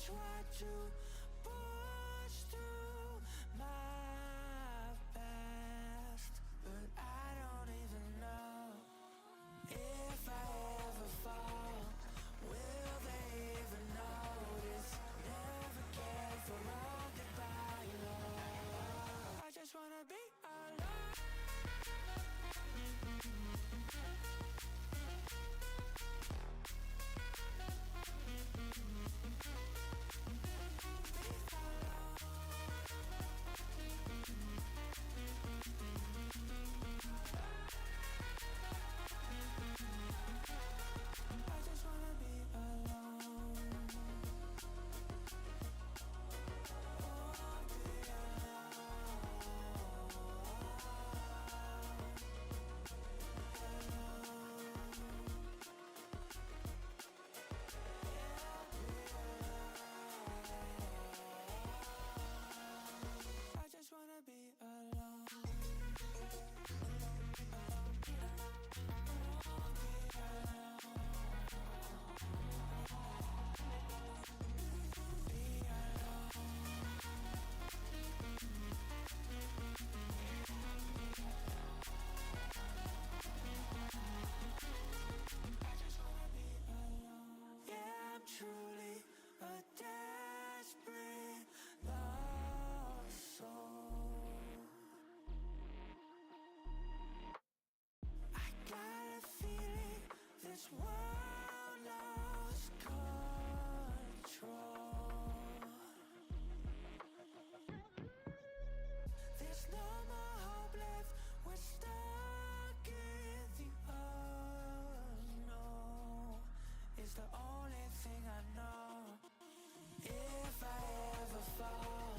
try to push through my past, but I don't even know if I ever fall. Will they even notice? Never cared for all goodbye, no. I just wanna be alone. I just wanna be alone. I just wanna be alone. Yeah, I'm truly a desperate lost soul. I got a feeling this world lost control. There's no more hope left. We're stuck in the unknown. It's the only thing I know. If I ever fall,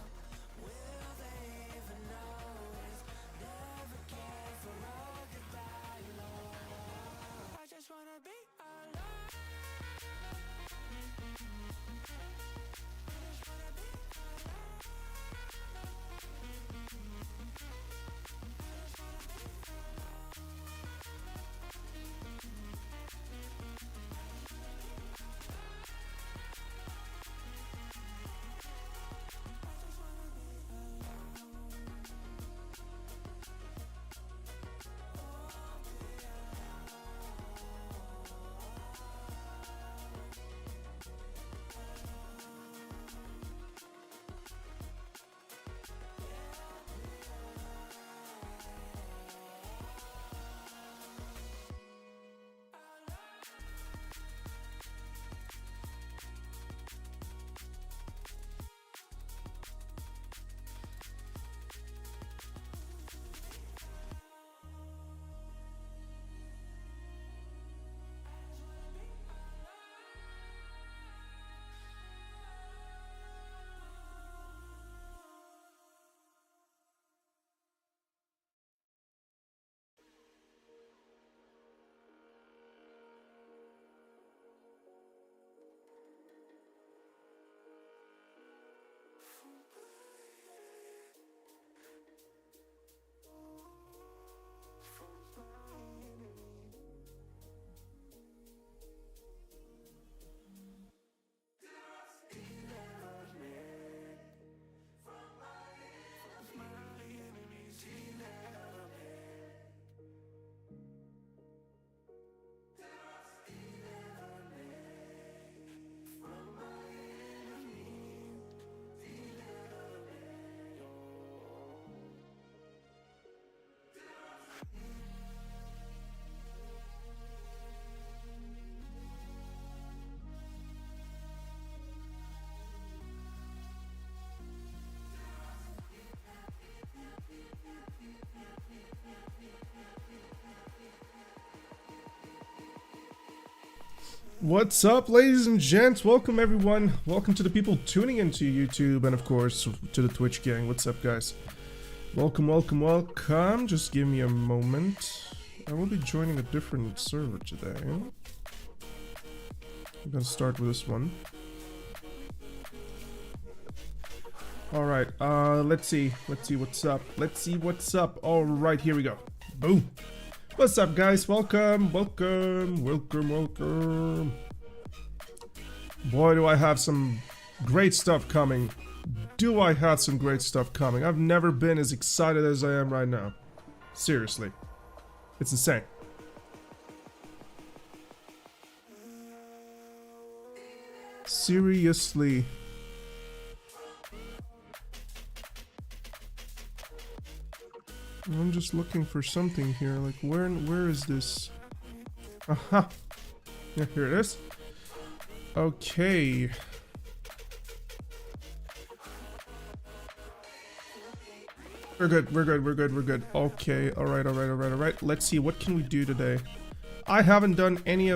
will they even notice? Never cared for all goodbye, Lord. I just wanna be alone. I just wanna be alone. I just wanna be What's up, ladies and gents? Welcome, everyone. Welcome to the people tuning into YouTube and, of course, to the Twitch gang. What's up, guys? Welcome, welcome, welcome. Just give me a moment. I will be joining a different server today. I'm gonna start with this one. Alright, let's see what's up. Let's see what's up. Alright, here we go. Boom. What's up, guys? Welcome, welcome, welcome, welcome. Boy, do I have some Great stuff coming. Do I have some great stuff coming? I've never been as excited as I am right now. Seriously. It's insane. Seriously. I'm just looking for something here. Like, where is this? Aha! Yeah, here it is. Okay. We're good, we're good, we're good, we're good. Okay, alright, alright, alright, alright. Let's see, what can we do today? I haven't done any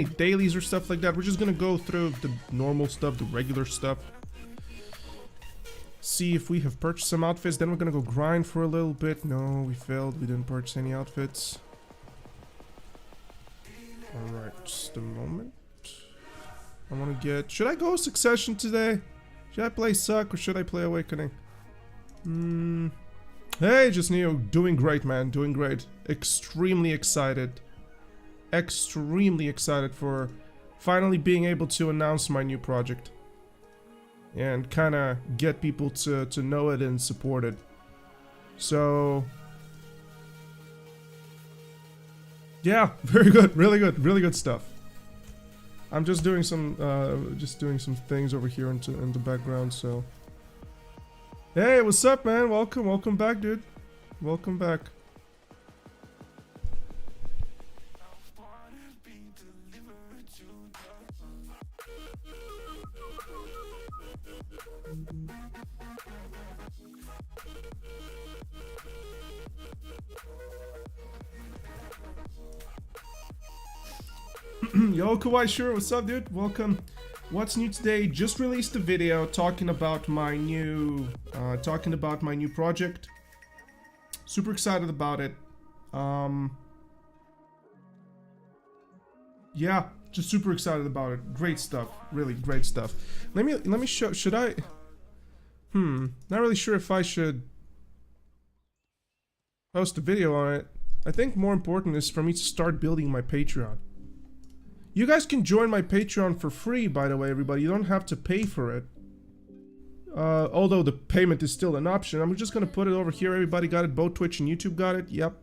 dailies or stuff like that. We're just gonna go through the normal stuff, the regular stuff. See if we have purchased some outfits, then we're gonna go grind for a little bit. No, we failed, we didn't purchase any outfits. Alright, just a moment. I wanna get... Should I go Succession today? Should I play Suck or should I play Awakening? Hey, just Neo, doing great, man, doing great. Extremely excited. Extremely excited for finally being able to announce my new project. And kinda get people to know it and support it. So... yeah, very good, really good stuff. I'm just doing some things over here in the background, so... Hey, what's up, man? Welcome back, dude. Welcome back. Yo, Kawaii, sure, what's up, dude? Welcome. What's new today? Just released a video talking about my new project. Super excited about it. Yeah, just super excited about it. Great stuff, really great stuff. Let me show. Should I? Not really sure if I should post a video on it. I think more important is for me to start building my Patreon. You guys can join my Patreon for free, by the way, everybody. You don't have to pay for it. Although the payment is still an option. I'm just gonna put it over here. Everybody got it? Both Twitch and YouTube got it? Yep.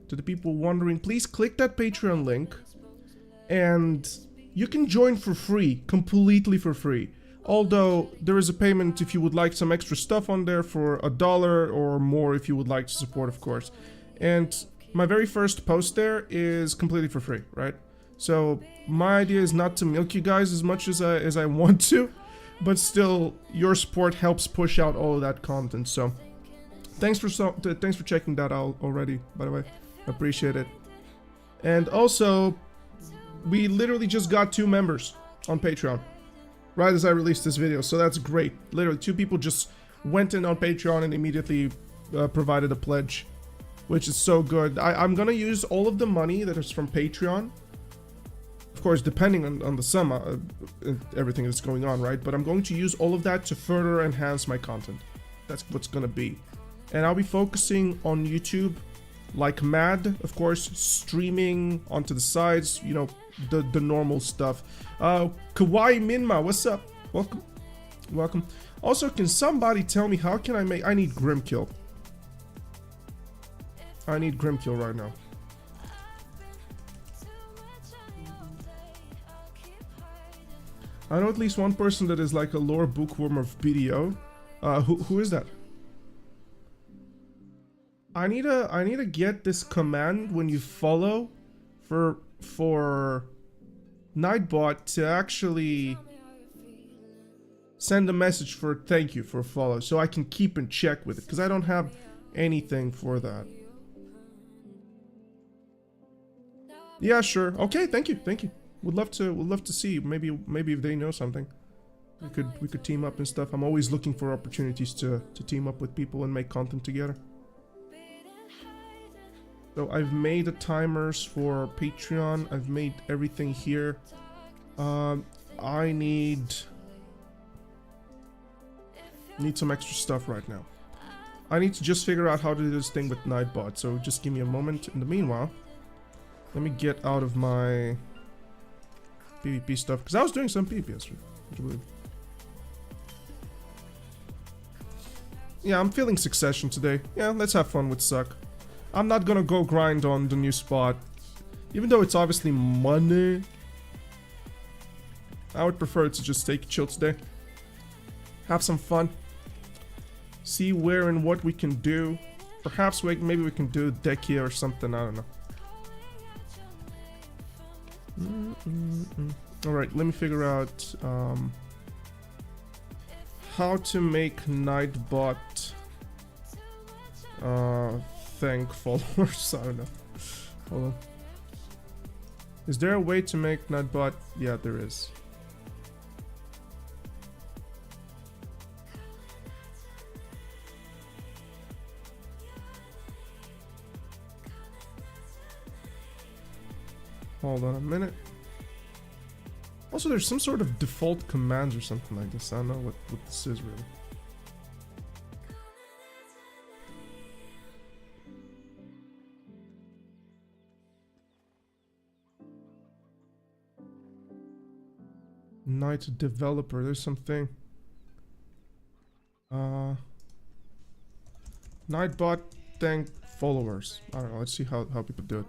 To the people wondering, please click that Patreon link. And you can join for free. Completely for free. Although, there is a payment if you would like some extra stuff on there for $1 or more if you would like to support, of course. And my very first post there is completely for free, right? So my idea is not to milk you guys as much as I want to, but still your support helps push out all of that content. So thanks for checking that out already, by the way. Appreciate it. And also, we literally just got 2 members on Patreon right as I released this video, so that's great. Literally 2 people just went in on Patreon and immediately provided a pledge, which is so good. I'm gonna use all of the money that is from Patreon. Of course, depending on the sum, everything that's going on, right? But I'm going to use all of that to further enhance my content. That's what's gonna be. And I'll be focusing on YouTube like mad, of course, streaming onto the sides, you know, the normal stuff. Kawaii Minma, what's up? Welcome. Welcome. Also, can somebody tell me how can I need Grimkill. I need Grimkill right now. I know at least one person that is like a lore bookworm of BDO. Who is that? I need to get this command when you follow for Nightbot to actually send a message for thank you for follow, so I can keep in check with it, because I don't have anything for that. Yeah, sure. Okay, thank you. Would love to see. Maybe if they know something, we could team up and stuff. I'm always looking for opportunities to team up with people and make content together. So I've made the timers for Patreon. I've made everything here. I need some extra stuff right now. I need to just figure out how to do this thing with Nightbot. So just give me a moment. In the meanwhile, let me get out of my PvP stuff, because I was doing some PvP yesterday. Would you believe? Yeah, I'm feeling Succession today. Yeah, let's have fun with Suck. I'm not gonna go grind on the new spot. Even though it's obviously money, I would prefer to just take a chill today. Have some fun. See where and what we can do. Perhaps maybe we can do deck here or something, I don't know. Alright, let me figure out how to make Nightbot thank followers. I don't know. Hold on. Is there a way to make Nightbot? Yeah, there is. Hold on a minute. Also, there's some sort of default commands or something like this. I don't know what this is really. Night developer, there's something. Nightbot thank followers. I don't know, let's see how people do it.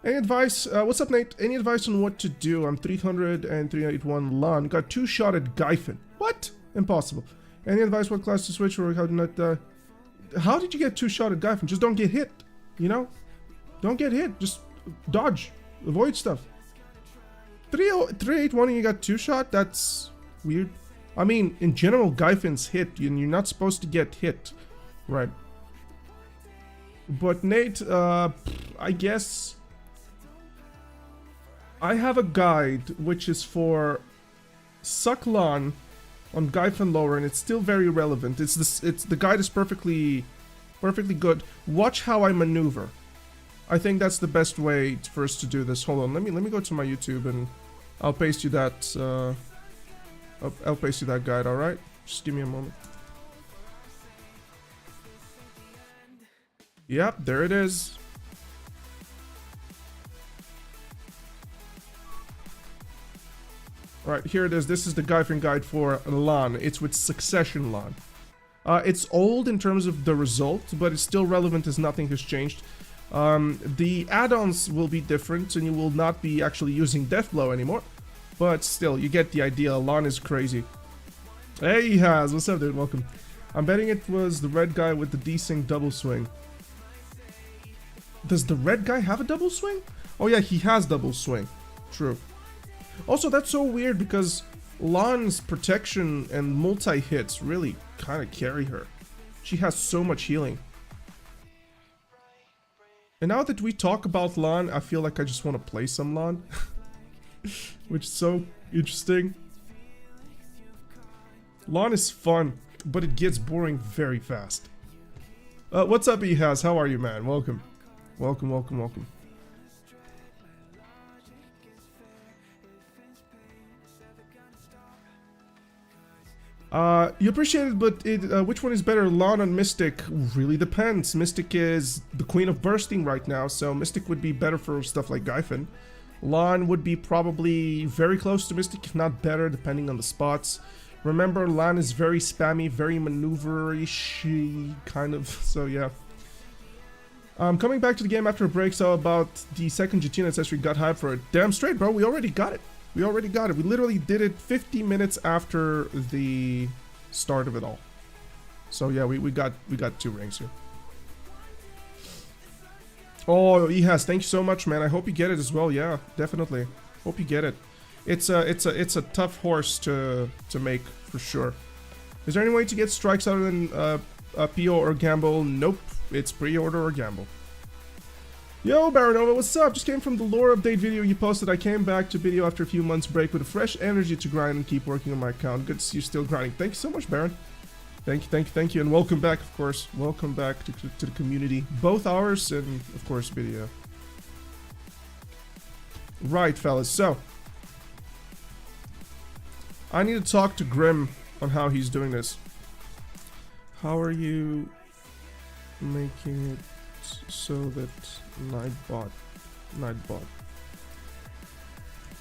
Any advice? What's up, Nate? Any advice on what to do? I'm 300 and 381 LAN. Got 2-shot at Gyfin. What? Impossible. Any advice what class to switch or how to not... how did you get 2-shot at Gyfin? Just don't get hit. You know? Don't get hit. Just dodge. Avoid stuff. 381 and you got 2-shot? That's weird. I mean, in general, Gyfin's hit. You're not supposed to get hit. Right. But Nate, I guess... I have a guide which is for Suck LAN on Gyfin lower, and it's still very relevant. The guide is perfectly good. Watch how I maneuver. I think that's the best way for us to do this. Hold on, let me go to my YouTube and I'll paste you that. I'll paste you that guide. All right, just give me a moment. Yep, there it is. Alright, here it is. This is the Gyfin guide for LAN. It's with Succession LAN. It's old in terms of the result, but it's still relevant as nothing has changed. The add-ons will be different, and you will not be actually using Deathblow anymore. But still, you get the idea. LAN is crazy. Hey, Haz. What's up, dude? Welcome. I'm betting it was the red guy with the desync double swing. Does the red guy have a double swing? Oh yeah, he has double swing. True. Also, that's so weird because LAN's protection and multi-hits really kind of carry her. She has so much healing. And now that we talk about LAN, I feel like I just want to play some LAN. Which is so interesting. LAN is fun, but it gets boring very fast. What's up, Ehaz? How are you, man? Welcome. Welcome, welcome, welcome. You appreciate it, but which one is better, LAN or Mystic? Really depends. Mystic is the queen of bursting right now, so Mystic would be better for stuff like Gyfin. LAN would be probably very close to Mystic, if not better, depending on the spots. Remember, LAN is very spammy, very maneuver-ish, kind of, so yeah. Coming back to the game after a break, so about the second Jutina accessory, got hyped for it. Damn straight, bro, we already got it. We already got it. We literally did it 50 minutes after the start of it all. So yeah, we got 2 rings here. Oh, Ehas, thank you so much, man. I hope you get it as well. Yeah, definitely. Hope you get it. It's a tough horse to make for sure. Is there any way to get strikes other than PO or gamble? Nope. It's pre-order or gamble. Yo, Baronova, what's up? Just came from the lore update video you posted. I came back to video after a few months break with a fresh energy to grind and keep working on my account. Good to see you still grinding. Thank you so much, Baron. Thank you, and welcome back, of course. Welcome back to the community. Both ours and, of course, video. Right, fellas, so. I need to talk to Grim on how he's doing this. How are you making it so that Nightbot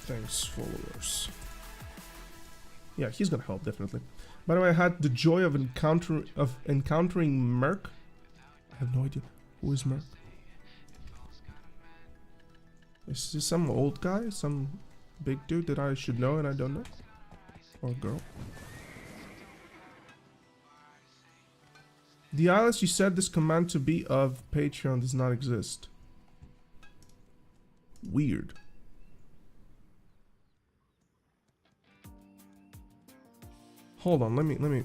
thanks followers. Yeah, he's gonna help definitely. By the way, I had the joy of encountering Merc. I have no idea who is Merc. Is this some old guy, some big dude that I should know and I don't know, or girl? The Alice, you said this command to be of Patreon does not exist. Weird. Hold on, let me.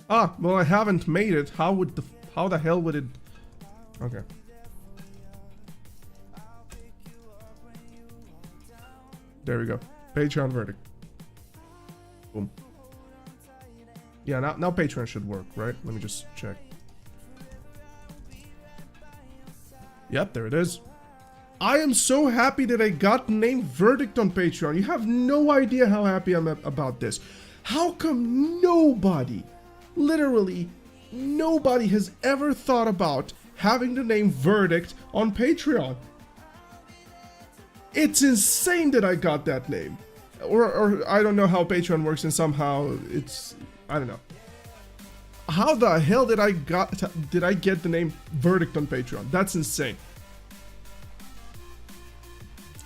Ah, well I haven't made it. How the hell would it? Okay. There we go. Patreon verdict. Boom. Yeah, now Patreon should work, right? Let me just check. Yep, there it is. I am so happy that I got the name Verdict on Patreon. You have no idea how happy I'm about this. How come nobody, literally nobody has ever thought about having the name Verdict on Patreon? It's insane that I got that name. Or I don't know how Patreon works, and somehow it's, I don't know. How the hell did I get the name Verdict on Patreon? That's insane.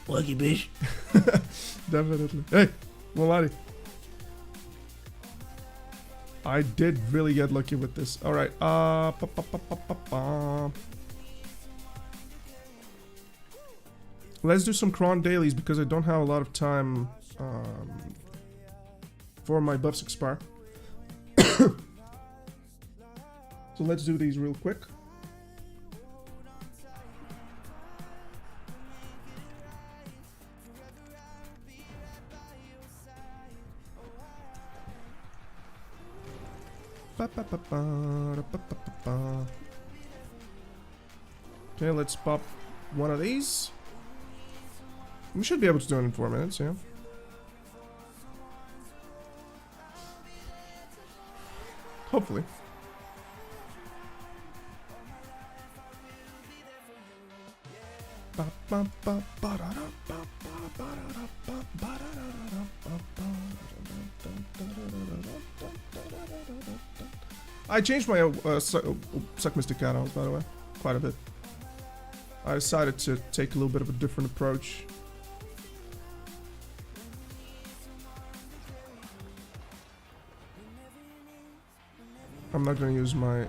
Lucky bitch. Definitely. Hey, Molari. I did really get lucky with this. All right. Let's do some cron dailies because I don't have a lot of time for my buffs expire. So let's do these real quick. Okay, let's pop one of these. We should be able to do it in 4 minutes, yeah. Hopefully. I changed my Suck Mystic add-ons, by the way, quite a bit. I decided to take a little bit of a different approach. I'm not going to use my...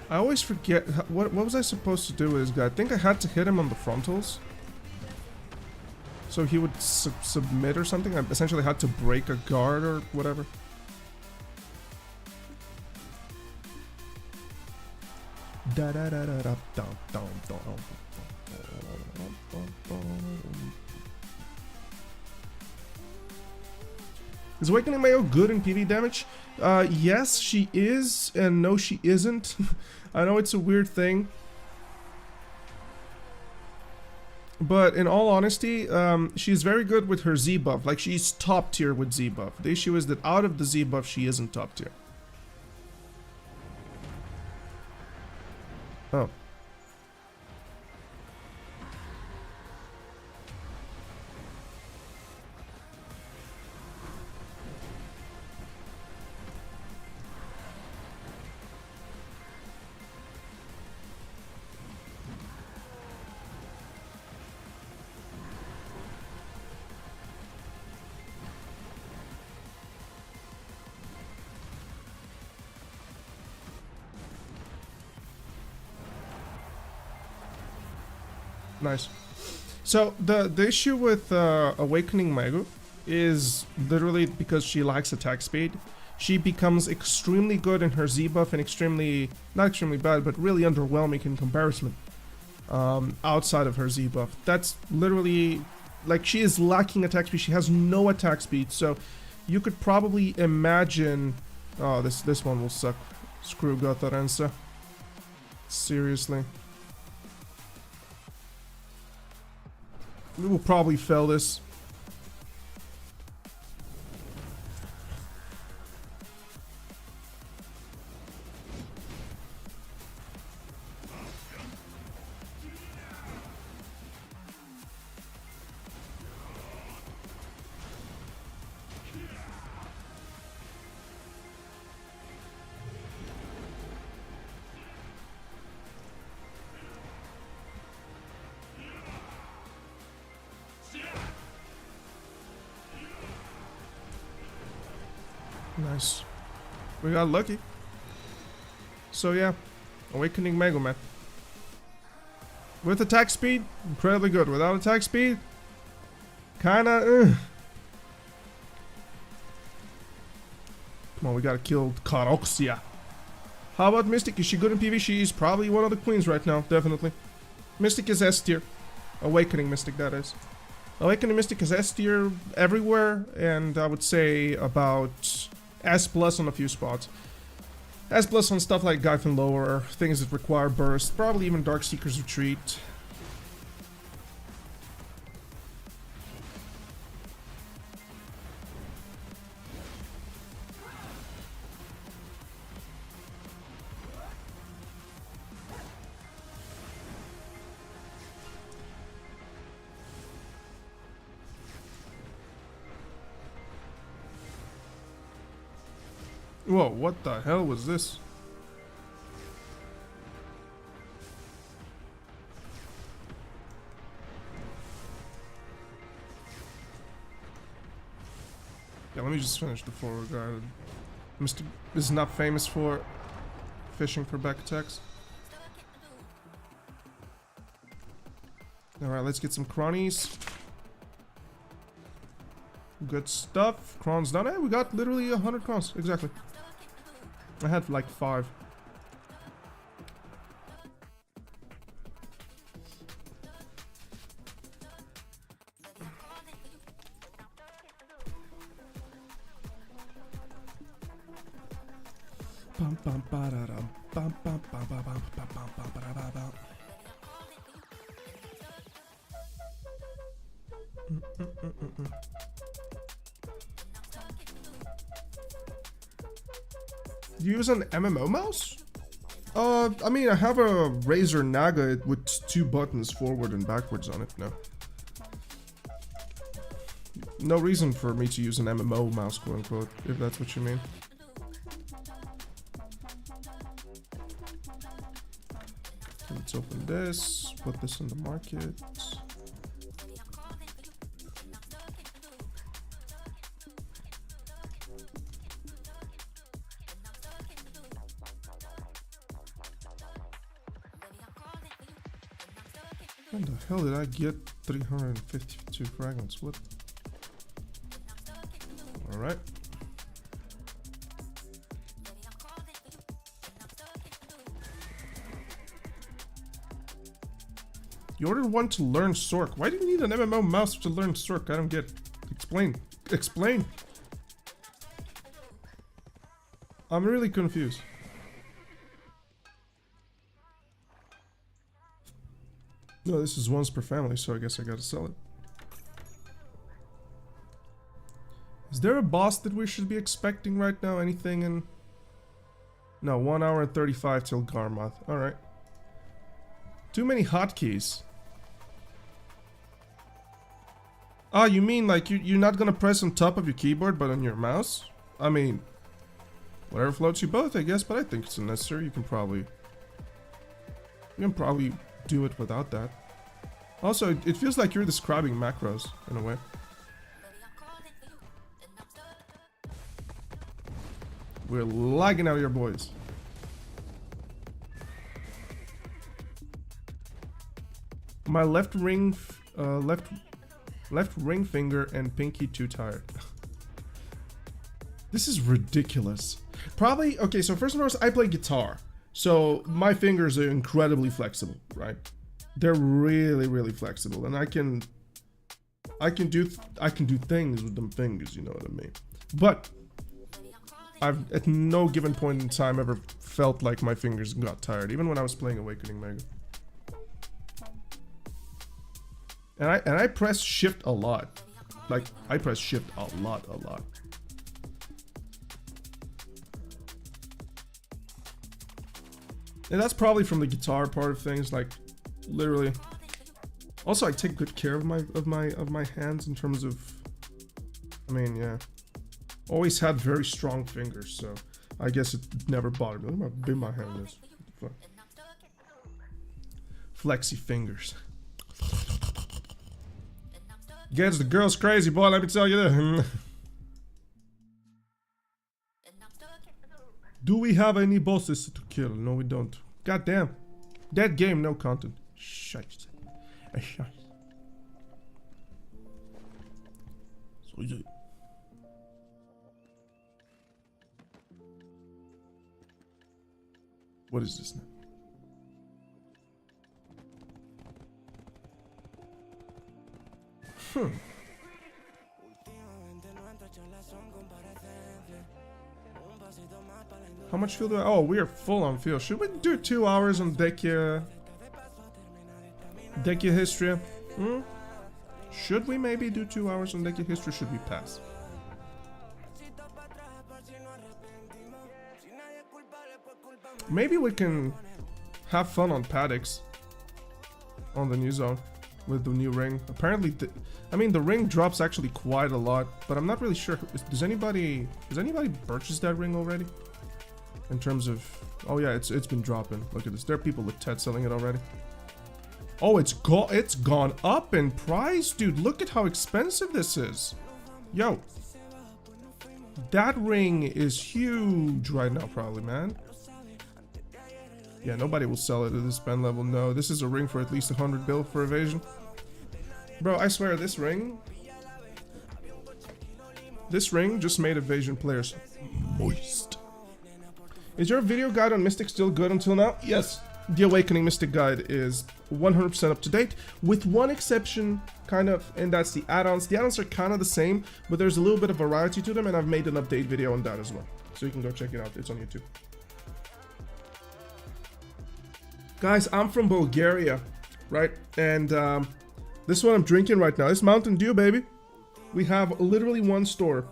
I always forget, what was I supposed to do with this guy? I think I had to hit him on the frontals. So he would submit or something. I essentially had to break a guard or whatever. Is Awakening Mayo good in PV damage? Yes, she is, and no, she isn't. I know it's a weird thing. But in all honesty, she's very good with her Z buff. Like, she's top tier with Z buff. The issue is that out of the Z buff, she isn't top tier. Oh. Nice. So the issue with Awakening Megu is literally because she lacks attack speed. She becomes extremely good in her Z buff and extremely, not extremely bad, but really underwhelming in comparison outside of her Z buff. That's literally, like, she is lacking attack speed. She has no attack speed, so you could probably imagine, oh, this one will suck. Screw Gotarensa. Seriously. We will probably fail this. Nice. We got lucky. So yeah, Awakening Megaman. With attack speed, incredibly good. Without attack speed, kinda Come on, we gotta kill Karoxia. How about Mystic? Is she good in PvP? She's probably one of the queens right now, definitely. Mystic is S tier. Awakening Mystic, that is. Awakening Mystic is S tier everywhere, and I would say about S plus on a few spots. S plus on stuff like Gyphon Lower, things that require burst, probably even Darkseeker's Retreat. Whoa, what the hell was this? Yeah, let me just finish the forward guard. Mr. is not famous for fishing for back attacks. Alright, let's get some cronies. Good stuff. Crons done. Hey, we got literally 100 crons. Exactly. I had like 5. Bum bum ba da dum bum bum bum bum bum bum bum bum ba da bum. Do you use an MMO mouse? I mean, I have a Razer Naga with 2 buttons forward and backwards on it. No reason for me to use an MMO mouse, quote unquote, if that's what you mean. Let's open this, put this in the market. When the hell did I get 352 fragments? What? Alright. You ordered one to learn Sork. Why do you need an MMO mouse to learn Sork? I don't get. Explain. Explain. I'm really confused. No, this is once per family, so I guess I gotta sell it. Is there a boss that we should be expecting right now? Anything in... No, 1 hour and 35 till Garmoth. Alright. Too many hotkeys. Ah, you mean like you're not gonna press on top of your keyboard but on your mouse? I mean, whatever floats you both, I guess, but I think it's unnecessary. You can probably do it without that. Also, it feels like you're describing macros in a way. We're lagging out your boys. My left ring left ring finger and pinky too tired. This is ridiculous. Probably, okay, so first and foremost, I play guitar. So my fingers are incredibly flexible, right? They're really, really flexible, and I can do things with them fingers, you know what I mean? But I've at no given point in time ever felt like my fingers got tired, even when I was playing Awakening Mega. And I press shift a lot. Like, I press shift a lot. And that's probably from the guitar part of things, like, literally. Also, I take good care of my hands in terms of, I mean, yeah. Always had very strong fingers, so I guess it never bothered me. Look how big my hand is. What the fuck? Flexy fingers. Gets the girls crazy, boy, let me tell you that. Do we have any bosses to kill? No, we don't. God damn. Dead game, no content. Shite. Shite. So yeah. What is this now? How much fuel do I? Oh, we are full on fuel. Should we do 2 hours on Dekia history? Should we maybe do 2 hours on Dekia history? Should we pass? Maybe we can have fun on Paddocks on the new zone with the new ring. Apparently, I mean, the ring drops actually quite a lot, but I'm not really sure. Does anybody purchase that ring already? In terms of, oh yeah, it's been dropping. Look at this. There are people with TED selling it already. Oh, it's gone up in price, dude. Look at how expensive this is. Yo, that ring is huge right now, probably, man. Yeah, nobody will sell it at this spend level. No, this is a ring for at least 100 bill for evasion. Bro, I swear this ring just made evasion players moist. Is your video guide on Mystic still good until now? Yes. The Awakening Mystic guide is 100% up to date, with one exception, kind of, and that's the add-ons. The add-ons are kind of the same, but there's a little bit of variety to them, and I've made an update video on that as well. So you can go check it out. It's on YouTube. Guys, I'm from Bulgaria, right? And this is what I'm drinking right now. It's Mountain Dew, baby. We have literally one store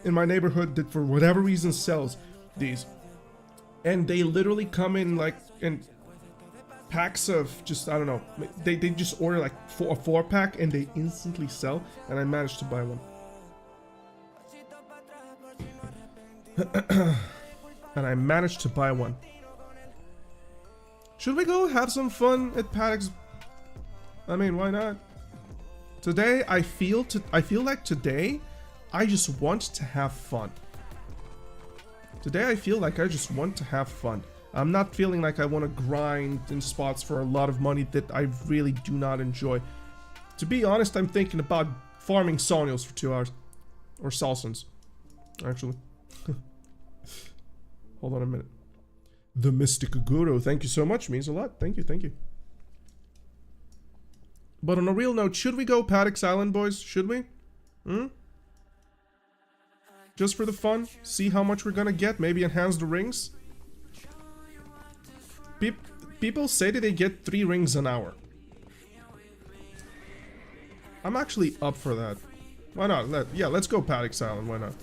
in my neighborhood that for whatever reason sells these. And they literally come in like in packs of just, I don't know. They just order like a 4-pack and they instantly sell. And I managed to buy one. Should we go have some fun at Paddocks? I mean, why not? Today, I feel like today, I just want to have fun. Today, I feel like I just want to have fun. I'm not feeling like I want to grind in spots for a lot of money that I really do not enjoy. To be honest, I'm thinking about farming Sonials for 2 hours. Or Salsons, actually. Hold on a minute. The Mystic Guru, thank you so much, means a lot. Thank you, thank you. But on a real note, should we go Paddocks Island, boys? Should we? Just for the fun? See how much we're gonna get? Maybe enhance the rings? People say that they get 3 rings an hour. I'm actually up for that. Why not? Let's go Paddocks Island, why not?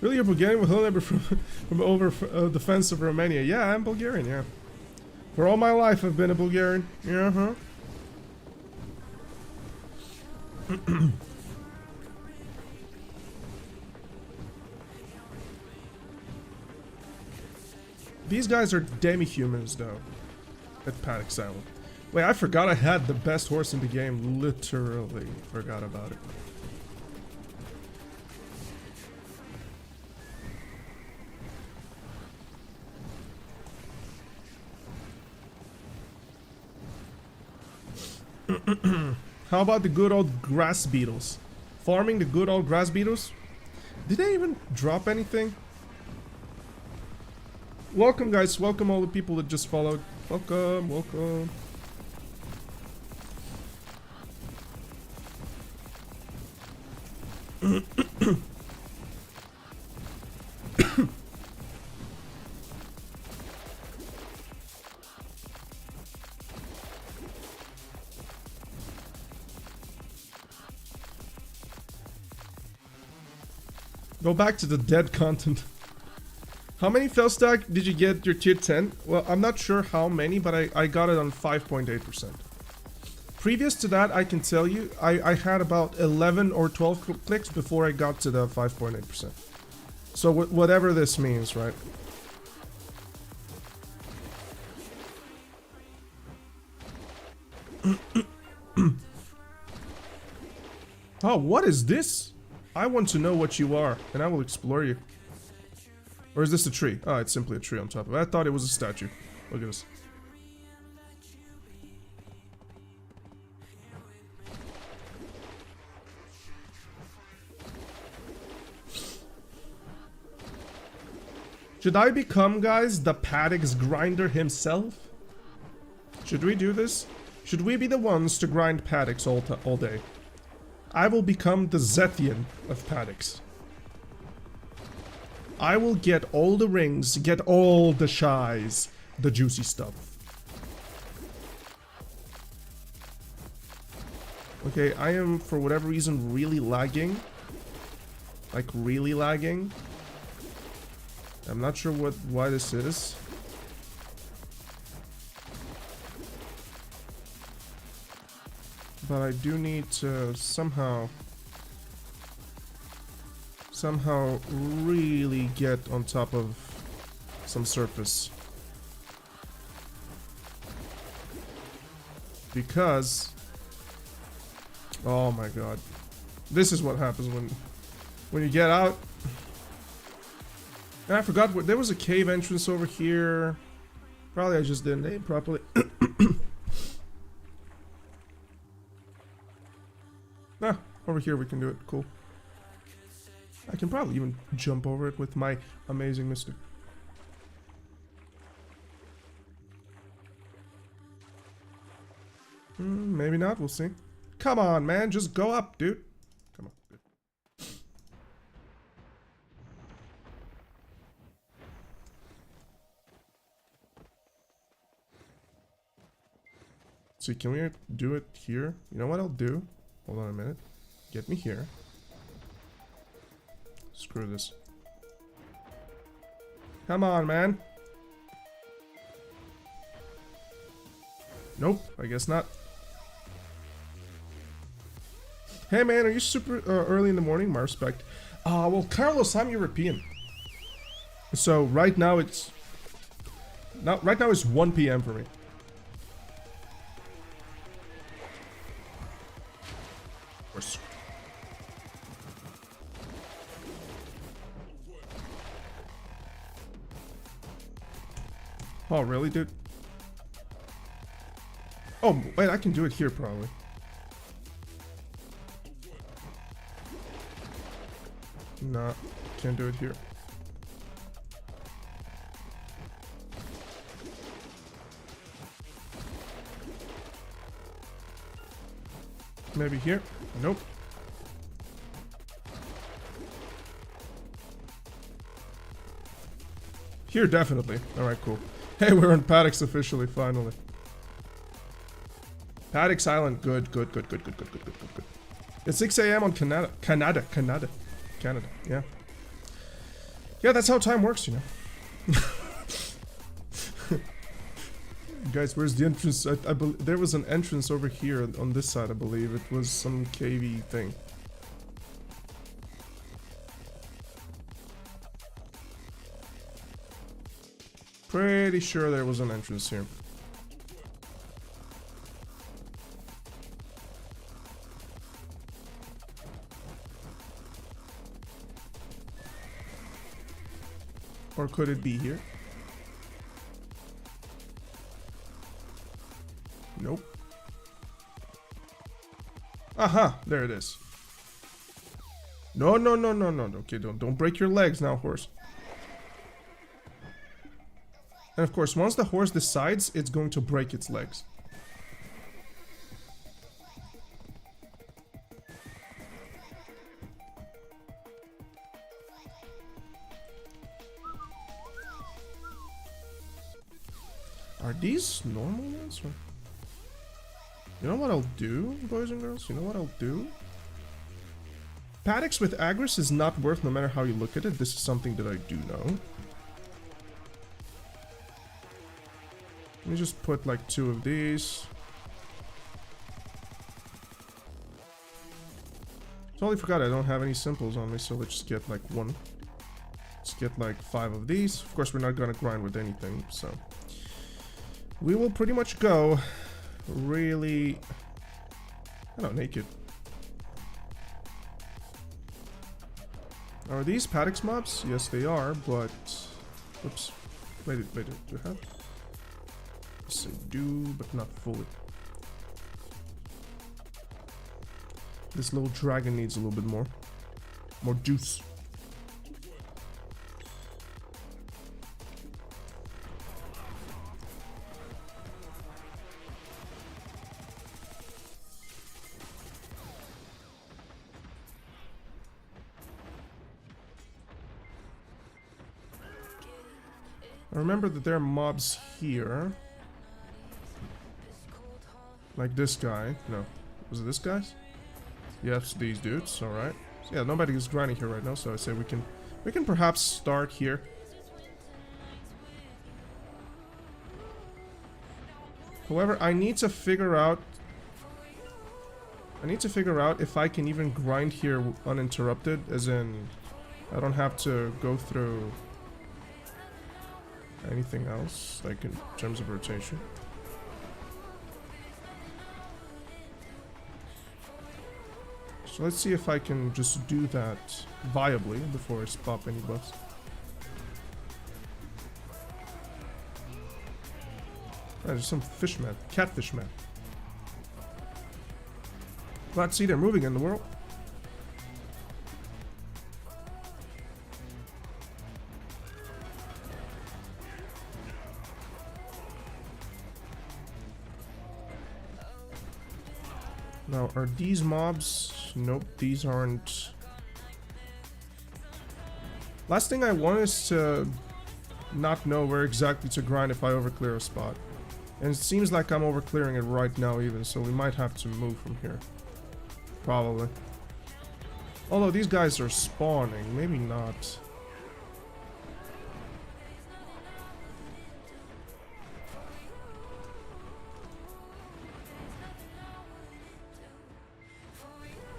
Really, you're Bulgarian with a neighbor from over the fence of Romania? Yeah, I'm Bulgarian, yeah. For all my life, I've been a Bulgarian. Yeah, These guys are demi-humans, though, at Paddocks Island. Wait, I forgot I had the best horse in the game. Literally forgot about it. How about the good old grass beetles? Farming the good old grass beetles? Did they even drop anything? Welcome, guys. Welcome all the people that just followed. Welcome, welcome. Go back to the dead content. How many Felstack did you get your tier 10? Well, I'm not sure how many, but I got it on 5.8%. Previous to that, I can tell you, I had about 11 or 12 clicks before I got to the 5.8%. So whatever this means, right? Oh, what is this? I want to know what you are, and I will explore you. Or is this a tree? Oh, it's simply a tree on top of it. I thought it was a statue. Look at this. Should I become, guys, the Paddix grinder himself? Should we do this? Should we be the ones to grind Paddix all day? I will become the Zethian of Paddix. I will get all the rings, get all the shies, the juicy stuff. Okay, I am, for whatever reason, really lagging. Like, really lagging. I'm not sure why this is. But I do need to somehow really get on top of some surface. Because, oh my god, this is what happens when you get out. And I forgot there was a cave entrance over here. Probably I just didn't aim properly. Ah, over here we can do it. Cool. I can probably even jump over it with my amazing mystic. Maybe not. We'll see. Come on, man. Just go up, dude. Come on. Good. See, can we do it here? You know what I'll do? Hold on a minute. Get me here. Screw this. Come on, man. Nope, I guess not. Hey, man, are you super early in the morning? My respect. Well, Carlos, I'm European. So right now it's... Right now it's 1 PM for me. Oh, really, dude? Oh, wait, I can do it here, probably. Nah, can't do it here. Maybe here? Nope. Here, definitely. Alright, cool. Hey, we're on Paddix officially, finally. Paddix Island, good. It's 6 AM on Canada, yeah. Yeah, that's how time works, you know. Guys, where's the entrance? I there was an entrance over here on this side, I believe. It was some cavey thing. Pretty sure there was an entrance here. Or could it be here? Nope. Aha, there it is. No, no, no, no, no. Okay, don't break your legs now, horse. And of course, once the horse decides, it's going to break its legs. Are these normal ones? Or... You know what I'll do, boys and girls? You know what I'll do? Paddocks with Agris is not worth no matter how you look at it. This is something that I do know. Let me just put like 2 of these. Totally forgot I don't have any simples on me, so let's just get like 1. Let's get like 5 of these. Of course, we're not gonna grind with anything, so... We will pretty much go really... I don't know, naked. Are these Paddocks mobs? Yes, they are, but... Oops. Wait, do I have? Yes, I do, but not fully. This little dragon needs a little bit more. More juice. I remember that there are mobs here. Like this guy. No. Was it this guy's? Yes, these dudes. Alright. So yeah, nobody is grinding here right now, so I say we can perhaps start here. However, I need to figure out if I can even grind here uninterrupted, as in I don't have to go through anything else, like in terms of rotation. So let's see if I can just do that viably before I pop any buffs. There's some fishman, catfish man. Glad to see they're moving in the world. Now, are these mobs? Nope, these aren't. Last thing I want is to not know where exactly to grind if I overclear a spot. And it seems like I'm overclearing it right now even, so we might have to move from here. Probably. Although these guys are spawning, maybe not.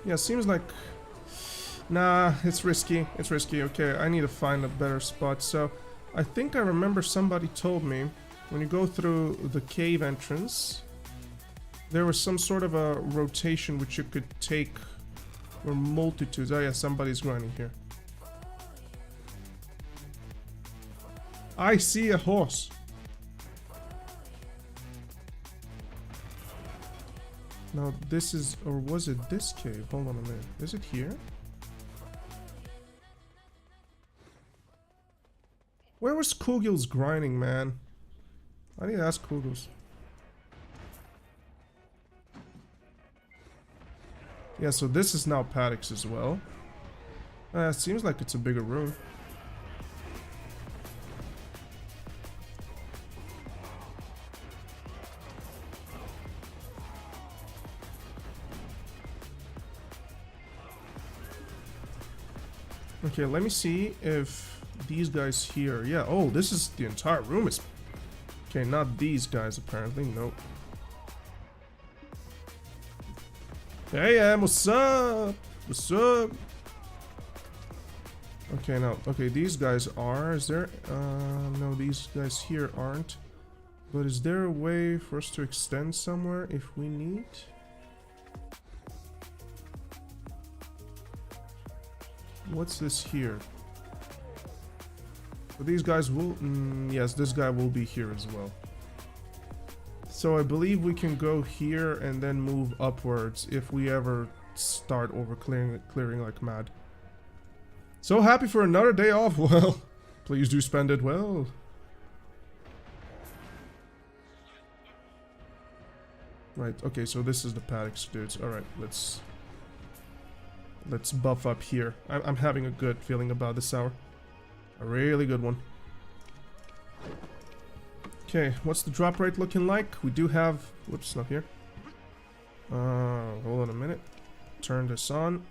Yeah, seems like... Nah, it's risky. It's risky. Okay, I need to find a better spot. So, I think I remember somebody told me, when you go through the cave entrance, there was some sort of a rotation which you could take, or multitudes. Oh yeah, somebody's grinding here. I see a horse. Now this is, or was it this cave? Hold on a minute. Is it here? Where was Kugels grinding, man? I need to ask Kugels. Yeah, so this is now Paddocks as well. It seems like it's a bigger room. Okay, let me see if these guys here... Yeah, oh, this is the entire room is... Okay, not these guys apparently, nope. Hey, what's up? What's up? Okay, now, okay, these guys are... Is there... no, these guys here aren't. But is there a way for us to extend somewhere if we need? What's this here? So these guys will... yes, this guy will be here as well. So I believe we can go here and then move upwards if we ever start over clearing like mad. So happy for another day off. Well, please do spend it well. Right, okay, so this is the paddocks, dudes. Alright, let's buff up here. I'm having a good feeling about this hour. A really good one. Okay, what's the drop rate looking like? We do have... Whoops, not here. Hold on a minute. Turn this on.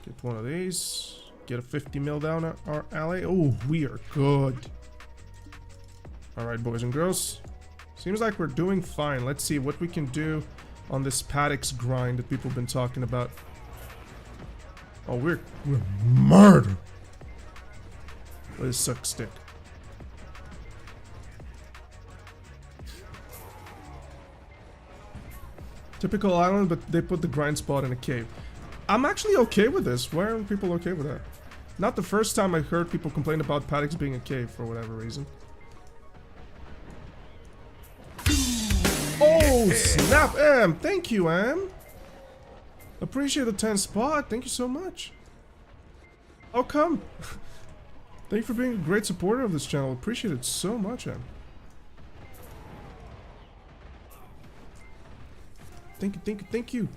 Get one of these. Get a 50 mil down our alley. Oh, we are good. Alright, boys and girls. Seems like we're doing fine. Let's see what we can do on this paddocks grind that people have been talking about. Oh, we're murder. With a suck stick. Typical island, but they put the grind spot in a cave. I'm actually okay with this. Why aren't people okay with that? Not the first time I heard people complain about paddocks being a cave for whatever reason. Oh, snap, Am! Thank you, Am! Appreciate the 10 spot. Thank you so much. How come? Thank you for being a great supporter of this channel. Appreciate it so much, Am. Thank you, thank you, thank you.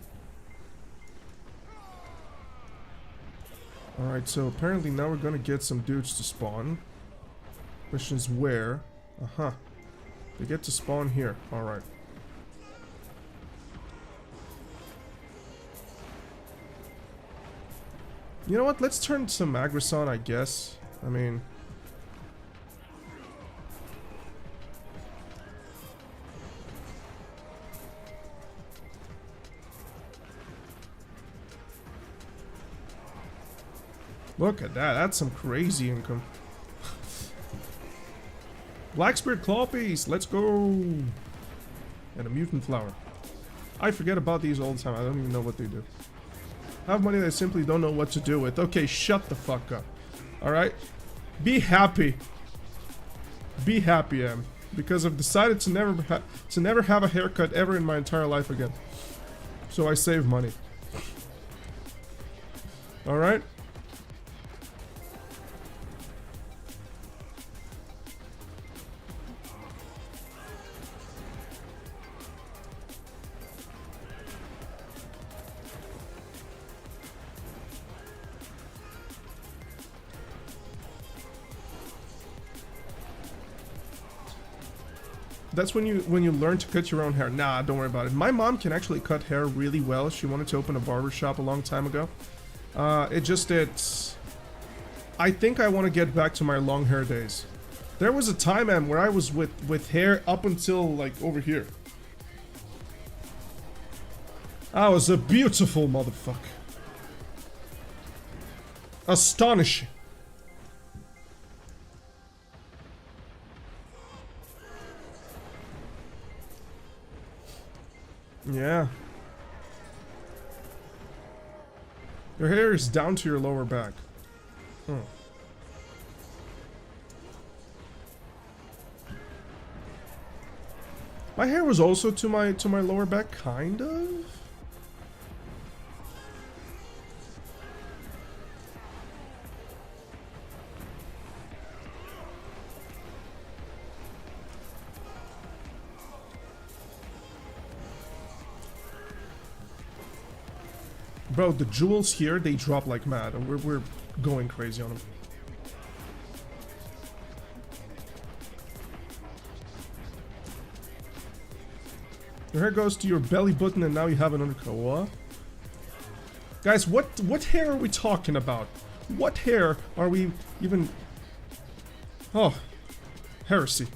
Alright, so apparently now we're gonna get some dudes to spawn. Question is where? Uh-huh. They get to spawn here. Alright. You know what? Let's turn some Agris on, I guess. I mean... Look at that. That's some crazy income. Blackspirit Clawpiece. Let's go. And a mutant flower. I forget about these all the time. I don't even know what they do. I have money that I simply don't know what to do with. Okay, shut the fuck up. Alright? Be happy. Be happy, Em. Because I've decided to never have a haircut ever in my entire life again. So I save money. Alright? That's when you learn to cut your own hair. Nah, don't worry about it. My mom can actually cut hair really well. She wanted to open a barber shop a long time ago. I think I want to get back to my long hair days. There was a time, man, where I was with hair up until like over here. I was a beautiful motherfucker. Astonishing. Yeah. Your hair is down to your lower back. Huh. My hair was also to my lower back, kind of. Bro, the jewels here, they drop like mad, and we're going crazy on them. Your hair goes to your belly button, and now you have an undercut. What? Guys, what hair are we talking about? What hair are we even... Oh, heresy.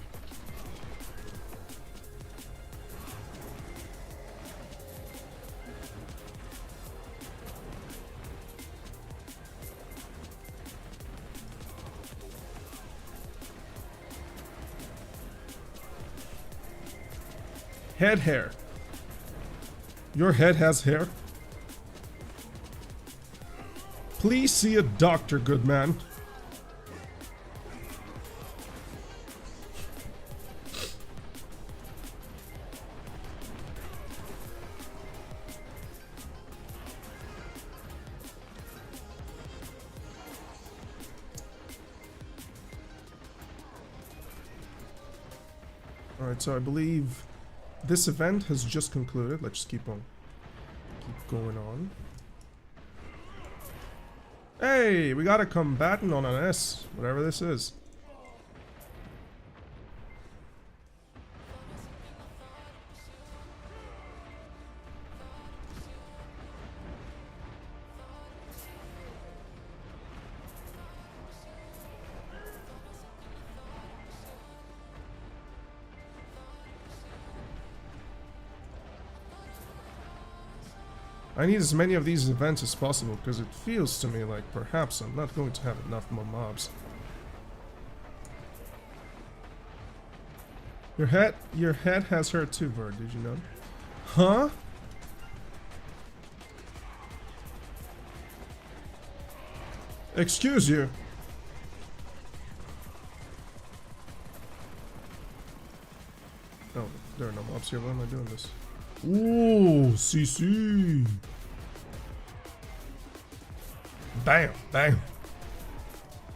Head hair. Your head has hair? Please see a doctor, good man. Alright, so I believe this event has just concluded. Let's just keep going on. Hey, we got a combatant on an S, whatever this is. I need as many of these events as possible because it feels to me like perhaps I'm not going to have enough more mobs. Your head has hurt too, Bird, did you know? Huh? Excuse you. Oh, there are no mobs here. Why am I doing this? Ooh, CC. Bam, bam.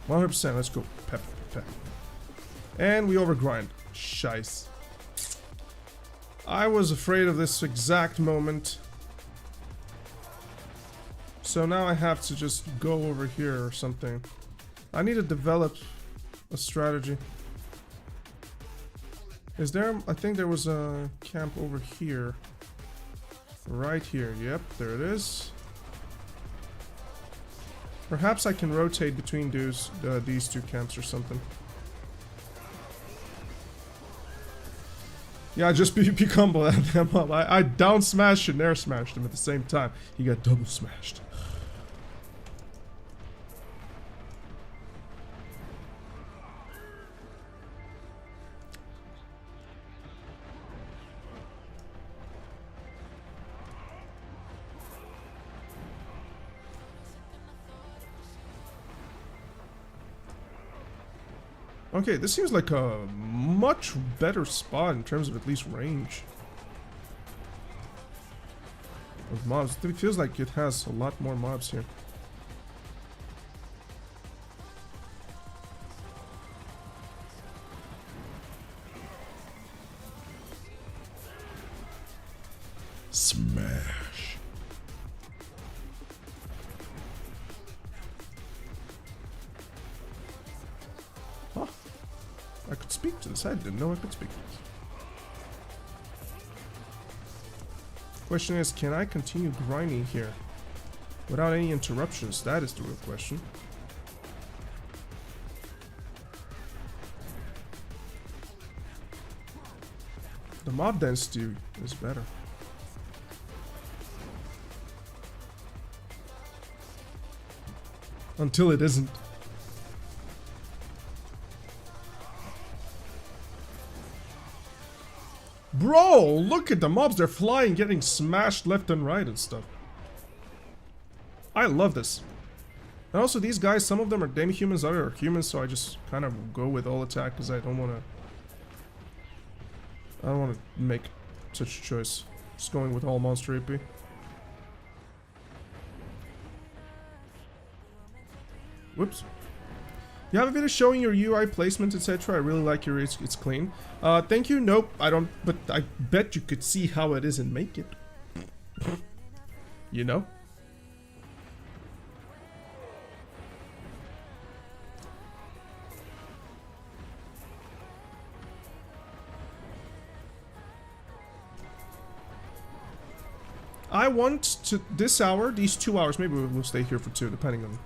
100%. Let's go. Pep, pep. And we overgrind. Shice. I was afraid of this exact moment. So now I have to just go over here or something. I need to develop a strategy. Is there? I think there was a camp over here. Right here. Yep, there it is. Perhaps I can rotate between these two camps or something. Yeah, just be combo that damn up. I down smashed and air smashed him at the same time. He got double smashed. Okay, this seems like a much better spot in terms of at least range of mobs. It feels like it has a lot more mobs here. Smash. Huh. I could speak to this. I didn't know I could speak to this. Question is, can I continue grinding here without any interruptions? That is the real question. The mob density is better. Until it isn't. Bro, look at the mobs. They're flying, getting smashed left and right and stuff. I love this. And also these guys, some of them are demi-humans, others are humans, so I just kind of go with all attack because I don't want to make such a choice. Just going with all monster AP. Whoops. You have a video showing your UI placement, etc. I really like your it's clean. Thank you. Nope, I don't. But I bet you could see how it is and make it. You know? I want to this hour, these 2 hours. Maybe we'll stay here for 2, depending on.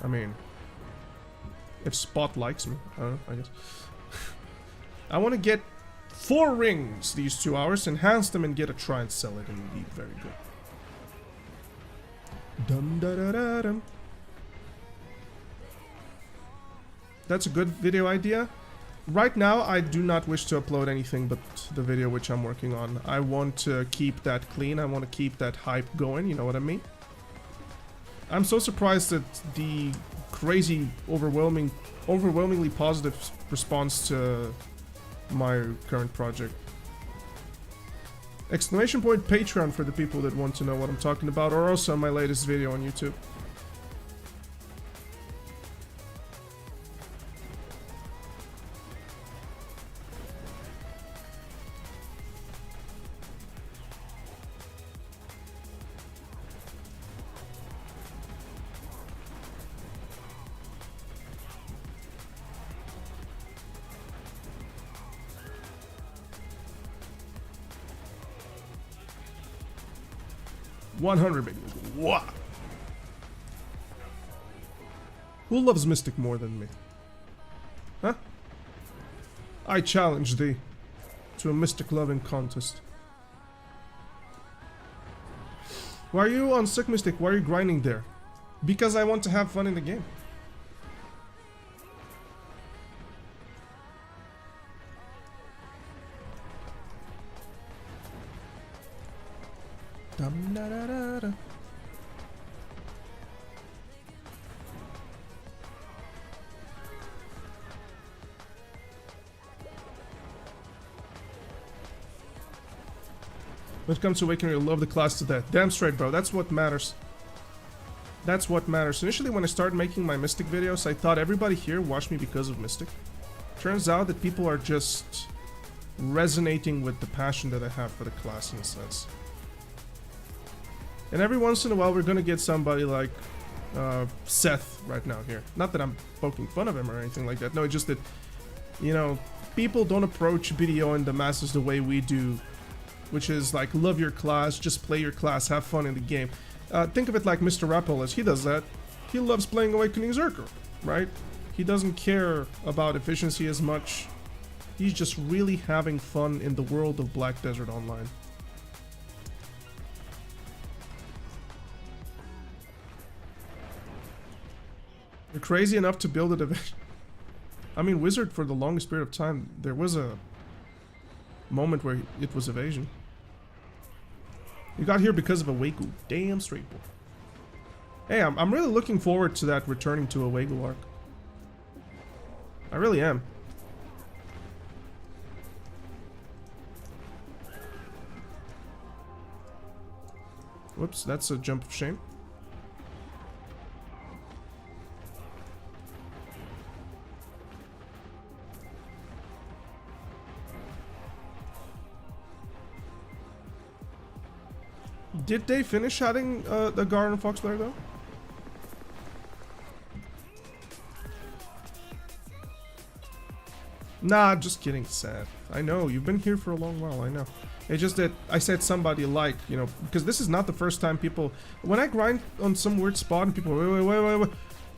I mean. If Spot likes me, I don't know, I guess. I want to get 4 rings these 2 hours, enhance them, and get a try and sell it, and it'll be very good. Dum da da da dum. That's a good video idea. Right now, I do not wish to upload anything but the video which I'm working on. I want to keep that clean. I want to keep that hype going. You know what I mean? I'm so surprised at the crazy, overwhelmingly positive response to my current project. Exclamation point Patreon for the people that want to know what I'm talking about, or also my latest video on YouTube. 100, baby. Wah. Who loves Mystic more than me? Huh? I challenge thee to a Mystic loving contest. Why are you on Sick Mystic? Why are you grinding there? Because I want to have fun in the game. Dum da da da da. When it comes to Awakening, I love the class to death. Damn straight, bro. That's what matters. That's what matters. Initially, when I started making my Mystic videos, I thought everybody here watched me because of Mystic. Turns out that people are just resonating with the passion that I have for the class in a sense. And every once in a while, we're gonna get somebody like Seth right now here. Not that I'm poking fun of him or anything like that. No, it's just that, you know, people don't approach video and the masses the way we do, which is like, love your class, just play your class, have fun in the game. Think of it like Mr. Rapolis. He does that. He loves playing Awakening Zerker, right? He doesn't care about efficiency as much. He's just really having fun in the world of Black Desert Online. You're crazy enough to build a division. I mean, Wizard, for the longest period of time, there was a moment where it was evasion. You got here because of a Wegu. Damn straight, boy. Hey, I'm really looking forward to that returning to a Wegu arc. I really am. Whoops, that's a jump of shame. Did they finish adding the Garden Fox Lair though? Nah, just kidding, Seth. I know, you've been here for a long while, I know. It's just that I said somebody like, you know, because this is not the first time people... When I grind on some weird spot and people, wait.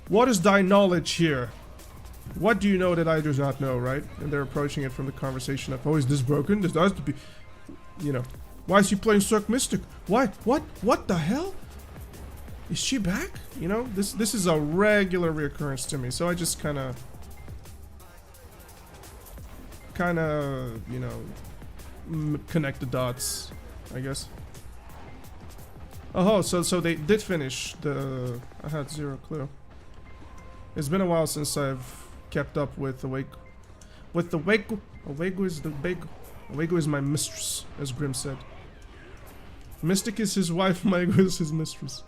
What is thy knowledge here? What do you know that I do not know, right? And they're approaching it from the conversation of, oh, is this broken? This has to be... You know. Why is he playing Cirque Mystic? Why? What the hell? Is she back? You know, this is a regular reoccurrence to me, so I just kind of, you know, connect the dots, I guess. Oh, so they did finish the... I had zero clue. It's been a while since I've kept up with the Wegu. With the Wegu. Wegu is the big... Wegu is my mistress, as Grim said. Mystic is his wife, Wegu is his mistress.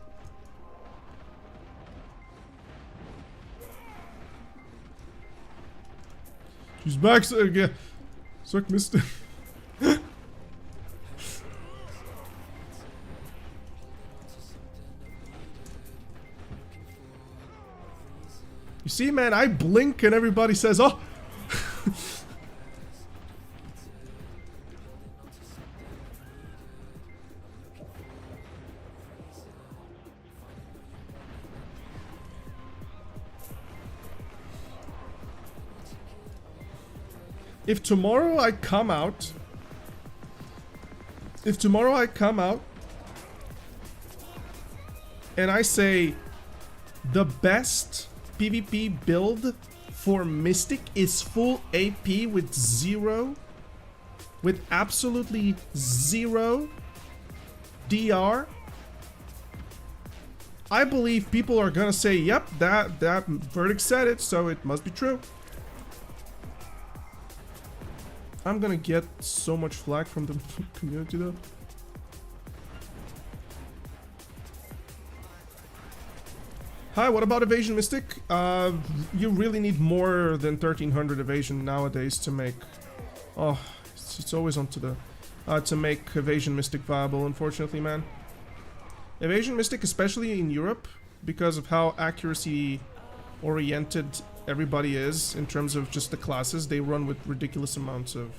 She's back again. Suck Mystic. You see, man, I blink and everybody says, oh! If tomorrow I come out and I say the best PvP build for Mystic is full AP with absolutely zero DR, I believe people are gonna say, yep, that Verdict said it, so it must be true. I'm gonna get so much flack from the community though. Hi, what about Evasion Mystic? You really need more than 1300 evasion nowadays to make... Oh, it's always onto the... to make Evasion Mystic viable, unfortunately, man. Evasion Mystic, especially in Europe, because of how accuracy oriented everybody is in terms of just the classes, they run with ridiculous amounts of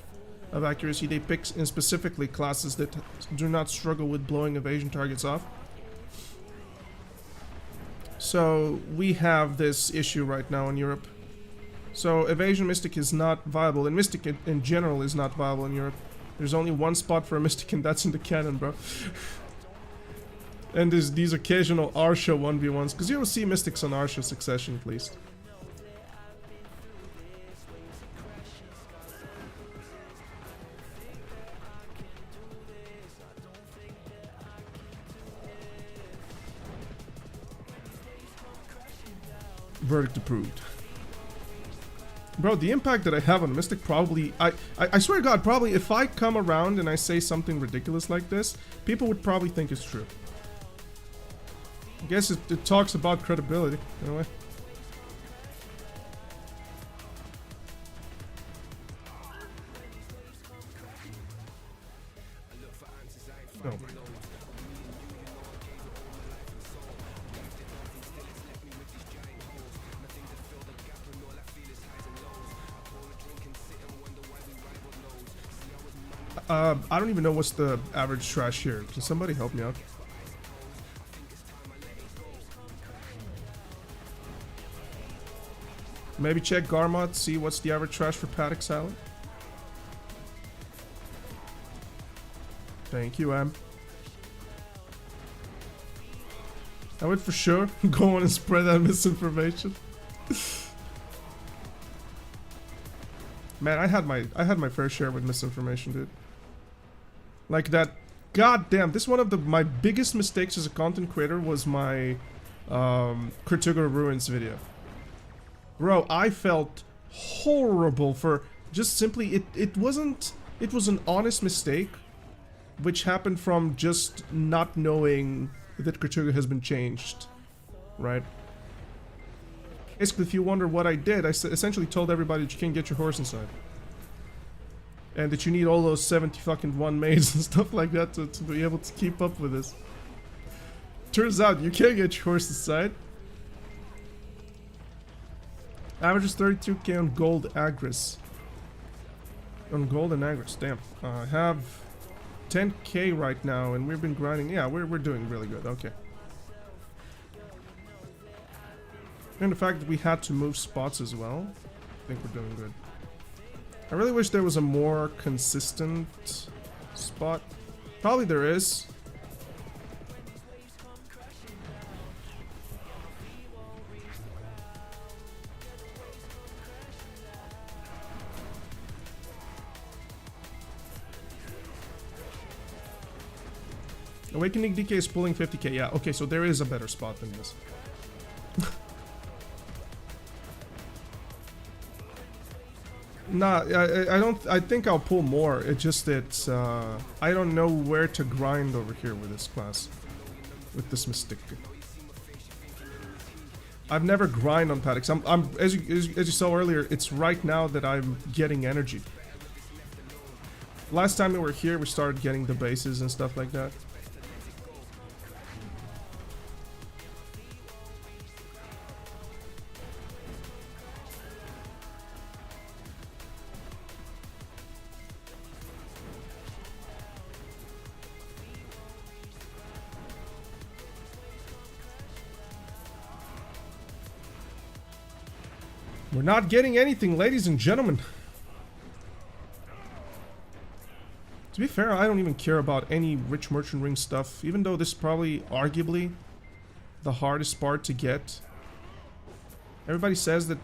accuracy. They pick in specifically classes that do not struggle with blowing evasion targets off. So we have this issue right now in Europe. So Evasion Mystic is not viable, and Mystic in general is not viable in Europe. There's only one spot for a Mystic, and that's in the cannon, bro. And there's these occasional Arsha 1v1s, because you will see Mystics on Arsha Succession at least. Verdict approved. Bro, the impact that I have on Mystic probably... I swear to God, probably if I come around and I say something ridiculous like this, people would probably think it's true. I guess it talks about credibility, in a way. No. I don't even know what's the average trash here. Can somebody help me out? Maybe check Garmot, see what's the average trash for Paddock Salad. Thank you, Em. I would for sure go on and spread that misinformation. Man, I had my fair share with misinformation, dude. Like that. God damn, this one of my biggest mistakes as a content creator was my Kurtugor Ruins video. Bro, I felt horrible for just simply it was an honest mistake which happened from just not knowing that Kurtugor has been changed, right? Basically, if you wonder what I did, I essentially told everybody that you can't get your horse inside. And that you need all those 70 fucking 1 maids and stuff like that to be able to keep up with this. Turns out you can't get your horse inside. Average is 32k on gold Agris. On gold and Agris, damn. I have 10k right now and we've been grinding. Yeah, we're doing really good, okay. And the fact that we had to move spots as well, I think we're doing good. I really wish there was a more consistent spot. Probably there is. Awakening DK is pulling 50k. Yeah, okay, so there is a better spot than this. Nah, I think I'll pull more. It's just that I don't know where to grind over here with this class. With this Mystic. I've never grind on Paddocks. As you saw earlier, it's right now that I'm getting energy. Last time we were here, we started getting the bases and stuff like that. We're not getting anything, ladies and gentlemen. To be fair, I don't even care about any rich merchant ring stuff, even though this is probably, arguably, the hardest part to get. Everybody says that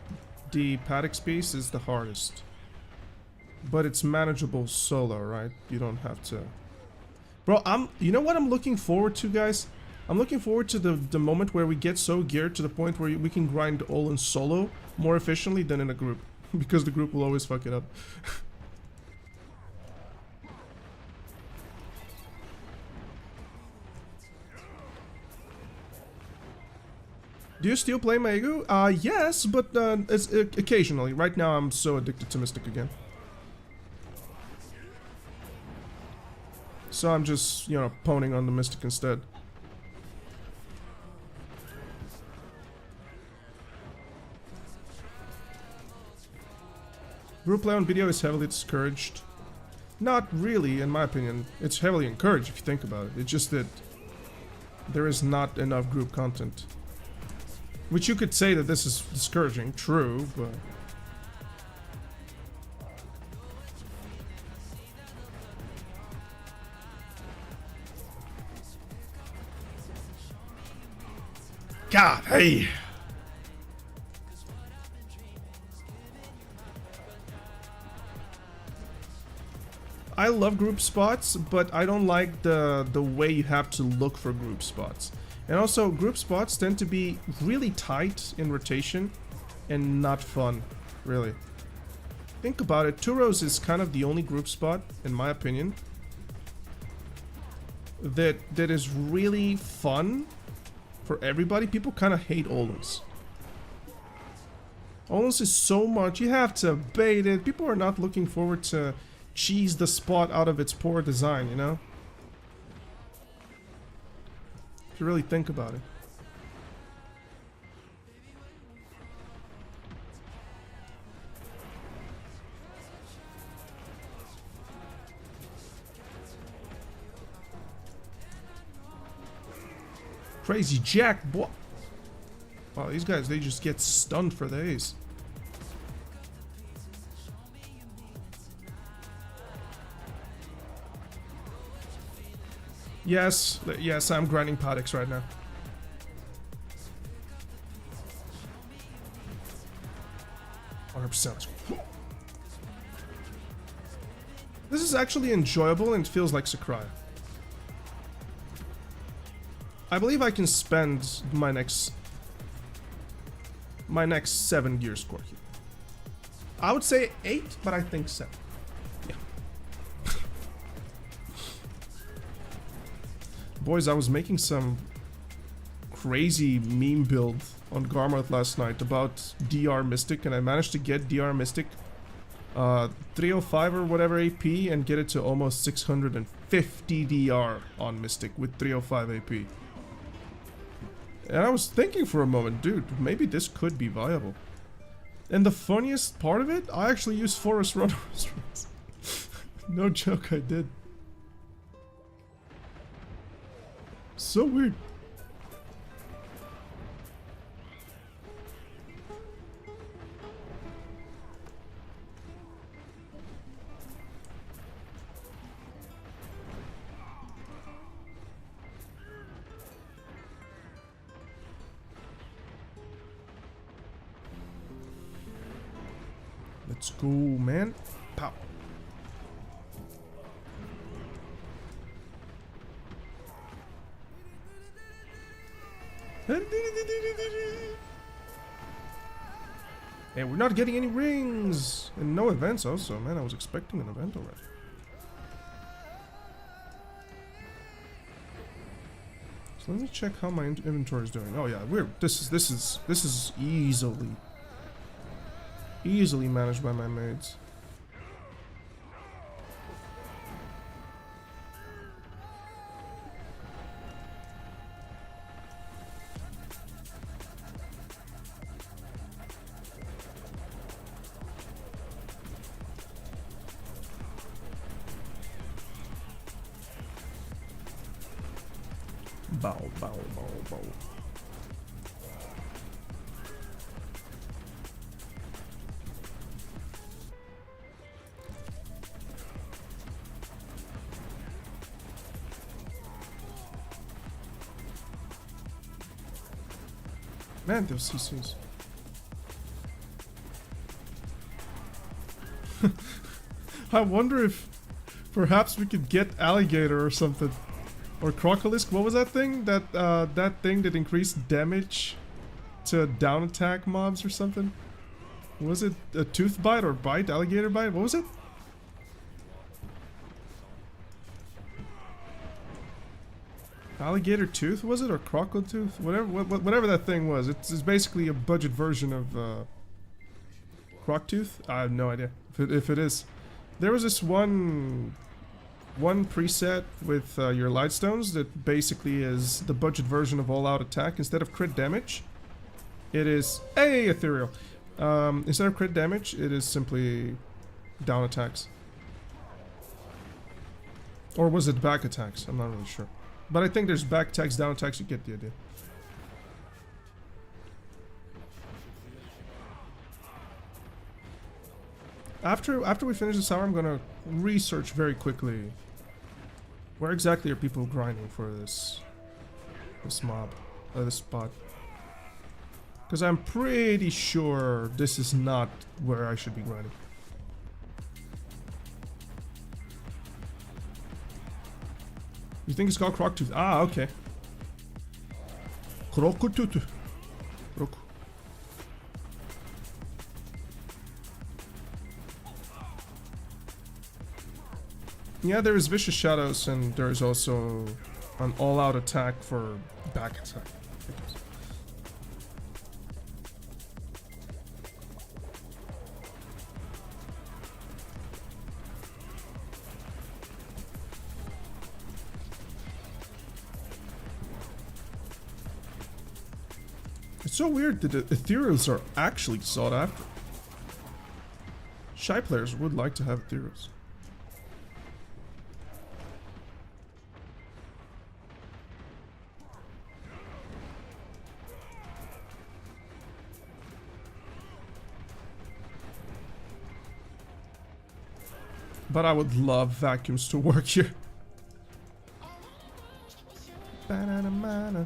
the Paddocks piece is the hardest. But it's manageable solo, right? You don't have to... Bro, you know what I'm looking forward to, guys? I'm looking forward to the moment where we get so geared to the point where we can grind all in solo more efficiently than in a group. Because the group will always fuck it up. Do you still play Maegu? Yes, but it's occasionally. Right now I'm so addicted to Mystic again. So I'm just, you know, poning on the Mystic instead. Group play on video is heavily discouraged. Not really, in my opinion. It's heavily encouraged if you think about it. It's just that there is not enough group content. Which you could say that this is discouraging, true, but... God, hey! I love group spots, but I don't like the way you have to look for group spots. And also, group spots tend to be really tight in rotation and not fun, really. Think about it, 2 rows is kind of the only group spot, in my opinion, that is really fun for everybody. People kind of hate Olens. Olens is so much, you have to bait it. People are not looking forward to cheese the spot out of its poor design, you know? If you really think about it. Crazy Jack, boy. Wow, these guys, they just get stunned for the ace. Yes, yes, I'm grinding Paddox right now. %. This is actually enjoyable and it feels like Sakurai. I believe I can spend my next 7 gear score here. I would say 8, but I think 7. Yeah. Boys, I was making some crazy meme build on Garmoth last night about DR Mystic, and I managed to get DR Mystic 305 or whatever AP and get it to almost 650 DR on Mystic with 305 AP. And I was thinking for a moment, dude, maybe this could be viable. And the funniest part of it, I actually used Forest Runner. No joke, I did. So weird. Let's go, man. Pow. Hey, we're not getting any rings! And no events also, man. I was expecting an event already. So let me check how my inventory is doing. Oh yeah, this is easily managed by my maids. Bow, bow, bow, bow. Man, those CCs. I wonder if perhaps we could get Alligator or something. Or Crocolisk, what was that thing? That thing that increased damage to down attack mobs or something? Was it a Tooth Bite or Bite? Alligator Bite? What was it? Alligator Tooth, was it? Or Crocodile Tooth? Whatever that thing was. It's basically a budget version of Croc Tooth? I have no idea if it is. There was this one preset with your Lightstones that basically is the budget version of all-out attack. Instead of crit damage, it is... Hey, Ethereal! Instead of crit damage, it is simply down attacks. Or was it back attacks? I'm not really sure. But I think there's back attacks, down attacks, you get the idea. After we finish this hour, I'm gonna research very quickly. Where exactly are people grinding for this mob, this spot? Because I'm pretty sure this is not where I should be grinding. You think it's called Croctooth? Ah, okay. Croctooth. Croc. Yeah, there is Vicious Shadows, and there's also an all-out attack for back attack. It's so weird that the ethereals are actually sought after. Shy players would like to have ethereals. But I would love vacuums to work here. Banana.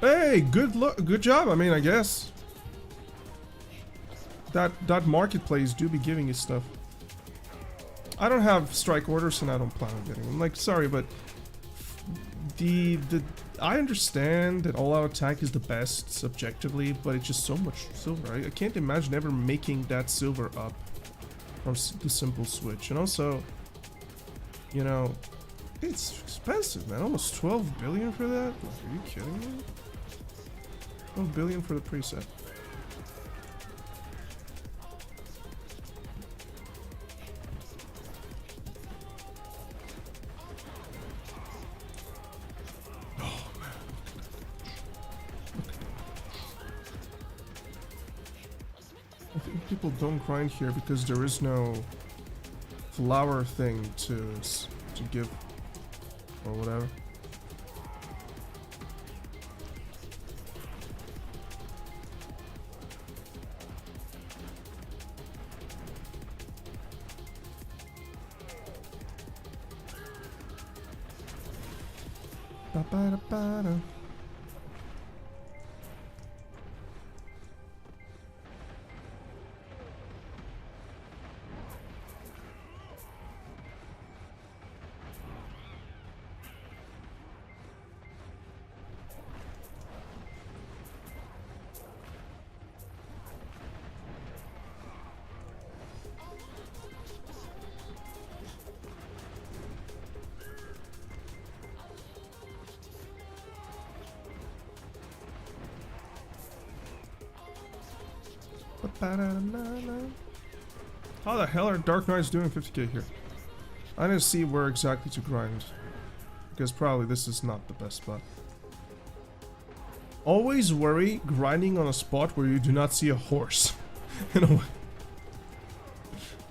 Hey, good job. I mean, I guess that marketplace do be giving you stuff. I don't have strike orders and I don't plan on getting them. Like, sorry, but I understand that all-out attack is the best subjectively, but it's just so much silver. I can't imagine ever making that silver up from the simple switch. And also, you know, it's expensive, man. Almost 12 billion for that? Like, are you kidding me? 12 billion for the preset. People don't grind here because there is no flower thing to give or whatever. Ba-ba-da-ba-da. How the hell are Dark Knights doing 50k here? I need to see where exactly to grind, because probably this is not the best spot. Always worry grinding on a spot where you do not see a horse. In a way.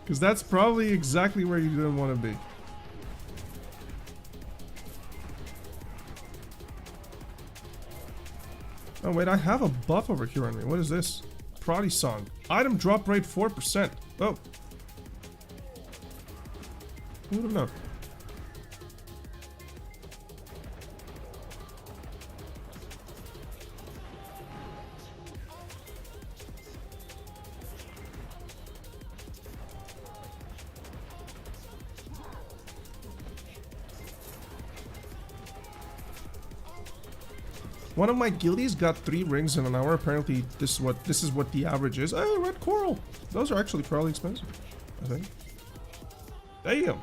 Because that's probably exactly where you didn't want to be. Oh wait, I have a buff over here on me. What is this? Prodi song. Item drop rate 4%. Oh. Who would have known? One of my guildies got 3 rings in an hour. Apparently, this is what the average is. Hey, red coral. Those are actually probably expensive, I think. Damn.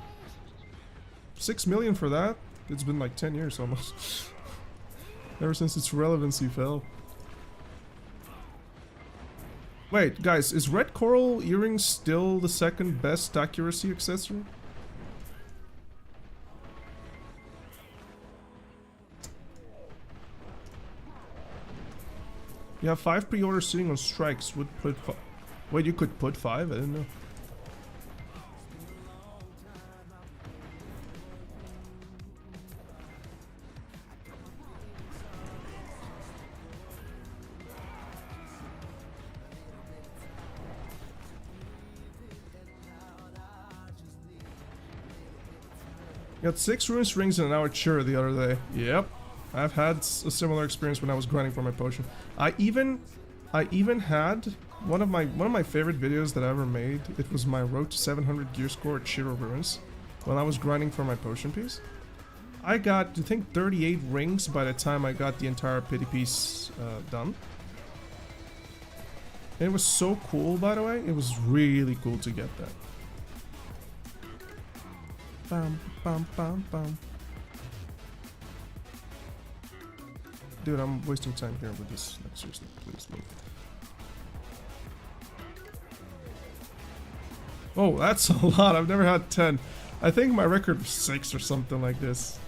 6 million for that. It's been like 10 years almost. Ever since its relevancy fell. Wait, guys, is red coral earrings still the second best accuracy accessory? You have 5 pre-orders sitting on strikes. Would put wait, you could put 5? I didn't know. Got 6 runes rings and an hour Chura the other day. Yep. I've had a similar experience when I was grinding for my potion. I even had one of my favorite videos that I ever made. It was my road to 700 gear score at Shiro Ruins when I was grinding for my potion piece. I got, I think, 38 rings by the time I got the entire pity piece done. And it was so cool, by the way. It was really cool to get that. Bam, bam, bam, bam. Dude, I'm wasting time here with this. Like, seriously, please move. Oh, that's a lot. I've never had 10. I think my record was 6 or something like this.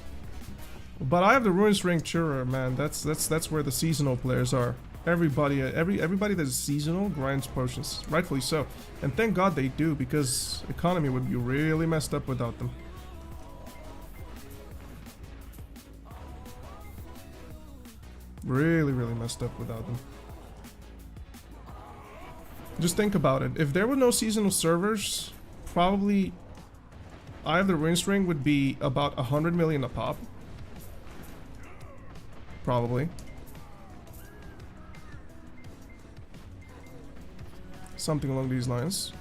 But I have the Ruins Ring Chura, man. That's where the seasonal players are. Everybody that's seasonal grinds potions, rightfully so. And thank God they do, because economy would be really messed up without them. Really, really messed up without them. Just think about it. If there were no seasonal servers, probably Eye of the Ruins Ring would be about 100 million a pop. Probably. Something along these lines.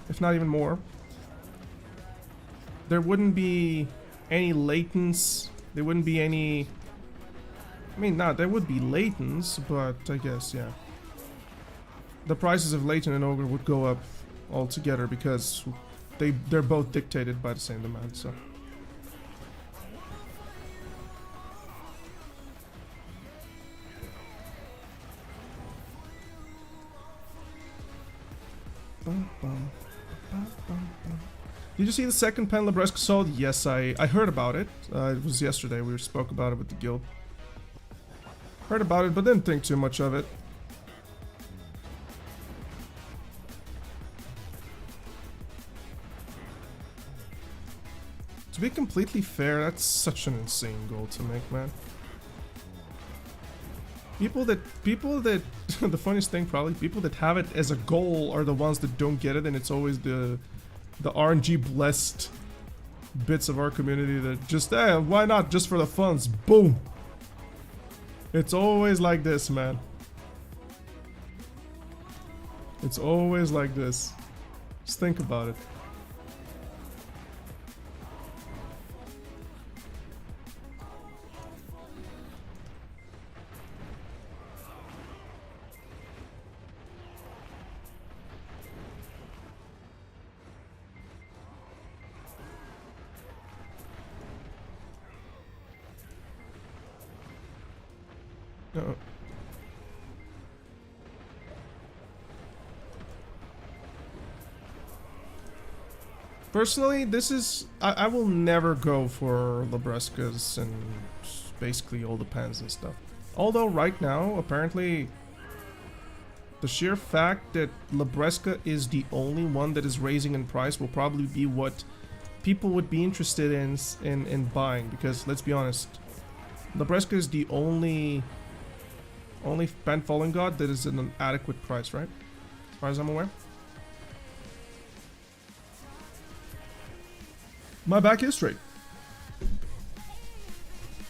If not even more. There wouldn't be any latents. There wouldn't be any... I mean, there would be latents, but I guess, yeah. The prices of Latent and Ogre would go up altogether because they're both dictated by the same demand, so... Did you see the second pen Libresca sold? Yes, I heard about it. It was yesterday. We spoke about it with the guild. Heard about it, but didn't think too much of it. To be completely fair, that's such an insane goal to make, man. People that, the funniest thing probably, people that have it as a goal are the ones that don't get it, and it's always the RNG blessed bits of our community that just, why not, just for the funds, boom. It's always like this, man. It's always like this. Just think about it. Uh-oh. Personally, this is... I will never go for Librescas and basically all the pens and stuff. Although right now, apparently, the sheer fact that Libresca is the only one that is raising in price will probably be what people would be interested in buying. Because, let's be honest, Libresca is the only pen Fallen God that is at an adequate price, right? As far as I'm aware. My back is straight.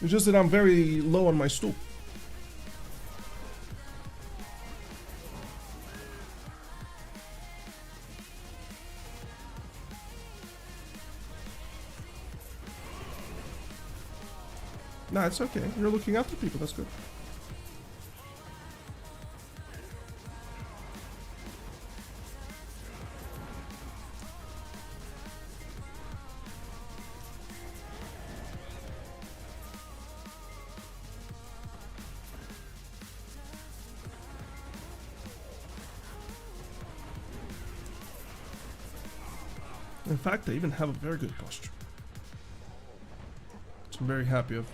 It's just that I'm very low on my stool. Nah, it's okay. You're looking after people, that's good. In fact, I even have a very good posture, which I'm very happy of.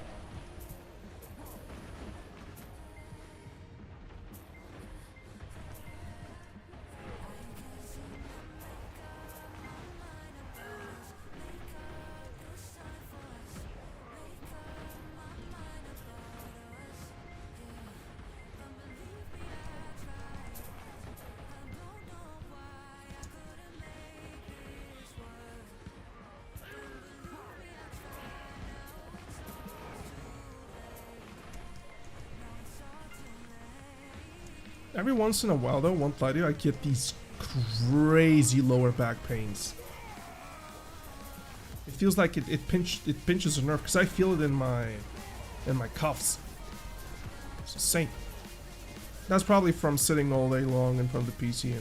Every once in a while though, won't lie to you, I get these crazy lower back pains. It feels like it pinches a nerve because I feel it in my cuffs. It's insane. That's probably from sitting all day long in front of the PC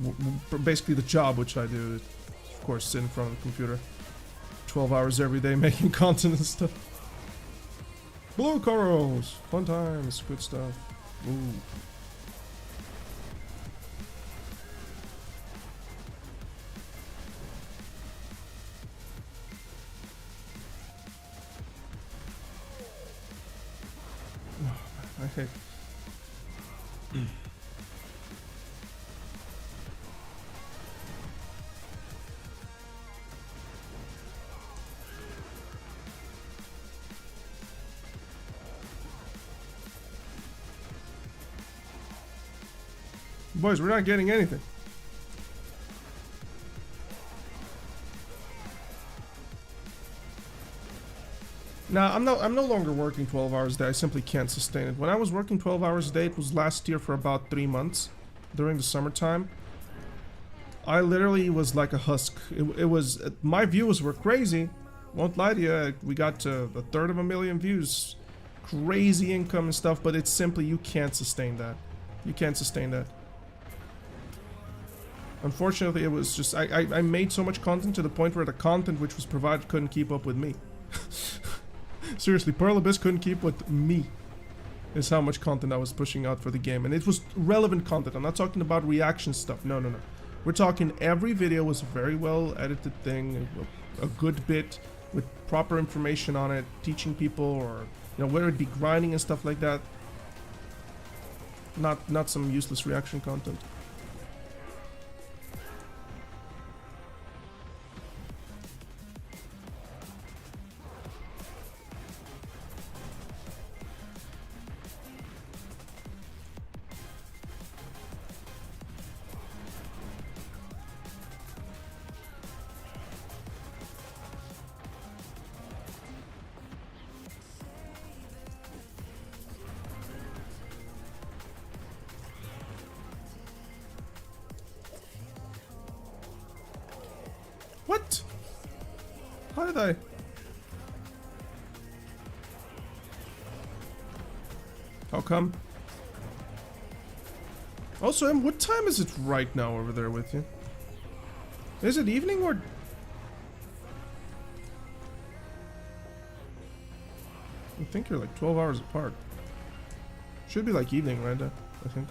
and basically the job which I do. Of course, sit in front of the computer 12 hours every day making content and stuff. Blue corals, fun times, good stuff. Ooh. I hate. Boys, we're not getting anything. Now, I'm no longer working 12 hours a day. I simply can't sustain it. When I was working 12 hours a day, it was last year for about 3 months during the summertime. I literally was like a husk. It was, my views were crazy. Won't lie to you. We got to 1/3 views. Crazy income and stuff, but it's simply, you can't sustain that. You can't sustain that. Unfortunately, it was just, I made so much content to the point where the content which was provided couldn't keep up with me. Seriously, Pearl Abyss couldn't keep with me. Is how much content I was pushing out for the game. And it was relevant content. I'm not talking about reaction stuff. No, no, no. We're talking every video was a very well edited thing. A good bit with proper information on it. Teaching people or, you know, whether it be grinding and stuff like that. Not some useless reaction content. What? How did I? How come? Also, what time is it right now over there with you? Is it evening or? I think you're like 12 hours apart. Should be like evening, right? I think.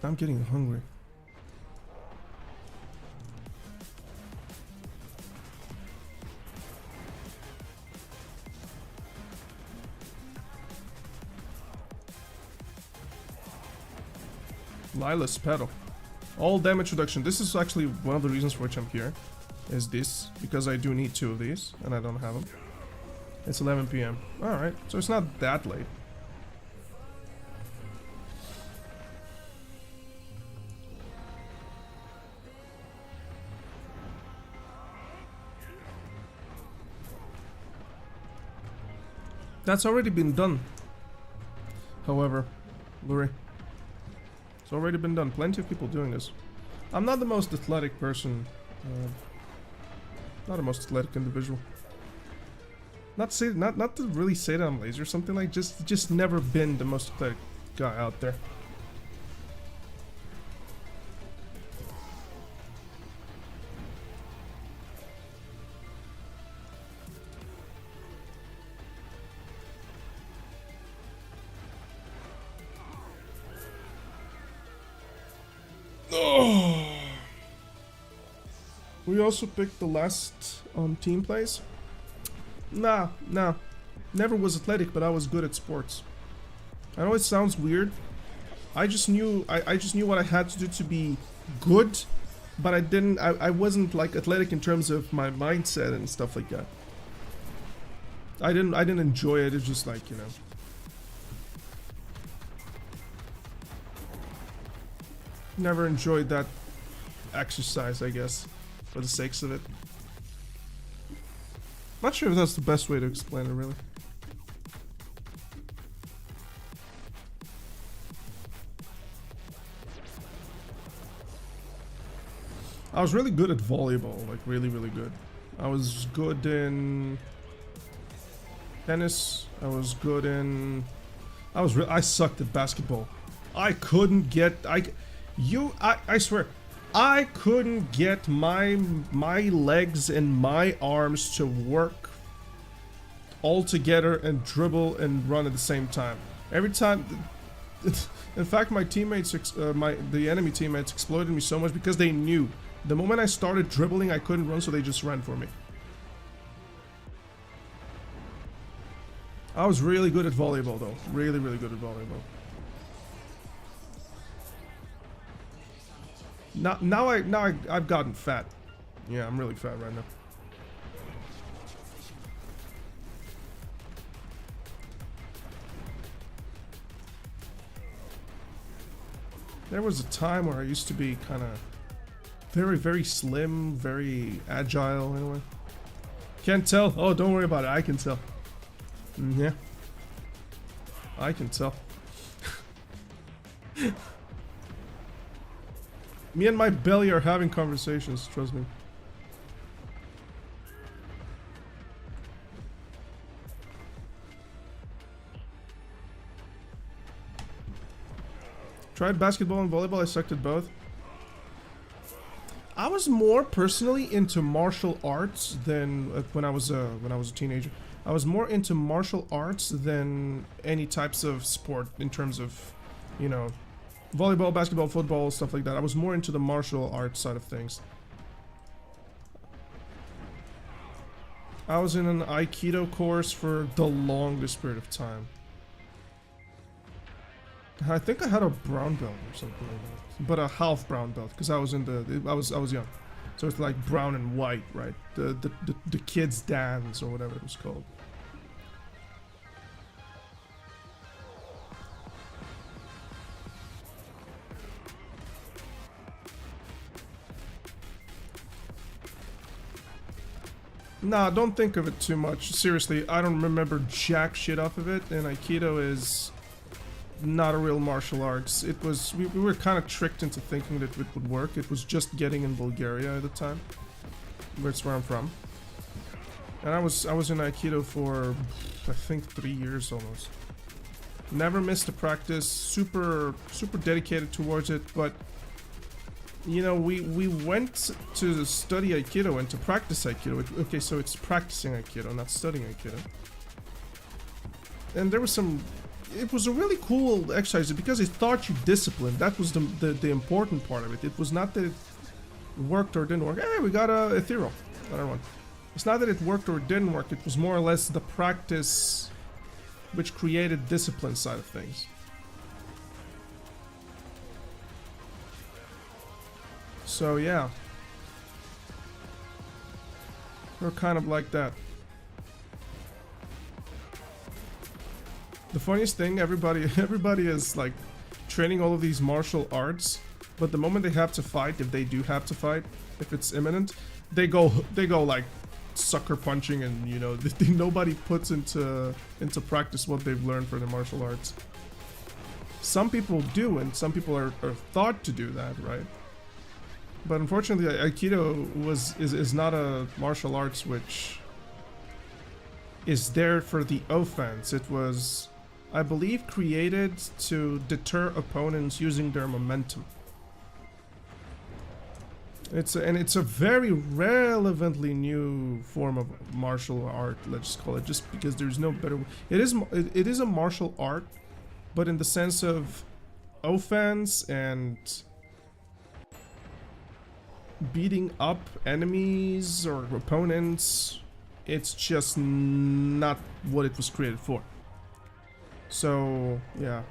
I'm getting hungry. Lila's Petal. All damage reduction. This is actually one of the reasons for which I'm here. Is this. Because I do need 2 of these. And I don't have them. It's 11 PM. Alright. So it's not that late. That's already been done. However, Luri. It's already been done. Plenty of people doing this. I'm not the most athletic person. Not the most athletic individual. Not to really say that I'm lazy or something like. Just never been the most athletic guy out there. We also picked the last team plays. Nah. Never was athletic, but I was good at sports. I know it sounds weird. I just knew what I had to do to be good, but I wasn't like athletic in terms of my mindset and stuff like that. I didn't enjoy it. It's just like, you know. Never enjoyed that exercise, I guess, for the sakes of it. Not sure if that's the best way to explain it, really. I was really good at volleyball, like really, really good. I was good in tennis. I was good in... I sucked at basketball. I couldn't get... I swear, I couldn't get my legs and my arms to work all together and dribble and run at the same time. Every time... In fact, my teammates, the enemy teammates exploited me so much because they knew the moment I started dribbling, I couldn't run, so they just ran for me. I was really good at volleyball, though. Really, really good at volleyball. Now I've gotten fat. Yeah, I'm really fat right now. There was a time where I used to be kind of very, very slim, very agile in a way. Can't tell? Oh, don't worry about it. I can tell. Yeah. I can tell. Me and my belly are having conversations, trust me. Tried basketball and volleyball, I sucked at both. I was more personally into martial arts than when I was a teenager. I was more into martial arts than any types of sport in terms of, you know, volleyball, basketball, football, stuff like that. I was more into the martial arts side of things. I was in an Aikido course for the longest period of time. I think I had a brown belt or something like that, but a half brown belt because I was in I was young, so it's like brown and white, right? The kids dance or whatever it was called. Nah, don't think of it too much. Seriously, I don't remember jack shit off of it, and Aikido is not a real martial arts. It was, we were kind of tricked into thinking that it would work. It was just getting in Bulgaria at the time. That's where I'm from. And I was in Aikido for, I think, 3 years almost. Never missed a practice, super dedicated towards it, but you know, we went to study Aikido and to practice Aikido. Okay, so it's practicing Aikido, not studying Aikido. And there was some... It was a really cool exercise because it taught you discipline. That was the important part of it. It was not that it worked or didn't work. Hey, we got a ethereal. Another one. It's not that it worked or didn't work. It was more or less the practice which created discipline side of things. So yeah, we're kind of like that. The funniest thing, everybody is like training all of these martial arts, but the moment they have to fight, if they do have to fight, if it's imminent, they go like sucker punching, and you know, nobody puts into practice what they've learned for the martial arts. Some people do, and some people are thought to do that, right? But unfortunately, Aikido is not a martial arts which is there for the offense. It was, I believe, created to deter opponents using their momentum. It's a very relevantly new form of martial art, let's call it, just because there's no better. It is a martial art, but in the sense of offense and beating up enemies or opponents, it's just not what it was created for. So yeah,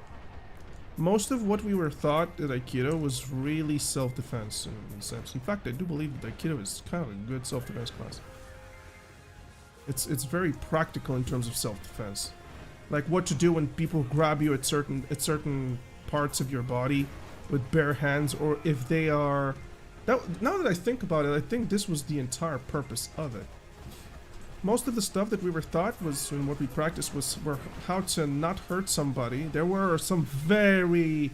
most of what we were taught at Aikido was really self-defense in a sense. In fact, I do believe that Aikido is kind of a good self-defense class. It's very practical in terms of self-defense, like what to do when people grab you at certain parts of your body with bare hands, or if they are... Now that I think about it, I think this was the entire purpose of it. most of the stuff that we were taught was, and what we practiced were how to not hurt somebody. There were some very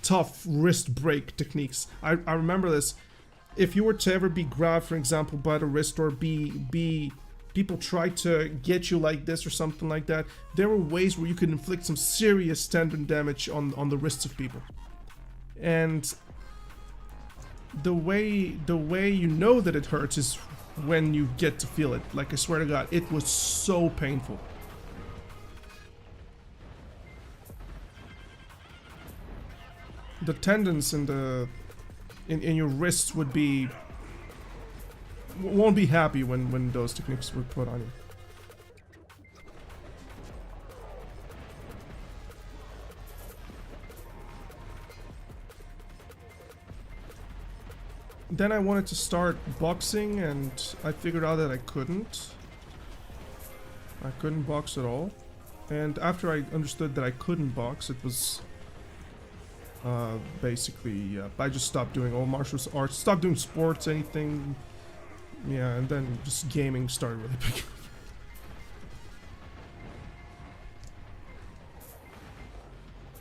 tough wrist break techniques. I remember this. If you were to ever be grabbed, for example, by the wrist, or people try to get you like this or something like that, there were ways where you could inflict some serious tendon damage on the wrists of people. And the way you know that it hurts is when you get to feel it. Like, I swear to God, it was so painful. The tendons in your wrists won't be happy when those techniques were put on you. Then I wanted to start boxing, and I figured out that I couldn't. I couldn't box at all. And after I understood that I couldn't box, it was basically, I just stopped doing all martial arts, stopped doing sports, anything. Yeah, and then just gaming started really picking up.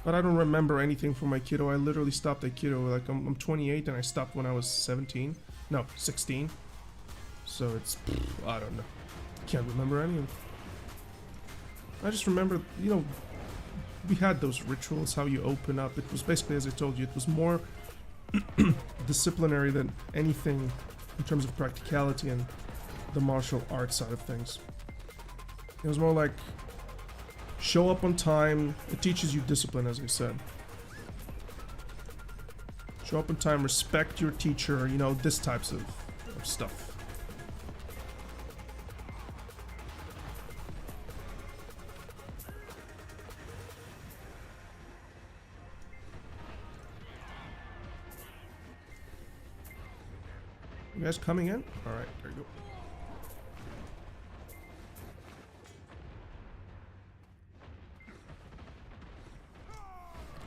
But I don't remember anything from Aikido. I literally stopped Aikido, like, I'm 28 and I stopped when I was 17. No, 16. So it's, I don't know. Can't remember any of it. I just remember, you know, we had those rituals, how you open up. It was basically, as I told you, it was more disciplinary than anything in terms of practicality and the martial arts side of things. It was more like, show up on time. It teaches you discipline, as I said. Show up on time, respect your teacher, you know, this types of stuff. You guys coming in? Alright, there you go.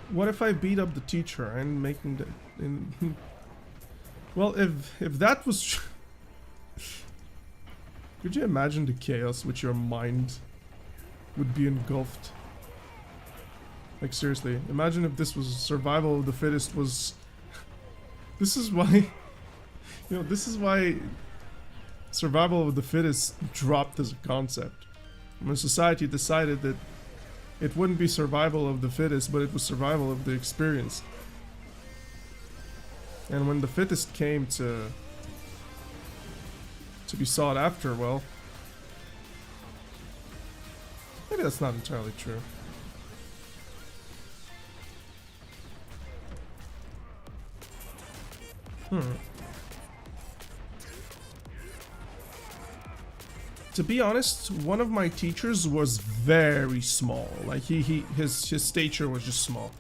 What if I beat up the teacher and making the... Well, if that was... Could you imagine the chaos which your mind would be engulfed? Like, seriously, imagine if this was survival of the fittest was... This is why... You know, this is why survival of the fittest dropped as a concept. When society decided that it wouldn't be survival of the fittest, but it was survival of the experience. And when the fittest came to be sought after, well, maybe that's not entirely true. To be honest, one of my teachers was very small. Like his stature was just small.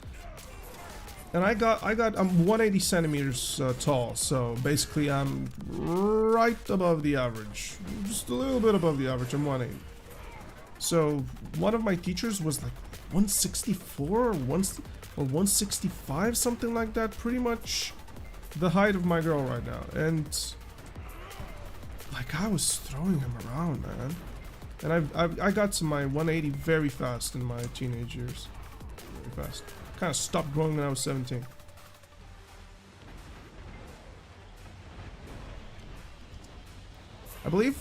And I'm 180 centimeters tall, so basically I'm right above the average. Just a little bit above the average. I'm 180. So one of my teachers was like 164 or 165, something like that. Pretty much the height of my girl right now. And like, I was throwing him around, man. And I got to my 180 very fast in my teenage years. Very fast. Kind of stopped growing when I was 17. I believe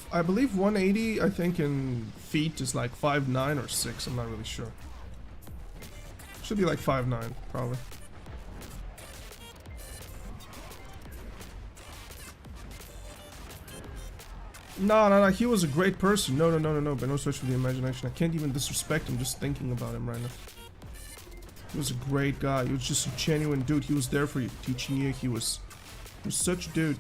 180, I think, in feet is like 5'9" or 6. I'm not really sure. Should be like 5'9", probably. No, he was a great person. No, but no stretch of the imagination. I can't even disrespect him just thinking about him right now. He was a great guy. He was just a genuine dude. He was there for you, teaching you. He was such a dude.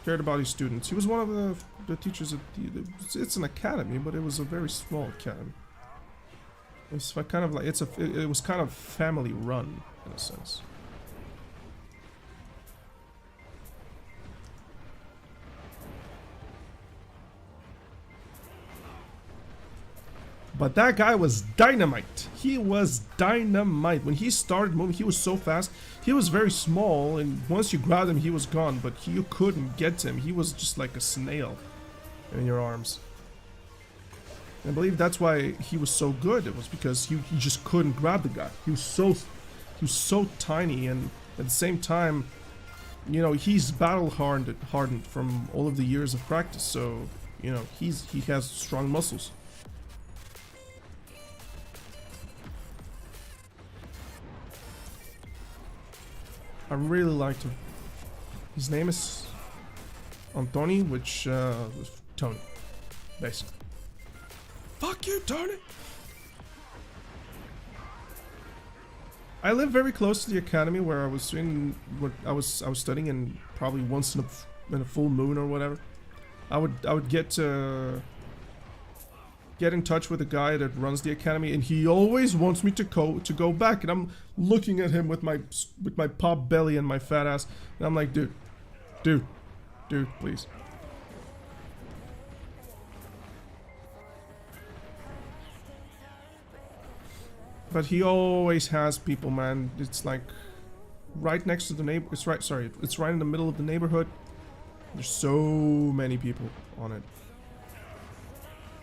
Cared about his students. He was one of the teachers at it's an academy, but it was a very small academy. It's kind of like it was kind of family run in a sense. But that guy was dynamite. He was dynamite. When he started moving, he was so fast. He was very small, and once you grabbed him, he was gone. But you couldn't get him. He was just like a snail. in your arms. I believe that's why he was so good. It was because he just couldn't grab the guy. He was so tiny, and at the same time, you know, he's battle hardened from all of the years of practice. So, you know, he has strong muscles. I really liked him. His name is Antoni, which Tony, basically. Fuck you, Tony. I live very close to the academy where I was I was studying, and probably once in a full moon or whatever, I would get in touch with the guy that runs the academy, and he always wants me to go back, and I'm looking at him with my pop belly and my fat ass, and I'm like, dude, please. But he always has people, man. It's like right next to the neighbor. It's right in the middle of the neighborhood. There's so many people on it.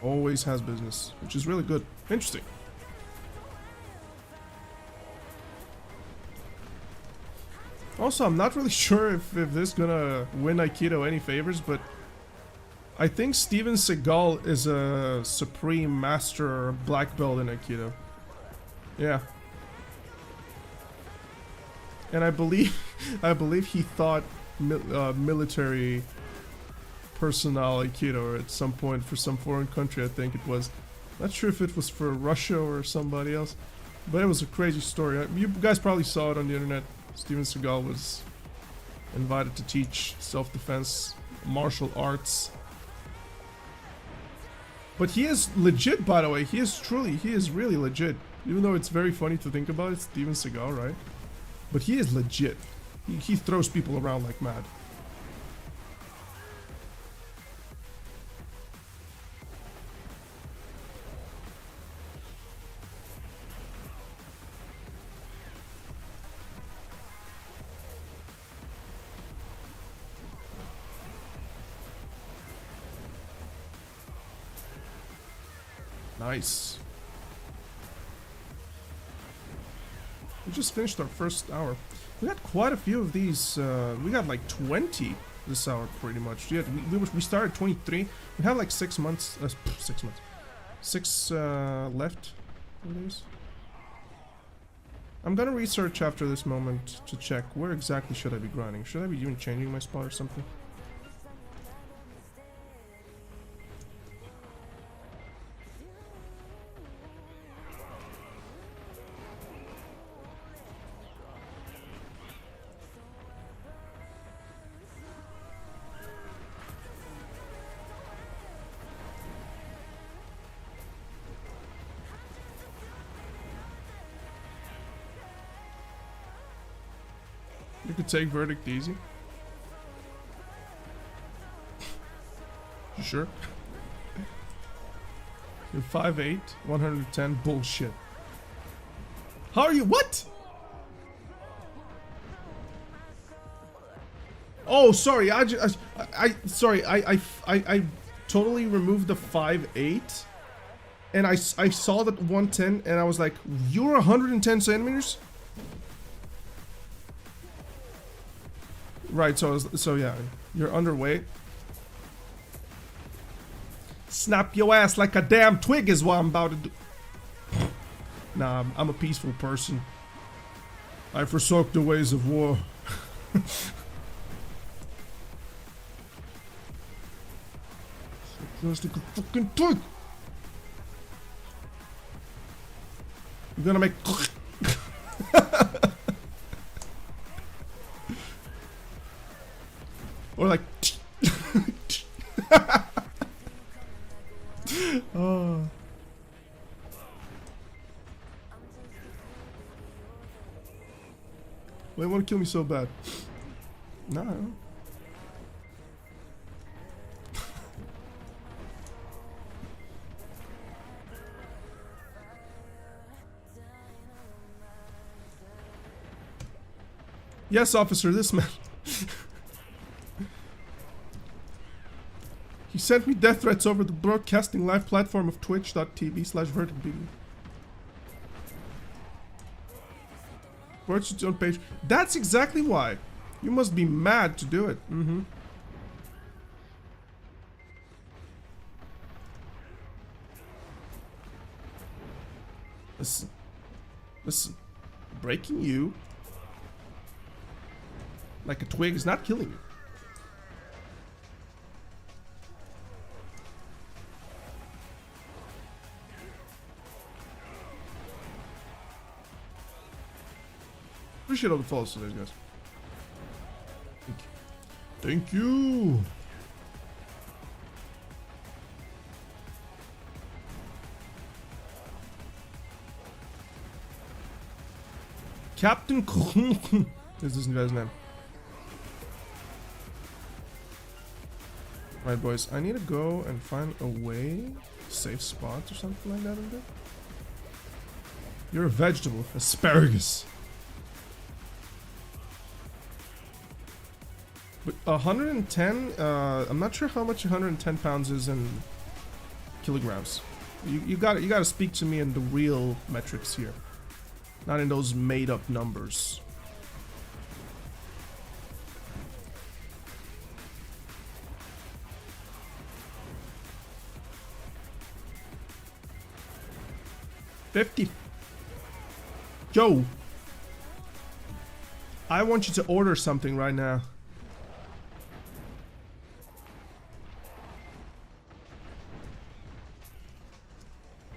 Always has business, which is really good. Interesting. Also, I'm not really sure if this is gonna win Aikido any favors, but I think Steven Seagal is a supreme master black belt in Aikido. Yeah. And I believe he taught military personnel Aikido at some point for some foreign country, I think it was. Not sure if it was for Russia or somebody else, but it was a crazy story. You guys probably saw it on the internet. Steven Seagal was invited to teach self-defense, martial arts. But he is legit, by the way. He is really legit. Even though it's very funny to think about, it's Steven Seagal, right? But he is legit. He throws people around like mad. Nice. We just finished our first hour. We got quite a few of these. We got like 20 this hour, pretty much. Yeah, we started 23. We have like 6 months. 6 months. 6 left. I'm gonna research after this moment to check where exactly should I be grinding. Should I be even changing my spot or something? You could take verdict easy. You sure? You're 5'8", 110. Bullshit. How are you? What? Oh, sorry. I totally removed the 5'8", and I saw that 110, and I was like, you're 110 centimeters? Right, so yeah, you're underweight. Snap your ass like a damn twig is what I'm about to do. Nah, I'm a peaceful person. I forsook the ways of war. Just like a fucking twig. You're gonna make. Or like. Oh. Why you want to kill me so bad? Nah. Yes, officer, this man. sent me death threats over the broadcasting live platform of twitch.tv/verticbeating. Watch its own page. That's exactly why. You must be mad to do it. Mm-hmm. Listen. Listen. Breaking you like a twig is not killing you. Appreciate all the follows today, guys. Thank you. Captain is this guy's name. Right, boys, I need to go and find a way, safe spot or something like that in there. You're a vegetable, asparagus. But 110, I'm not sure how much 110 pounds is in kilograms. You gotta speak to me in the real metrics here, not in those made up numbers. $50. Yo, I want you to order something right now.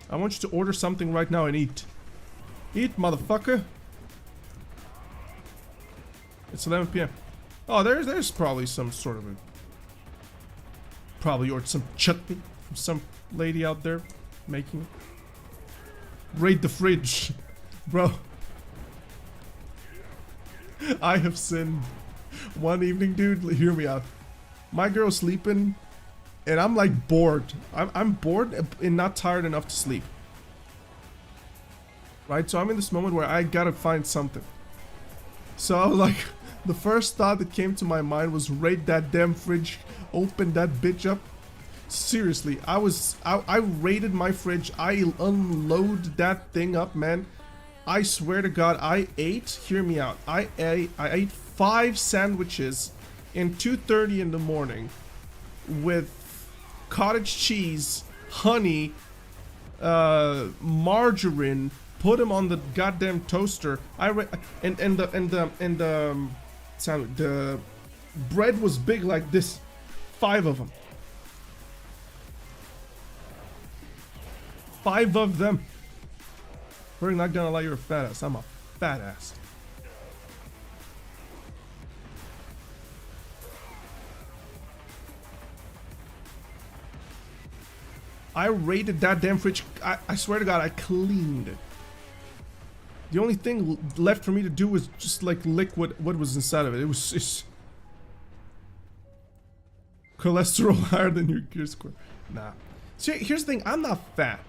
I want you to order something right now and eat. Eat, motherfucker. It's 11 p.m. Oh, there's probably some sort of a... Probably ordered some chutney from some lady out there making it. Raid the fridge. Bro. I have sinned. One evening, dude, hear me out. My girl's sleeping... And I'm like bored. I'm bored and not tired enough to sleep. Right? So I'm in this moment where I gotta find something. So I was like, the first thought that came to my mind was raid that damn fridge, open that bitch up. Seriously, I raided my fridge. I unload that thing up, man. I swear to God, I ate, hear me out. I ate 5 sandwiches in 2:30 in the morning with cottage cheese, honey, margarine. Put them on the goddamn toaster. The bread was big like this. 5 of them. 5 of them. We're not gonna lie, you're a fat ass. I'm a fat ass. I raided that damn fridge. I swear to God, I cleaned it. The only thing left for me to do was just like lick what was inside of it. It was just cholesterol higher than your gear score. Nah. See, here's the thing. I'm not fat.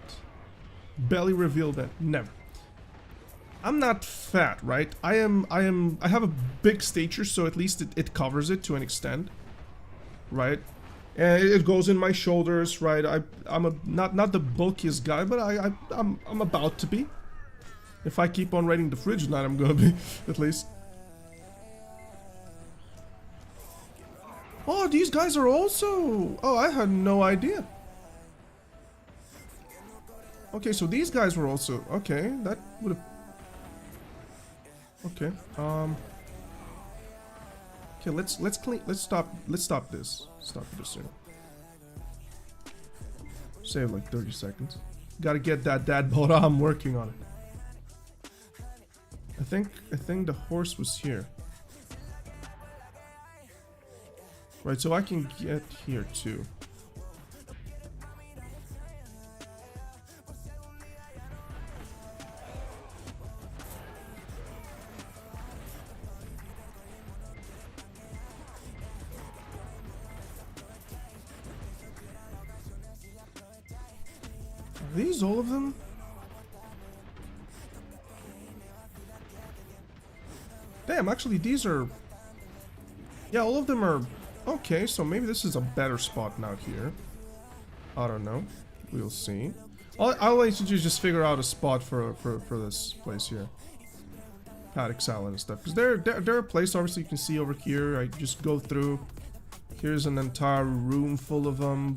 Belly reveal that. Never. I'm not fat, right? I have a big stature, so at least it covers it to an extent. Right? And it goes in my shoulders, right? I'm not the bulkiest guy, but I'm about to be. If I keep on raiding the fridge tonight, I'm gonna be, at least. Oh, these guys are also... Oh, I had no idea. Okay, so these guys were also... Okay, that would have... Okay, okay, let's stop this. Stop this soon. Save like 30 seconds. Gotta get that dad boat. I'm working on it. I think the horse was here. Right, so I can get here too. Are these all of them? Damn, actually these are... Yeah, all of them are... Okay, so maybe this is a better spot now here. I don't know. We'll see. All I need to do is just figure out a spot for this place here. Paddock salad and stuff. Because they're a place, obviously, you can see over here. I just go through. Here's an entire room full of them.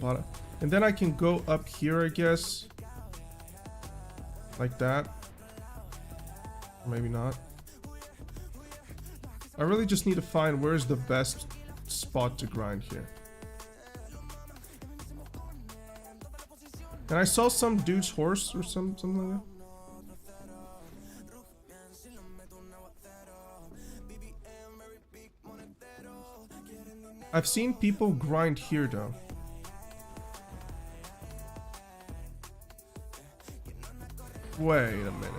And then I can go up here, I guess. Like that. Or maybe not. I really just need to find where's the best spot to grind here. And I saw some dude's horse or something like that. I've seen people grind here though. Wait a minute.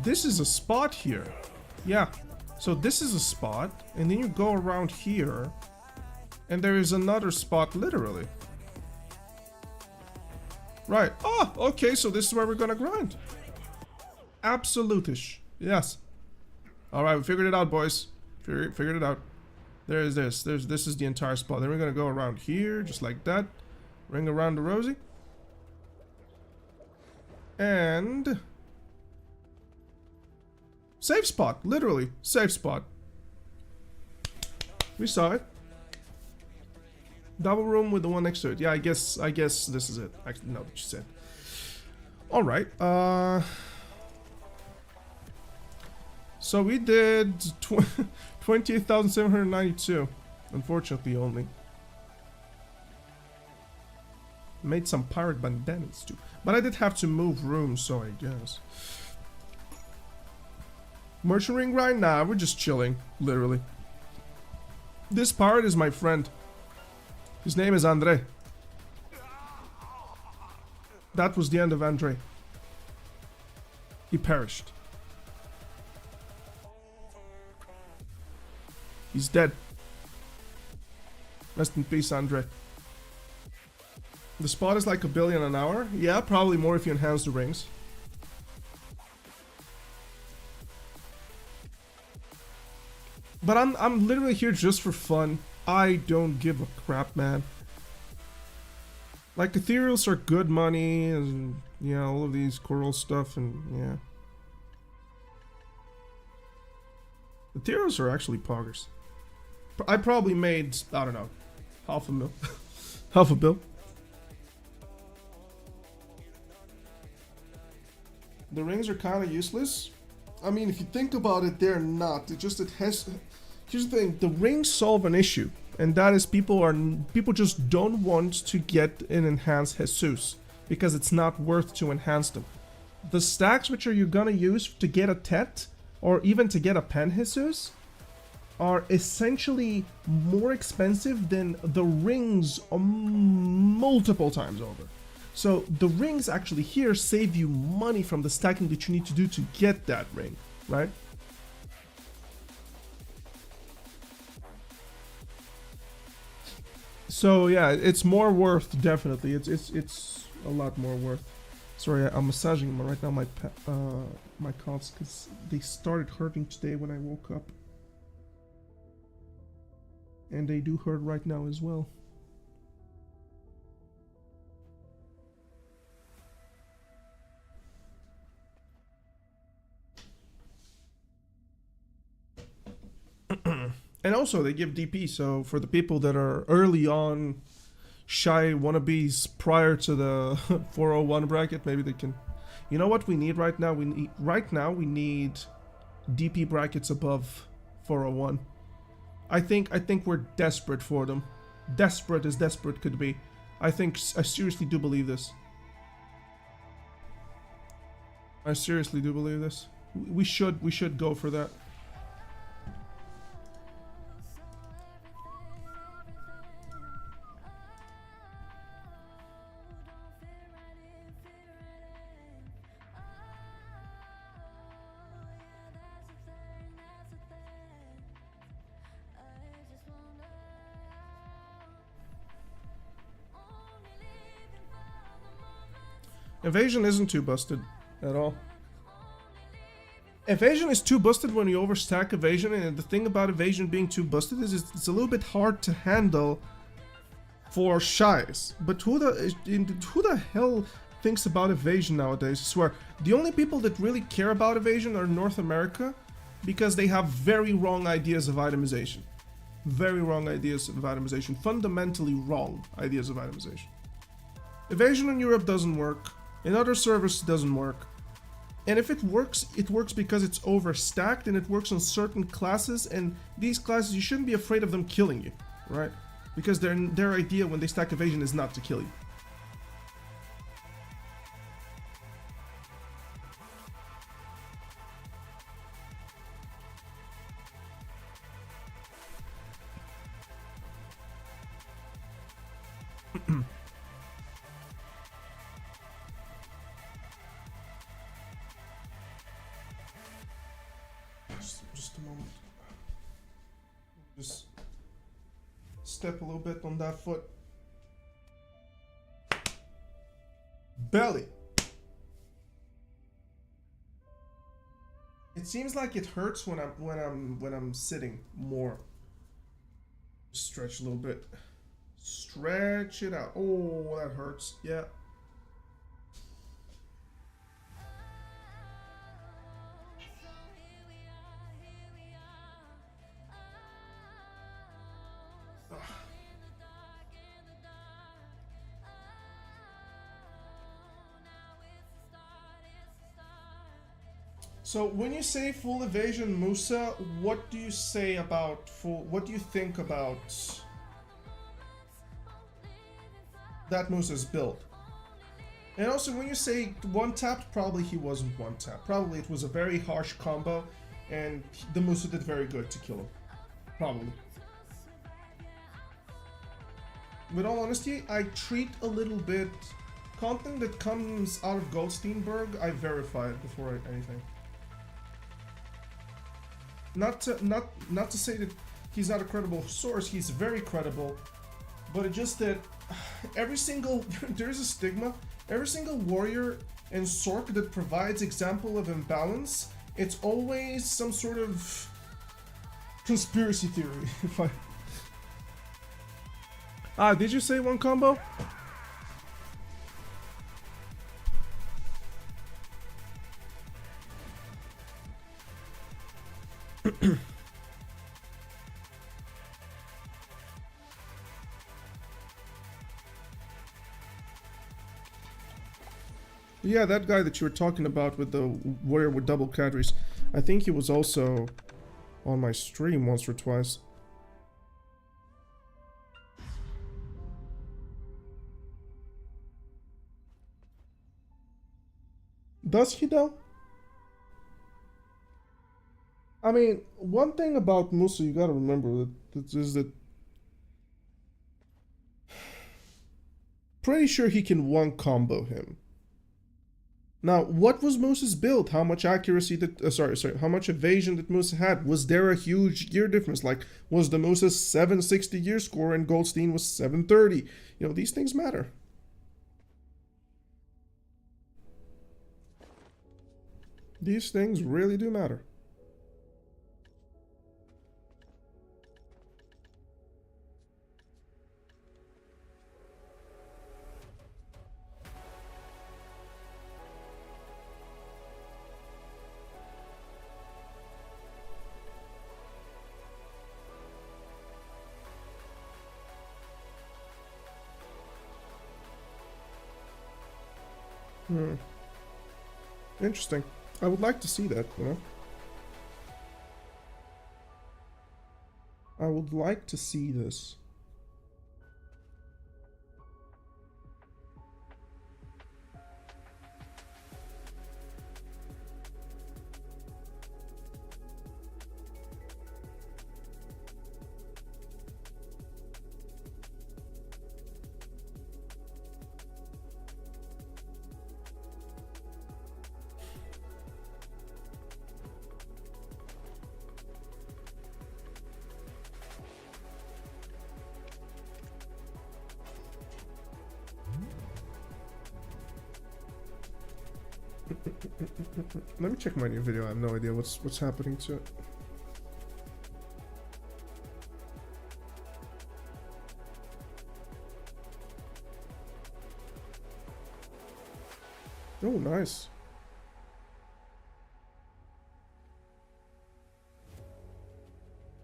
This is a spot here. Yeah. So this is a spot, and then you go around here, and there is another spot literally. Right. Oh, okay, so this is where we're gonna grind. Absolutish. Yes. Alright, we figured it out, boys. Figured it out. There's this. This is the entire spot. Then we're gonna go around here, just like that. Ring around the rosy. And... safe spot. Literally. Safe spot. We saw it. Double room with the one next to it. Yeah, I guess this is it. Actually, no, what you said. Alright, so we did 28,792. Unfortunately, only. Made some pirate bandanas too. But I did have to move rooms, so I guess. Merchant ring grind? Nah, we're just chilling. Literally. This pirate is my friend. His name is Andre. That was the end of Andre. He perished. He's dead. Rest in peace, Andre. The spot is like 1 billion an hour? Yeah, probably more if you enhance the rings. But I'm literally here just for fun. I don't give a crap, man. Like, ethereals are good money, and yeah, all of these coral stuff, and yeah. Ethereals are actually poggers. I probably made, I don't know, half a mil. Half a bill. The rings are kind of useless. I mean, if you think about it, they're not. It has... Here's the thing, the rings solve an issue, and that is people just don't want to get an enhanced Jesus because it's not worth to enhance them. The stacks which are you gonna use to get a Tet or even to get a Pen Jesus are essentially more expensive than the rings multiple times over. So the rings actually here save you money from the stacking that you need to do to get that ring, right? So yeah, it's more worth, definitely. It's a lot more worth. Sorry, I'm massaging right now my calves because they started hurting today when I woke up, and they do hurt right now as well. And also, they give DP, so for the people that are early on shy wannabes prior to the 401 bracket, maybe they can... You know what we need right now? We need DP brackets above 401. I think we're desperate for them. Desperate as desperate could be. I seriously do believe this. I seriously do believe this. We should go for that. Evasion isn't too busted at all. Evasion is too busted when you overstack evasion, and the thing about evasion being too busted is it's a little bit hard to handle for shies. But who the hell thinks about evasion nowadays? I swear, the only people that really care about evasion are North America, because they have very wrong ideas of itemization. Very wrong ideas of itemization. Fundamentally wrong ideas of itemization. Evasion in Europe doesn't work. In other servers, it doesn't work. And if it works because it's overstacked, and it works on certain classes, and these classes, you shouldn't be afraid of them killing you, right? Because their idea when they stack evasion is not to kill you. Just a moment. Just step a little bit on that foot. Belly. It seems like it hurts when I'm sitting more. Stretch a little bit. Stretch it out. Oh, that hurts. Yeah. So when you say full evasion Musa, what do you say about what do you think about that Musa's build? And also when you say one tapped, probably he wasn't one tap. Probably it was a very harsh combo and the Musa did very good to kill him. Probably. With all honesty, I treat a little bit content that comes out of Goldsteinberg, I verify it before anything. Not to say that he's not a credible source, he's very credible, but it's just that there's a stigma. Every single warrior and Sork that provides example of imbalance, it's always some sort of conspiracy theory. Did you say one combo? Yeah, that guy that you were talking about with the warrior with double cadres, I think he was also on my stream once or twice. Does he though? I mean, one thing about Musa you gotta remember is that pretty sure he can one combo him. Now, what was Musa's build? How much accuracy that how much evasion that Musa had? Was there a huge gear difference? Like, was the Musa 760 gear score and Goldstein was 730? You know, these things matter. These things really do matter. Interesting. I would like to see that, you know? I would like to see this. Let me check my new video. I have no idea what's happening to it. Oh, nice.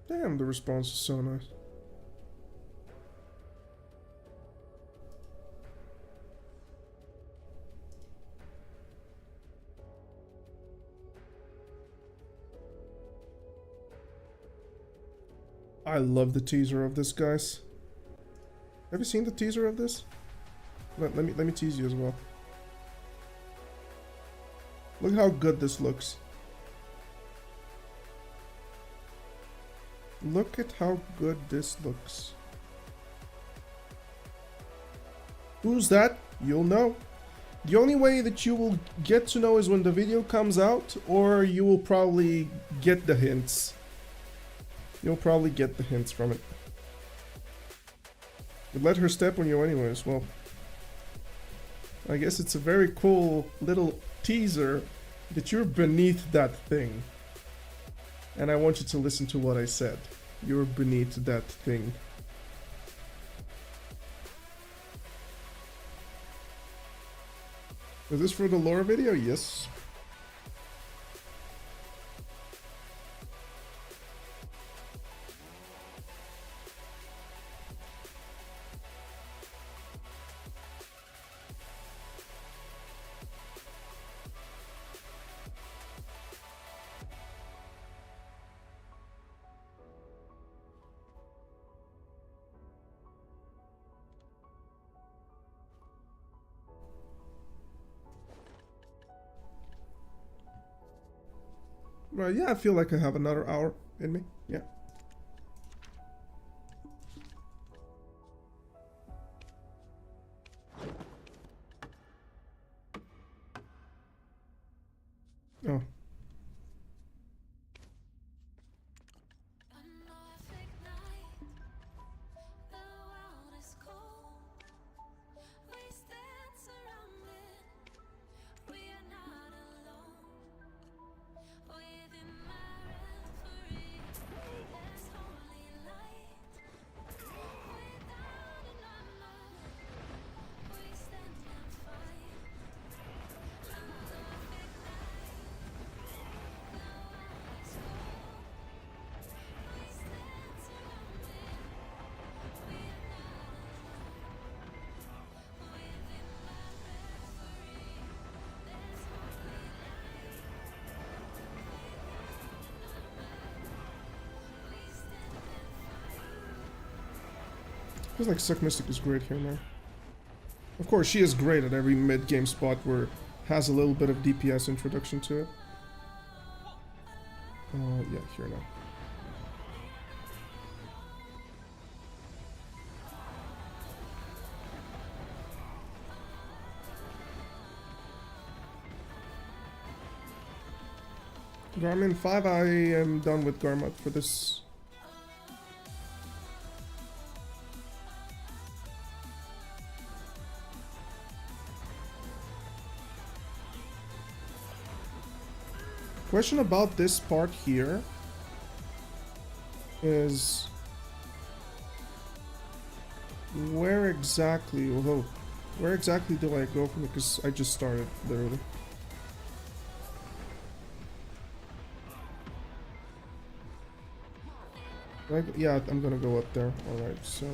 Damn, the response is so nice. I love the teaser of this, guys. Have you seen the teaser of this? Let me tease you as well. Look how good this looks. Look at how good this looks. Who's that? You'll know. The only way that you will get to know is when the video comes out, or you will probably get the hints. You'll probably get the hints from it. But let her step on you anyways. Well, I guess it's a very cool little teaser that you're beneath that thing. And I want you to listen to what I said. You're beneath that thing. Is this for the lore video? Yes. Right, yeah, I feel like I have another hour in me. Yeah. Oh. Feels like Suck Mystic is great here, man. Of course, she is great at every mid-game spot where it has a little bit of DPS introduction to it. Yeah, here now. Garmin 5, I am done with Garmat for this. Question about this part here is where exactly do I go from it? Because I just started literally. Right? Yeah, I'm gonna go up there. Alright, so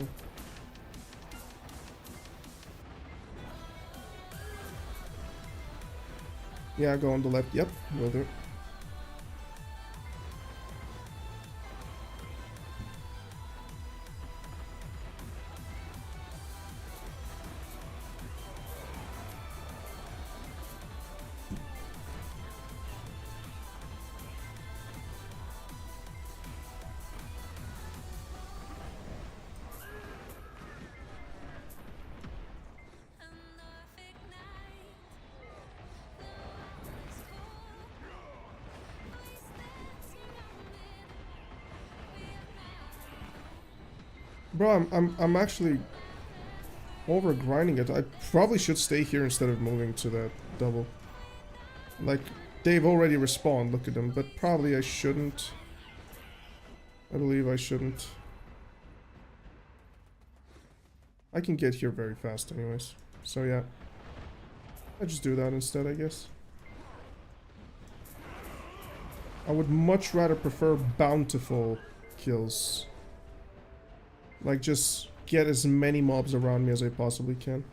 yeah, go on the left. Yep, will do. Bro, I'm actually over grinding it. I probably should stay here instead of moving to that double. Like, they've already respawned, look at them, but probably I shouldn't. I believe I shouldn't. I can get here very fast anyways, so yeah. I just do that instead, I guess. I would much rather prefer bountiful kills. Like, just get as many mobs around me as I possibly can.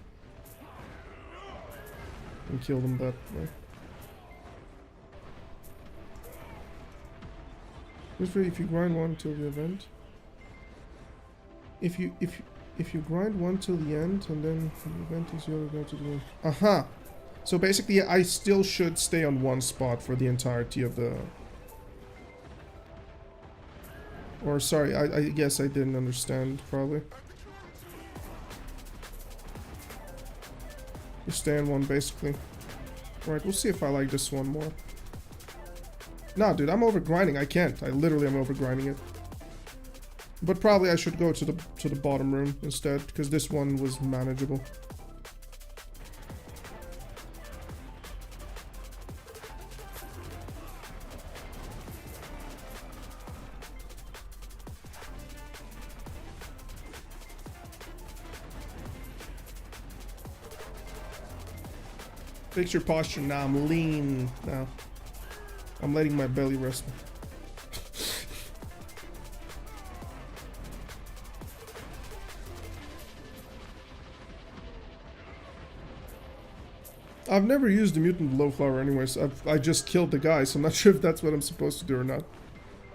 And kill them that way. If you grind one till the event. If you grind one till the end and then the event is you're going to do. Aha! So basically I still should stay on one spot for the entirety of the. Or sorry, I guess I didn't understand probably. You stay on one basically. Right, we'll see if I like this one more. Nah, dude, I'm over grinding. I can't. I literally am over grinding it. But probably I should go to the bottom room instead, because this one was manageable. Fix your posture. Now I'm lean now. I'm letting my belly rest. I've never used the mutant blowflower anyways. I just killed the guy, so I'm not sure if that's what I'm supposed to do or not.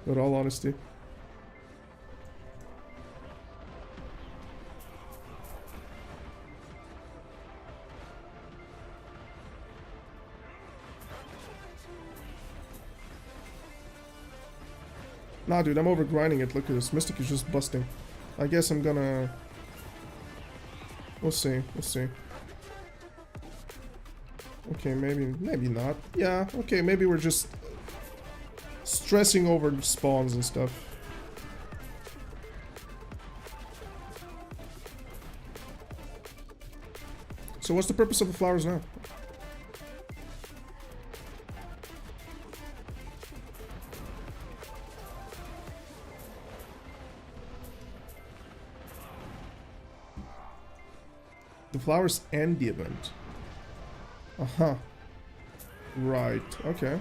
With all honesty. Nah, dude, I'm over grinding it. Look at this. Mystic is just busting. I guess I'm gonna. We'll see. We'll see. Okay, maybe not. Yeah, okay, maybe we're just stressing over spawns and stuff. So what's the purpose of the flowers now? The flowers end the event. Uh-huh. Right, okay.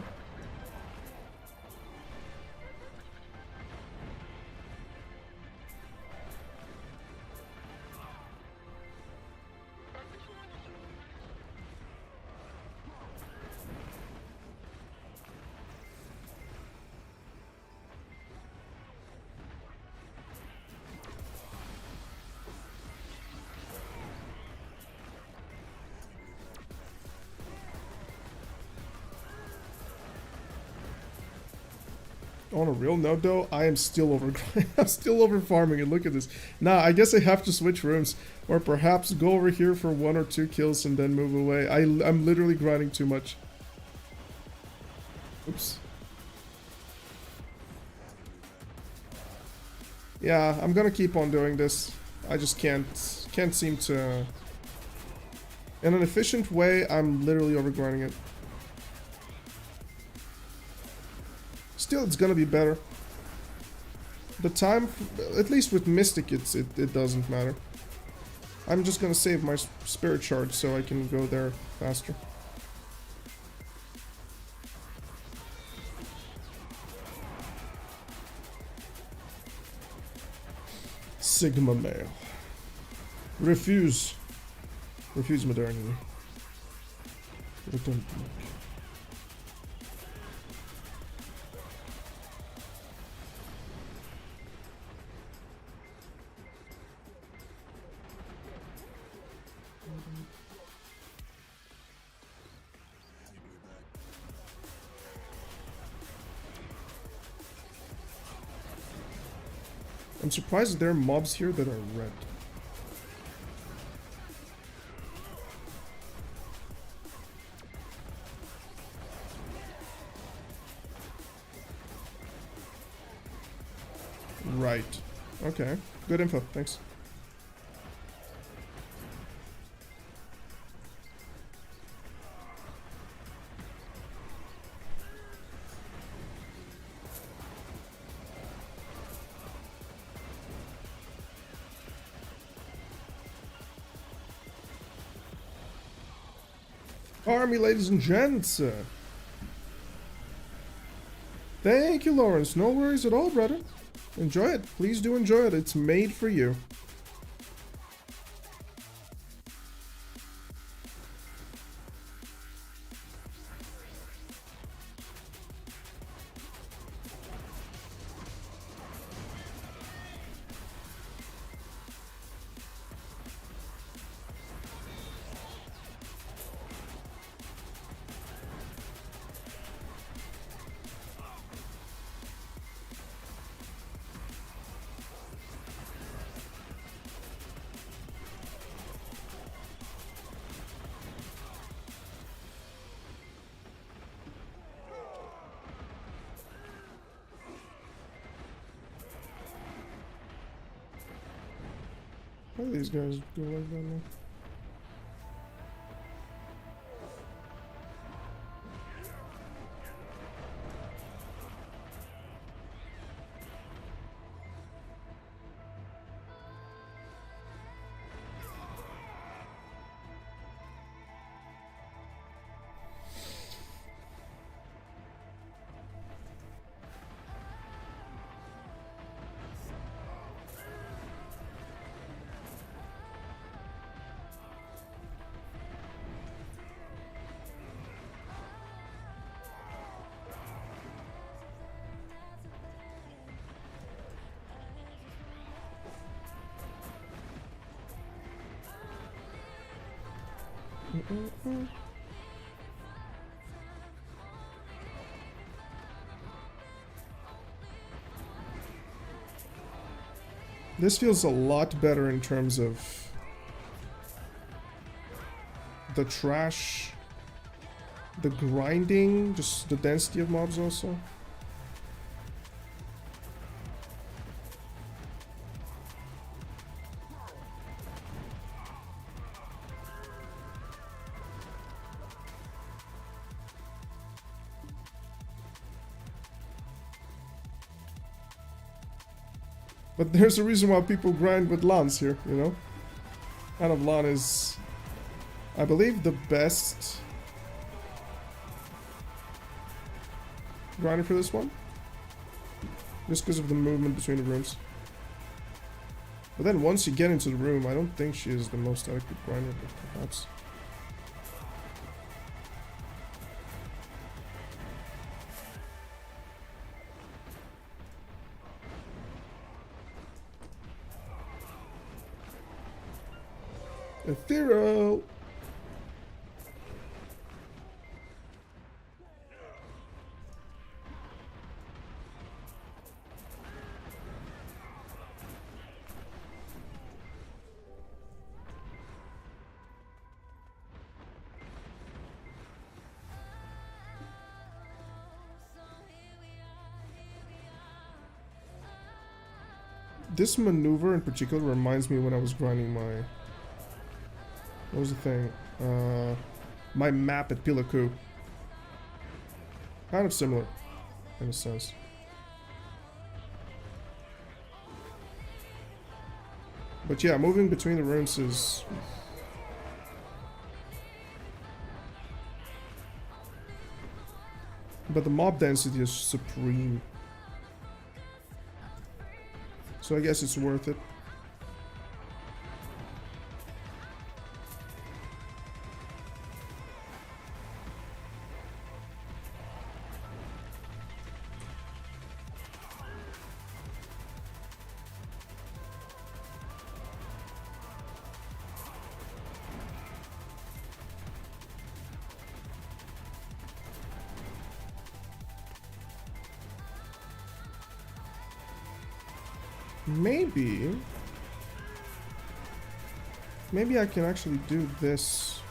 On a real note though, I am still over I'm still over farming it. Look at this. Nah, I guess I have to switch rooms. Or perhaps go over here for 1 or 2 kills and then move away. I'm literally grinding too much. Oops. Yeah, I'm gonna keep on doing this. I just can't seem to. In an efficient way, I'm literally over grinding it. Still, it's gonna be better. The time, at least with Mystic, it doesn't matter. I'm just gonna save my spirit shard so I can go there faster. Sigma male. Refuse modernity. Return. I'm surprised there are mobs here that are red. Right. Okay. Good info. Thanks. Army, ladies and gents. Thank you, Lawrence. No worries at all, brother. Enjoy it. Please do enjoy it. It's made for you. How do these guys go like that now? This feels a lot better in terms of the trash, the grinding, just the density of mobs also. But there's a reason why people grind with Lance here, you know? Hand of Lan is, I believe, the best grinder for this one. Just because of the movement between the rooms. But then once you get into the room, I don't think she is the most adequate grinder, but perhaps. Ethereal. This maneuver in particular reminds me when I was grinding my... What was the thing? My map at Pilaku. Kind of similar, in a sense. But yeah, moving between the runes is... But the mob density is supreme. So I guess it's worth it. Maybe I can actually do this.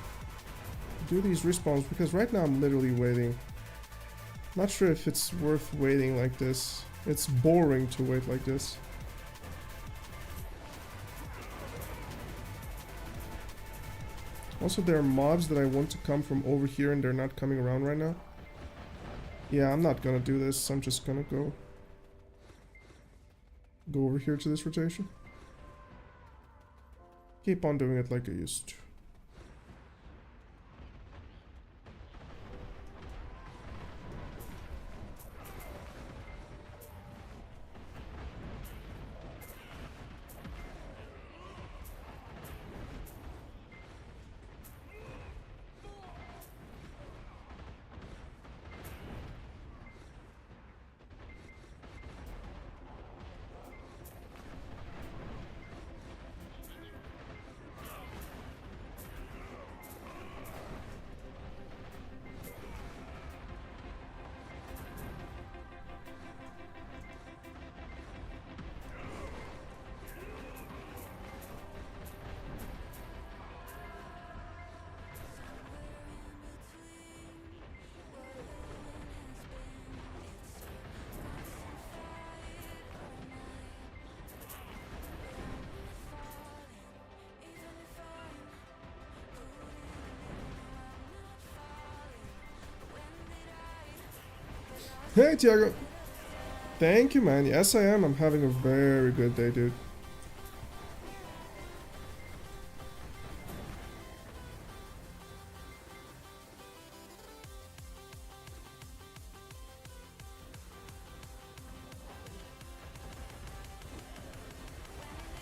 Do these respawns, because right now I'm literally waiting. Not sure if it's worth waiting like this. It's boring to wait like this. Also, there are mobs that I want to come from over here and they're not coming around right now. Yeah, I'm not gonna do this. I'm just gonna go over here to this rotation. Keep on doing it like I used to. Hey, Tiago. Thank you, man. Yes, I am. I'm having a very good day, dude.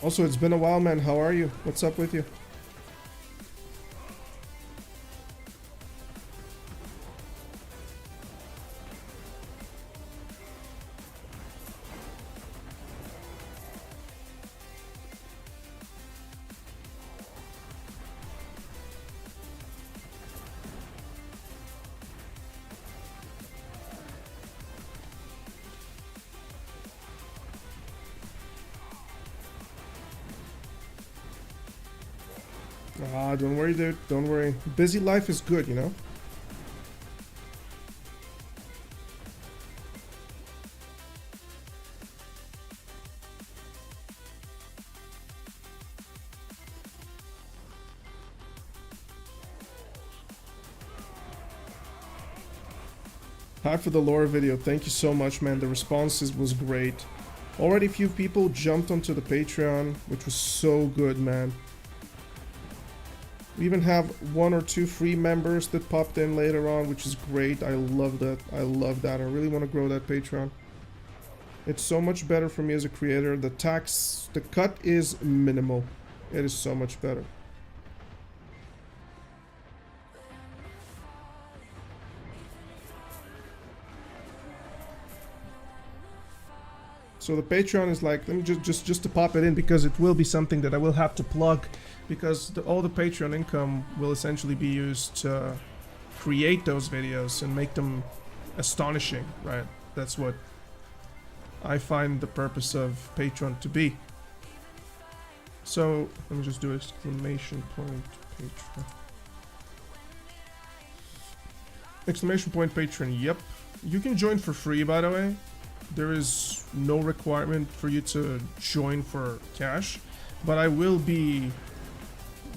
Also, it's been a while, man. How are you? What's up with you? Ah, don't worry, dude. Don't worry. Busy life is good, you know? Hi for the lore video. Thank you so much, man. The responses was great. Already a few people jumped onto the Patreon, which was so good, man. We even have 1 or 2 free members that popped in later on, which is great. I love that. I love that. I really want to grow that Patreon. It's so much better for me as a creator. The cut is minimal. It is so much better. So the Patreon is like, let me just to pop it in, because it will be something that I will have to plug, because all the Patreon income will essentially be used to create those videos and make them astonishing, right? That's what I find the purpose of Patreon to be. So let me just do exclamation point Patreon. Exclamation point Patreon, yep. You can join for free, by the way. There is no requirement for you to join for cash, but I will be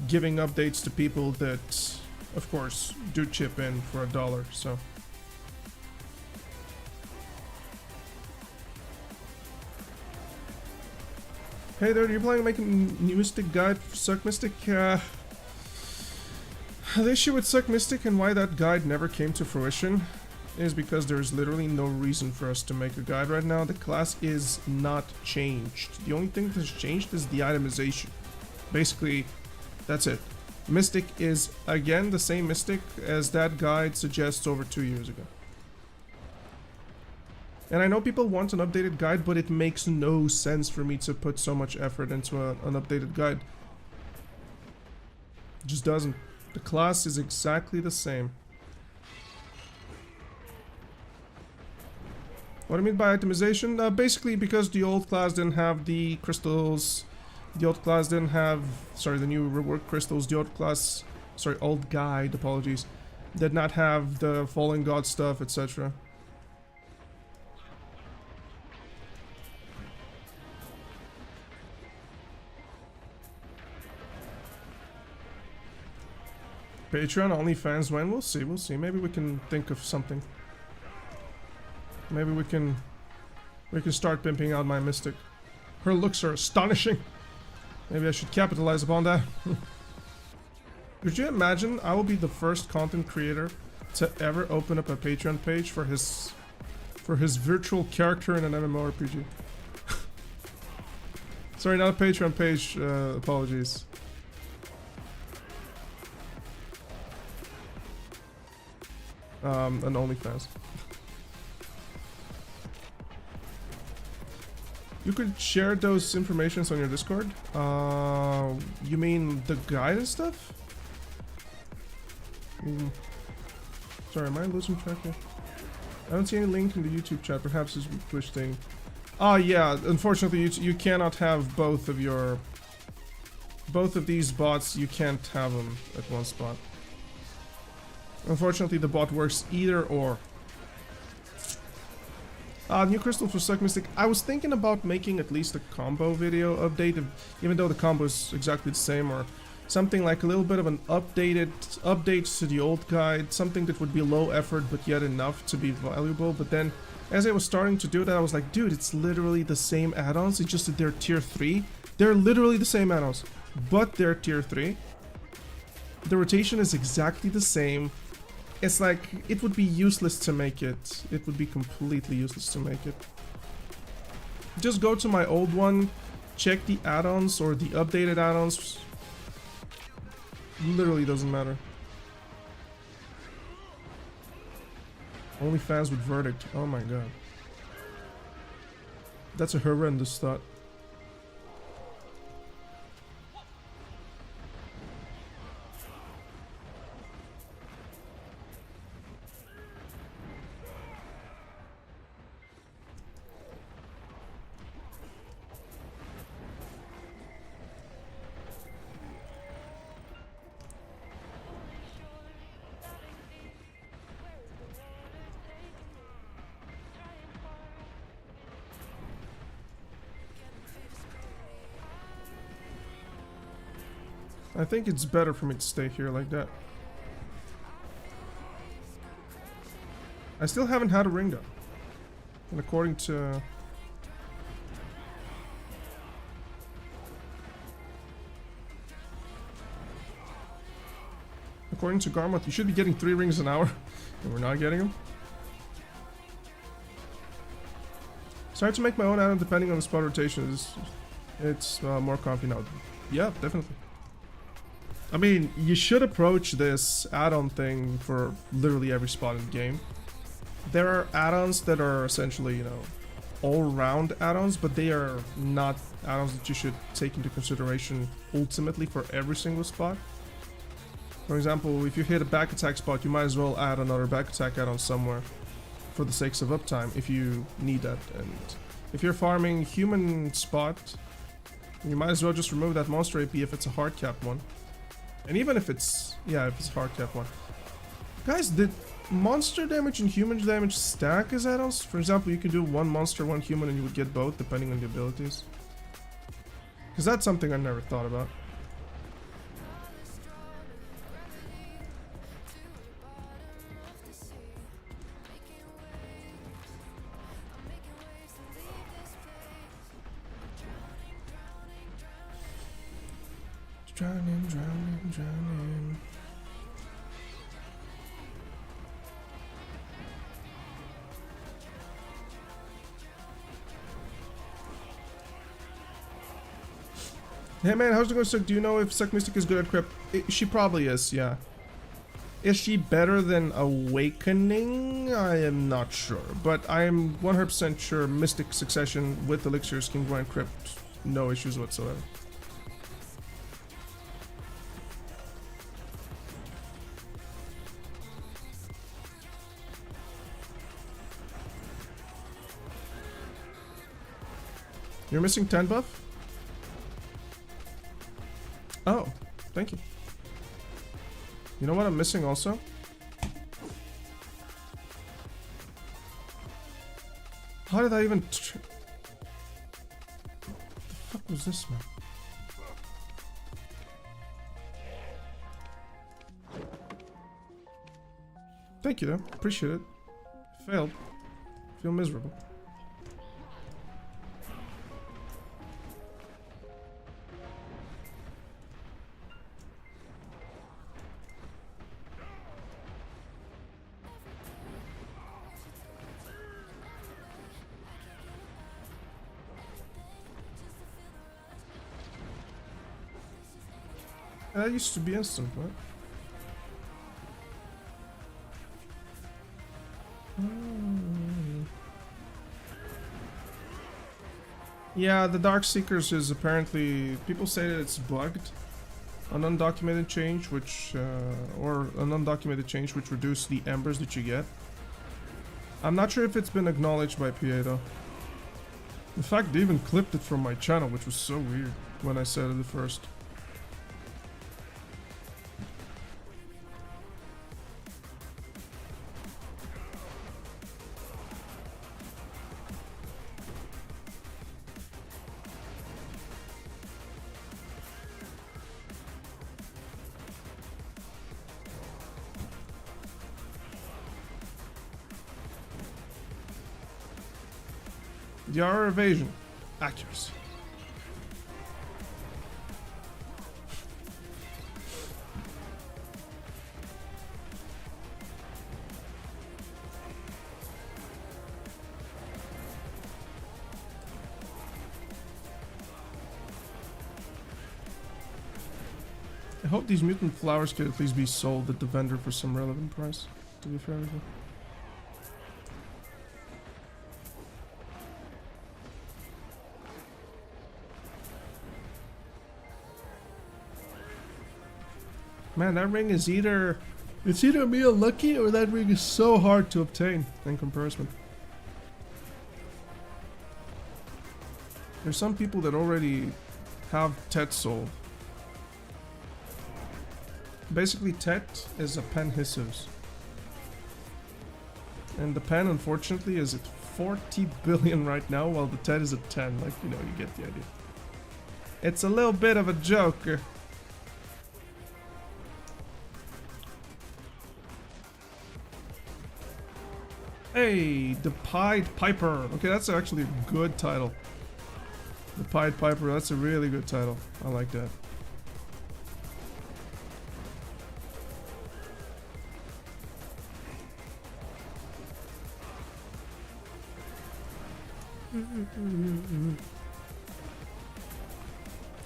giving updates to people that, of course, do chip in for $1, so. Hey there, you're planning on making a new Mystic guide for Suck Mystic? The issue with Suck Mystic and why that guide never came to fruition is because there's literally no reason for us to make a guide right now. The class is not changed. The only thing that's changed is the itemization. Basically, that's it. Mystic is, again, the same Mystic as that guide suggests over 2 years ago. And I know people want an updated guide, but it makes no sense for me to put so much effort into an updated guide. It just doesn't. The class is exactly the same. What I mean by itemization? Basically because the old class didn't have the crystals, the old class didn't have, sorry, the new reworked crystals, the old class, sorry, old guide, apologies, did not have the fallen god stuff, etc. Patreon, OnlyFans, when? We'll see, we'll see. Maybe we can think of something. Maybe we can start pimping out my Mystic. Her looks are astonishing. Maybe I should capitalize upon that. Could you imagine I will be the first content creator to ever open up a Patreon page for his virtual character in an MMORPG? Sorry, not a Patreon page, apologies. An OnlyFans. You could share those informations on your Discord? You mean the guide and stuff? Sorry, am I losing track here? I don't see any link in the YouTube chat, perhaps it's a Twitch thing. Oh yeah, unfortunately you cannot have both of these bots, you can't have them at one spot. Unfortunately the bot works either or. New crystal for Suck Mystic. I was thinking about making at least a combo video update, even though the combo is exactly the same, or something like a little bit of an update to the old guide, something that would be low effort but yet enough to be valuable. But then as I was starting to do that, I was like, dude, it's literally the same add-ons. It's just that they're tier 3. They're literally the same add-ons, but they're tier 3. The rotation is exactly the same. It's like, it would be useless to make it. It would be completely useless to make it. Just go to my old one, check the add-ons or the updated add-ons. Literally doesn't matter. Only fans with Verdict. Oh my god. That's a horrendous thought. I think it's better for me to stay here like that. I still haven't had a ring though. And according to... According to Garmoth, you should be getting 3 rings an hour. And we're not getting them. Sorry to make my own add-on depending on the spot rotation. It's more comfy now. Yeah, definitely. I mean, you should approach this add-on thing for literally every spot in the game. There are add-ons that are essentially, you know, all-round add-ons, but they are not add-ons that you should take into consideration ultimately for every single spot. For example, if you hit a back attack spot, you might as well add another back attack add-on somewhere for the sakes of uptime if you need that. And if you're farming human spot, you might as well just remove that monster AP if it's a hard cap one. And even if it's, yeah, if it's a hard cap one. Guys, did monster damage and human damage stack as add-ons? For example, you could do 1 monster, 1 human, and you would get both depending on the abilities. Because that's something I never thought about. Drowning, drowning, drowning. Hey man, how's it going, Suck? Do you know if Suck Mystic is good at Crypt? She probably is, yeah. Is she better than Awakening? I am not sure, but I am 100% sure Mystic Succession with Elixirs can grind Crypt, no issues whatsoever. You're missing 10 buff? Oh, thank you. You know what I'm missing also? How did I even... What the fuck was this, man? Thank you, though. Appreciate it. Failed. Feel miserable. That used to be instant, right? Yeah, the Dark Seekers is apparently... People say that it's bugged. An undocumented change which... or an undocumented change which reduced the embers that you get. I'm not sure if it's been acknowledged by PA though. In fact, they even clipped it from my channel, which was so weird when I said it at first. DR evasion. Accuracy. I hope these mutant flowers could at least be sold at the vendor for some relevant price, to be fair with you. Man, that ring is either... It's either me unlucky or that ring is so hard to obtain in comparison. There's some people that already have Tet sold. Basically, Tet is a pen Jesus. And the pen, unfortunately, is at 40 billion right now, while the Tet is at 10. Like, you know, you get the idea. It's a little bit of a joke. Hey, the Pied Piper. Okay, that's actually a good title. The Pied Piper, that's a really good title. I like that.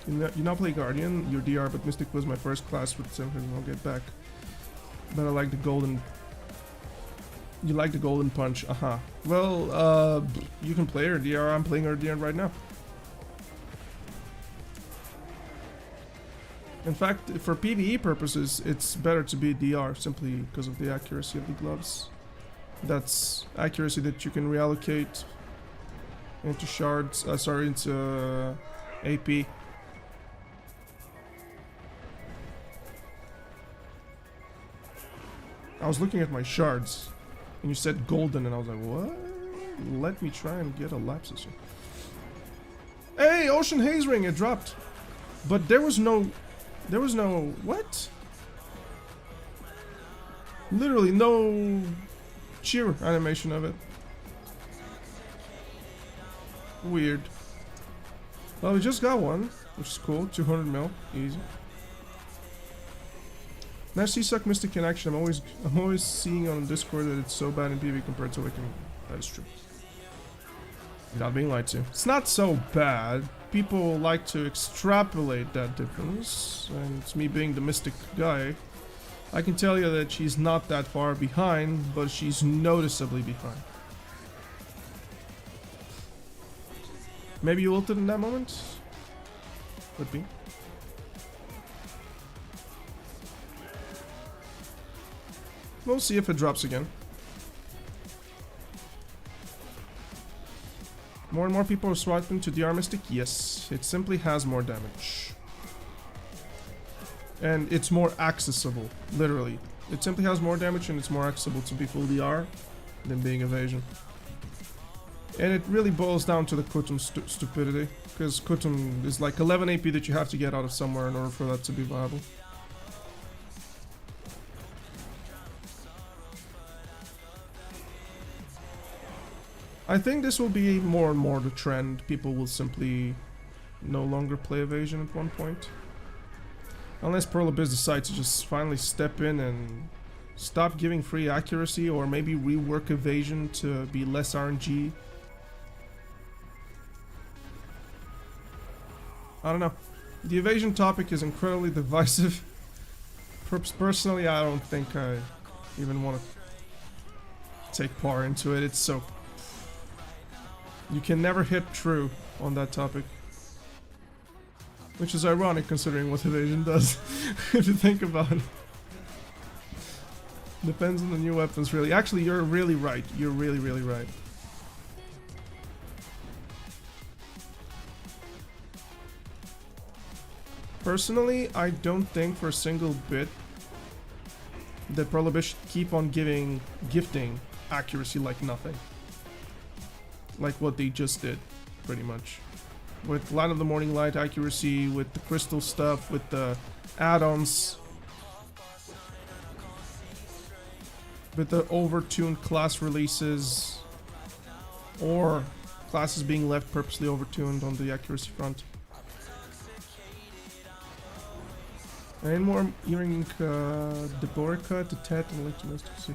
You now play Guardian, your DR, but Mystic was my first class with Simon. I'll get back. But I like the golden. You like the golden punch? Well, you can play her DR. I'm playing her DR right now. In fact, for PvE purposes, it's better to be DR simply because of the accuracy of the gloves. That's accuracy that you can reallocate into shards, into AP. I was looking at my shards, and you said golden, and I was like, what? Let me try and get a lapsus here. Hey, Ocean Haze Ring, it dropped. But there was no, what? Literally no cheer animation of it. Weird. Well, we just got one, which is cool. 200 mil, easy. Now, Suck Mystic in action. I'm always seeing on Discord that it's so bad in PvE compared to Wiccan. That is true. You're not being lied to. It's not so bad. People like to extrapolate that difference, and it's me being the Mystic guy. I can tell you that she's not that far behind, but she's noticeably behind. Maybe you ulted in that moment? Could be. We'll see if it drops again. More and more people are swiping to DR Mystic? Yes, it simply has more damage. And it's more accessible, literally. It simply has more damage and it's more accessible to be full DR than being evasion. And it really boils down to the Kutum stupidity, because Kutum is like 11 AP that you have to get out of somewhere in order for that to be viable. I think this will be more and more the trend. People will simply no longer play evasion at one point. Unless Pearl Abyss decides to just finally step in and stop giving free accuracy, or maybe rework evasion to be less RNG. I don't know. The evasion topic is incredibly divisive. Personally, I don't think I even want to take part into it. It's so... You can never hit true on that topic. Which is ironic considering what evasion does, if you think about it. Depends on the new weapons, really. Actually, you're really right. You're really, really right. Personally, I don't think for a single bit that Pearl Abyss should keep on gifting accuracy like nothing. Like what they just did, pretty much. With Light of the Morning Light accuracy, with the crystal stuff, with the add-ons, with the overtuned class releases, or Classes being left purposely overtuned on the accuracy front. Any more hearing Deborica to Tet and Electrolysis?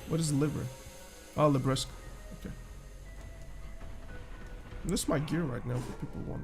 What is liver? Oh, Libresque. Okay. This is my gear right now, if people want.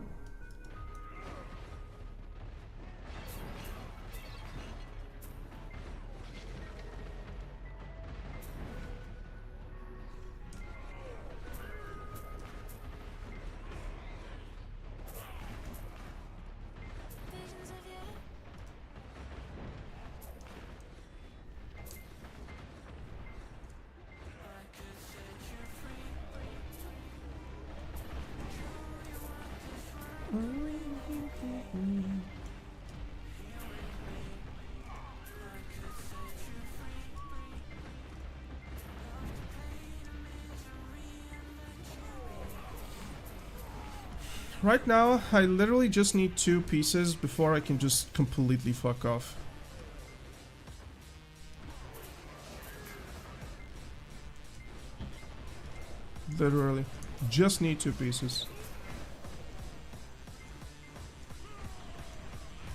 Right now, I literally just need 2 pieces before I can just completely fuck off. Literally. Just need 2 pieces.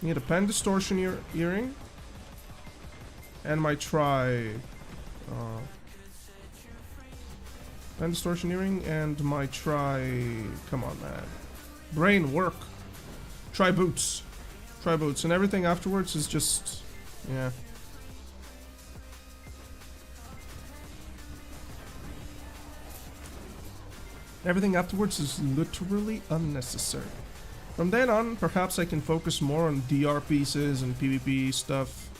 Need a pen distortion earring. And my pen distortion earring and my come on, man. Brain work. Try boots. Try boots. And everything afterwards is just... yeah. Everything afterwards is literally unnecessary. From then on, perhaps I can focus more on DR pieces and PvP stuff.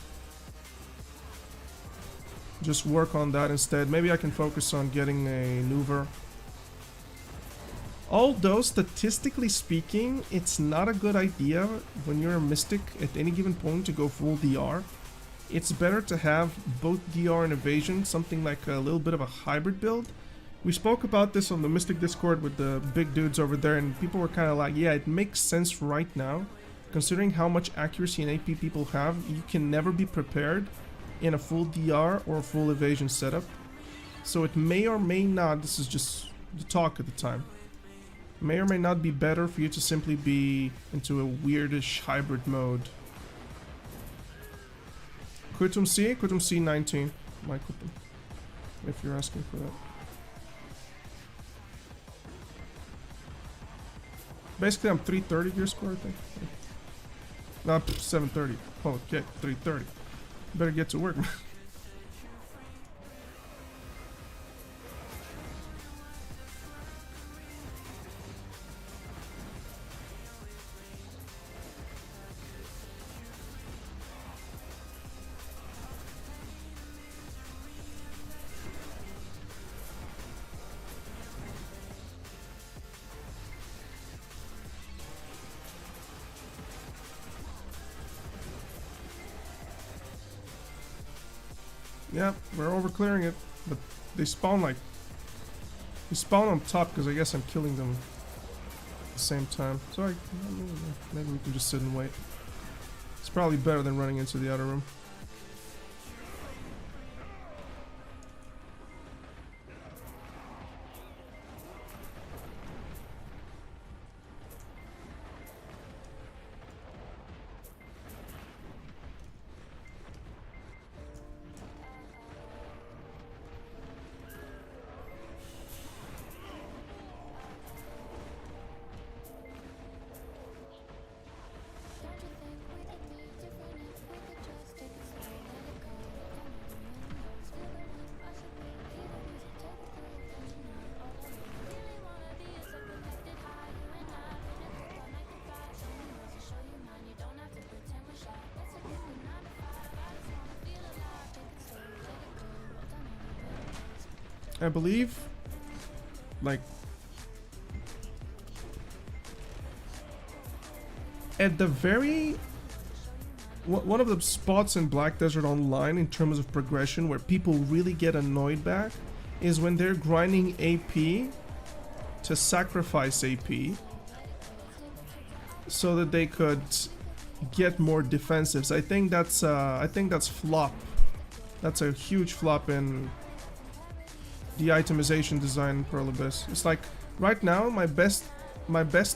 Just work on that instead. Maybe I can focus on getting a Nuver. Although, statistically speaking, it's not a good idea when you're a Mystic at any given point to go full DR. It's better to have both DR and Evasion, something like a little bit of a hybrid build. We spoke about this on the Mystic Discord with the big dudes over there, and people were kind of like, yeah, it makes sense right now. Considering how much accuracy and AP people have, you can never be prepared in a full DR or a full Evasion setup. So it may or may not, this is just the talk at the time, may or may not be better for you to simply be into a weirdish hybrid mode. Qutum C 19. My Qutum, if you're asking for that. Basically, I'm 330 gear score, I think. No, 730. Oh, okay, 330. Better get to work, man. Yeah, we're over clearing it, but they spawn on top because I guess I'm killing them at the same time. So maybe we can just sit and wait. It's probably better than running into the outer room. I believe, like, at the very... one of the spots in Black Desert Online in terms of progression where people really get annoyed back is when they're grinding AP to sacrifice AP so that they could get more defensives. I think that's flop. That's a huge flop in the itemization design in Pearl Abyss. It's like, right now, my best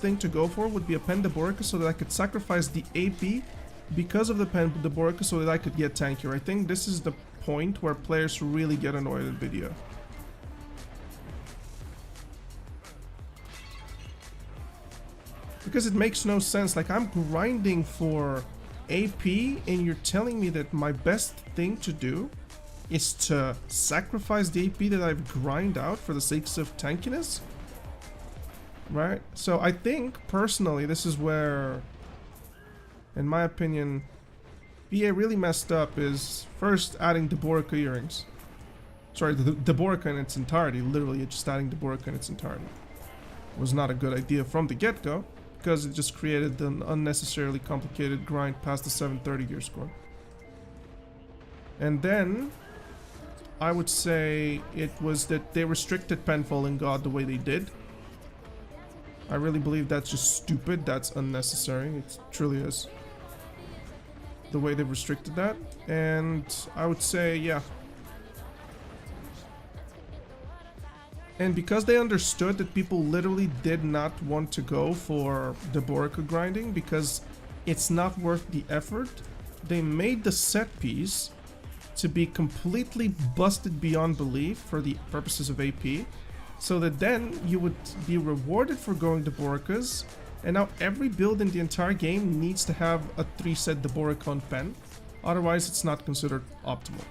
thing to go for would be a Pen Deborica so that I could sacrifice the AP because of the Pen Deborica so that I could get tankier. I think this is the point where players really get annoyed at video. Because it makes no sense. Like, I'm grinding for AP and you're telling me that my best thing to do is to sacrifice the AP that I've grind out for the sake of tankiness? Right? So I think, personally, this is where, in my opinion, BA really messed up is first adding Deborica earrings. Sorry, the Deborica in its entirety, literally just adding Deborica in its entirety. Was not a good idea from the get-go, because it just created an unnecessarily complicated grind past the 730 gear score. And then, I would say it was that they restricted Penfold and God the way they did. I really believe that's just stupid, that's unnecessary, it truly is. The way they've restricted that, and I would say, yeah. And because they understood that people literally did not want to go for Deborica grinding because it's not worth the effort, they made the set piece to be completely busted beyond belief for the purposes of AP, so that then you would be rewarded for going Deboricas, and now every build in the entire game needs to have a 3-set Deborica on pen, otherwise it's not considered optimal.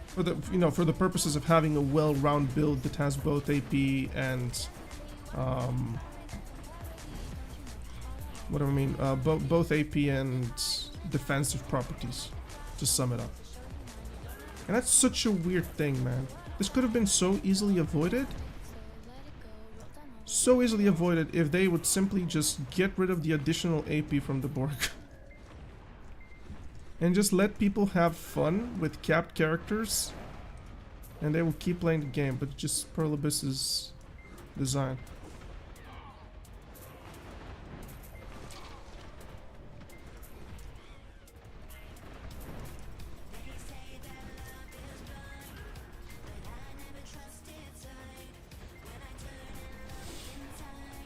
For the, you know, for the purposes of having a well-rounded build that has both AP and what do I mean? Both AP and defensive properties, to sum it up. And that's such a weird thing, man. This could have been so easily avoided. So easily avoided if they would simply just get rid of the additional AP from the board. And just let people have fun with capped characters. And they will keep playing the game, but just Pearl Abyss's design.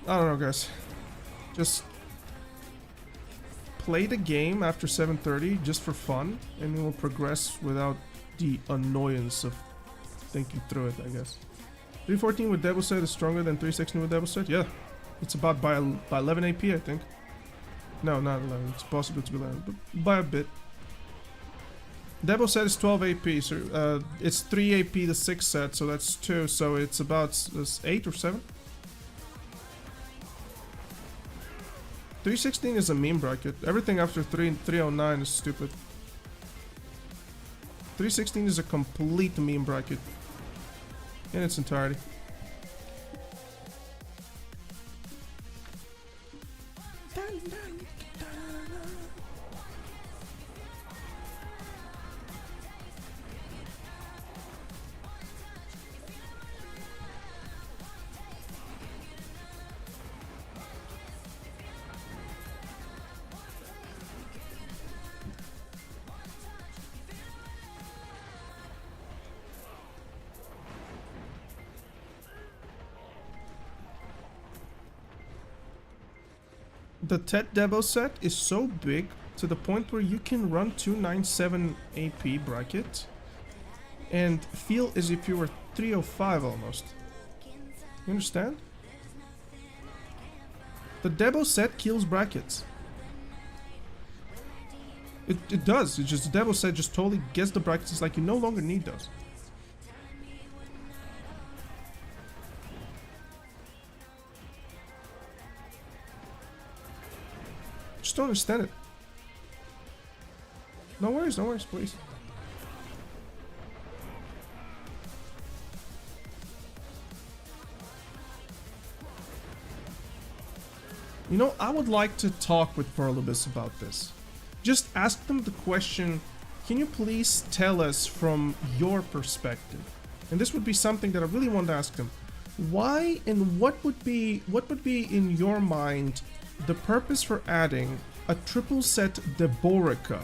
I don't know, guys. Just play the game after 7:30 just for fun, and we will progress without the annoyance of thinking through it, I guess. 314 with Devil Set is stronger than 316 with Devil Set? Yeah. It's about by 11 AP, I think. No, not 11. It's possible to be 11, but by a bit. Devil Set is 12 AP, so it's 3 AP the 6 set, so that's 2, so it's about 8 or 7. 316 is a meme bracket. Everything after 309 is stupid. 316 is a complete meme bracket in its entirety. The Tet Devo set is so big to the point where you can run 297 AP bracket and feel as if you were 305 almost. You understand? The Devo set kills brackets. It does. It's just the Devo set just totally gets the brackets. It's like you no longer need those. Just don't understand it. No worries, please. You know, I would like to talk with Pearl Abyss about this. Just ask them the question, can you please tell us from your perspective? And this would be something that I really want to ask them. Why and what would be in your mind the purpose for adding a triple set Deborica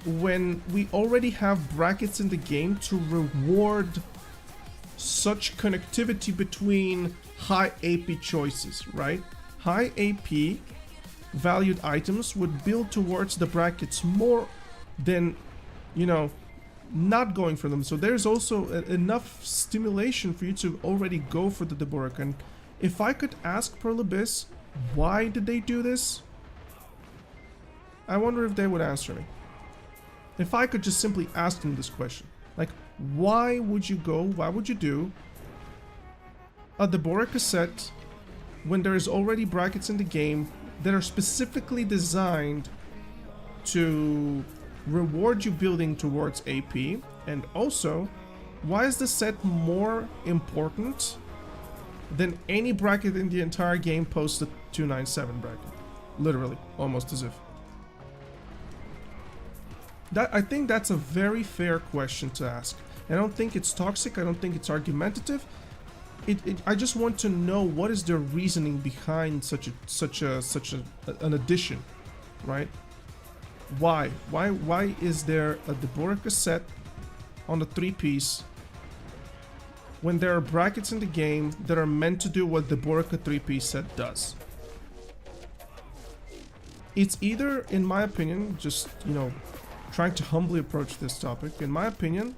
when we already have brackets in the game to reward such connectivity between high AP choices, right? High AP valued items would build towards the brackets more than, you know, not going for them. So there's also enough stimulation for you to already go for the Deborah. And if I could ask Pearl Abyss, why did they do this? I wonder if they would answer me. If I could just simply ask them this question. Like, why would you do a Deborah cassette when there's already brackets in the game that are specifically designed to reward you building towards AP? And also, why is the set more important than any bracket in the entire game post the 297 bracket? Literally, almost as if. I think that's a very fair question to ask. I don't think it's toxic. I don't think it's argumentative. I just want to know what is their reasoning behind such an addition, right? Why is there a Deborah cassette on the 3-piece when there are brackets in the game that are meant to do what the Borka 3-piece set does? It's either, in my opinion, just, you know, trying to humbly approach this topic, in my opinion,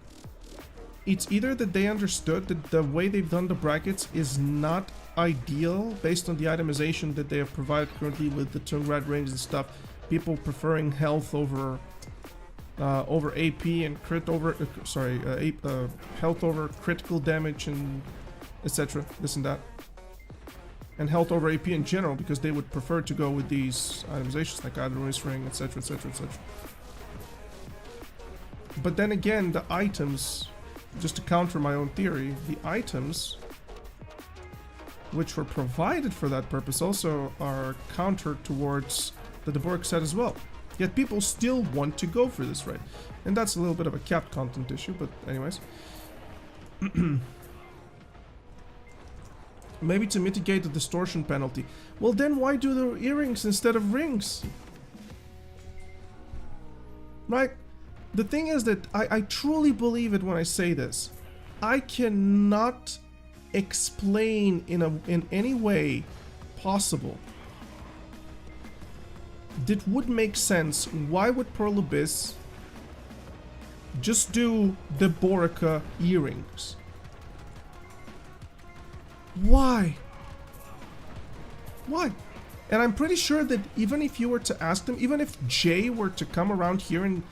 it's either that they understood that the way they've done the brackets is not ideal based on the itemization that they have provided currently with the Tungrat range and stuff, people preferring health over AP and crit over health over critical damage and etc. this and that, and health over AP in general, because they would prefer to go with these itemizations like Adronis Ring, etc, etc, etc. But then again, the items, just to counter my own theory, the items which were provided for that purpose also are countered towards the Deborah set as well. Yet people still want to go for this, right? And that's a little bit of a capped content issue, but anyways. Maybe to mitigate the distortion penalty. Well, then why do the earrings instead of rings? Right? The thing is that I truly believe it when I say this. I cannot explain in any way possible that would make sense. Why would Pearl Abyss just do the Borica earrings? Why? Why? And I'm pretty sure that even if you were to ask them, even if Jay were to come around here and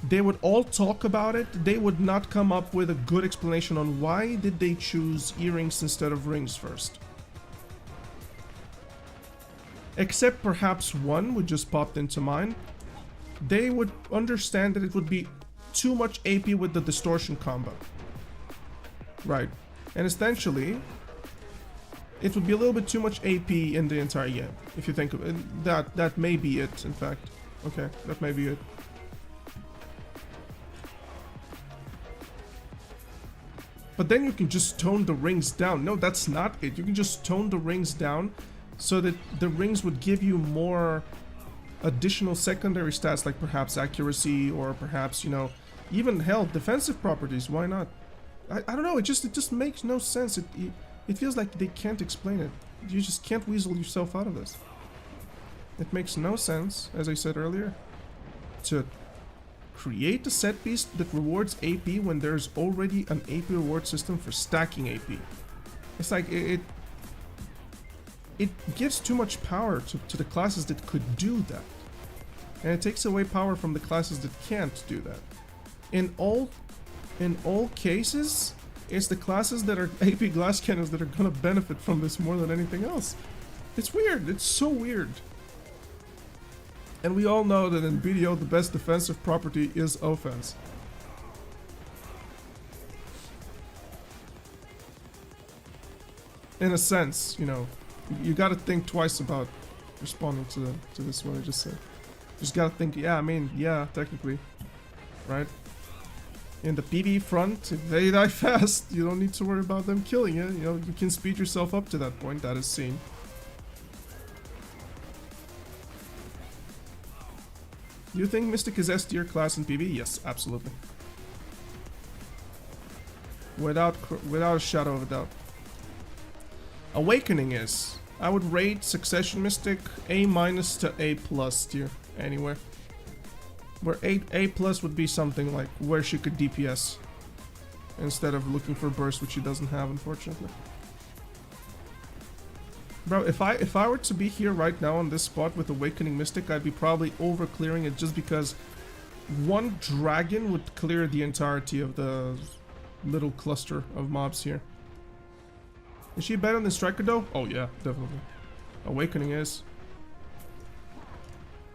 they would all talk about it, they would not come up with a good explanation on why did they choose earrings instead of rings first. Except perhaps one would just popped into mind. They would understand that it would be too much AP with the distortion combo. Right. And essentially, it would be a little bit too much AP in the entire game. If you think of it, that may be it, in fact. Okay, that may be it. But then you can just tone the rings down. No, that's not it. You can just tone the rings down so that the rings would give you more additional secondary stats, like perhaps accuracy or perhaps, you know, even hell, defensive properties. Why not? I don't know. It just makes no sense. It feels like they can't explain it. You just can't weasel yourself out of this. It makes no sense, as I said earlier, to create a set piece that rewards AP when there's already an AP reward system for stacking AP. It's like it gives too much power to the classes that could do that. And it takes away power from the classes that can't do that. In all cases, it's the classes that are AP glass cannons that are gonna benefit from this more than anything else. It's weird. It's so weird. And we all know that in BDO the best defensive property is offense. In a sense, you know, you gotta think twice about responding to this what I just said. Just gotta think, yeah, I mean, yeah, technically, right? In the PvE front, if they die fast, you don't need to worry about them killing you. You know, you can speed yourself up to that point, that is seen. Do you think Mystic is S tier class in PB? Yes, absolutely. Without a shadow of a doubt. Awakening is. I would rate Succession Mystic A- to A+ tier anywhere. Where A+ would be something like where she could DPS instead of looking for burst, which she doesn't have, unfortunately. Bro, if I were to be here right now on this spot with Awakening Mystic, I'd be probably over clearing it just because one dragon would clear the entirety of the little cluster of mobs here. Is she better than Striker though? Oh yeah, definitely. Awakening is.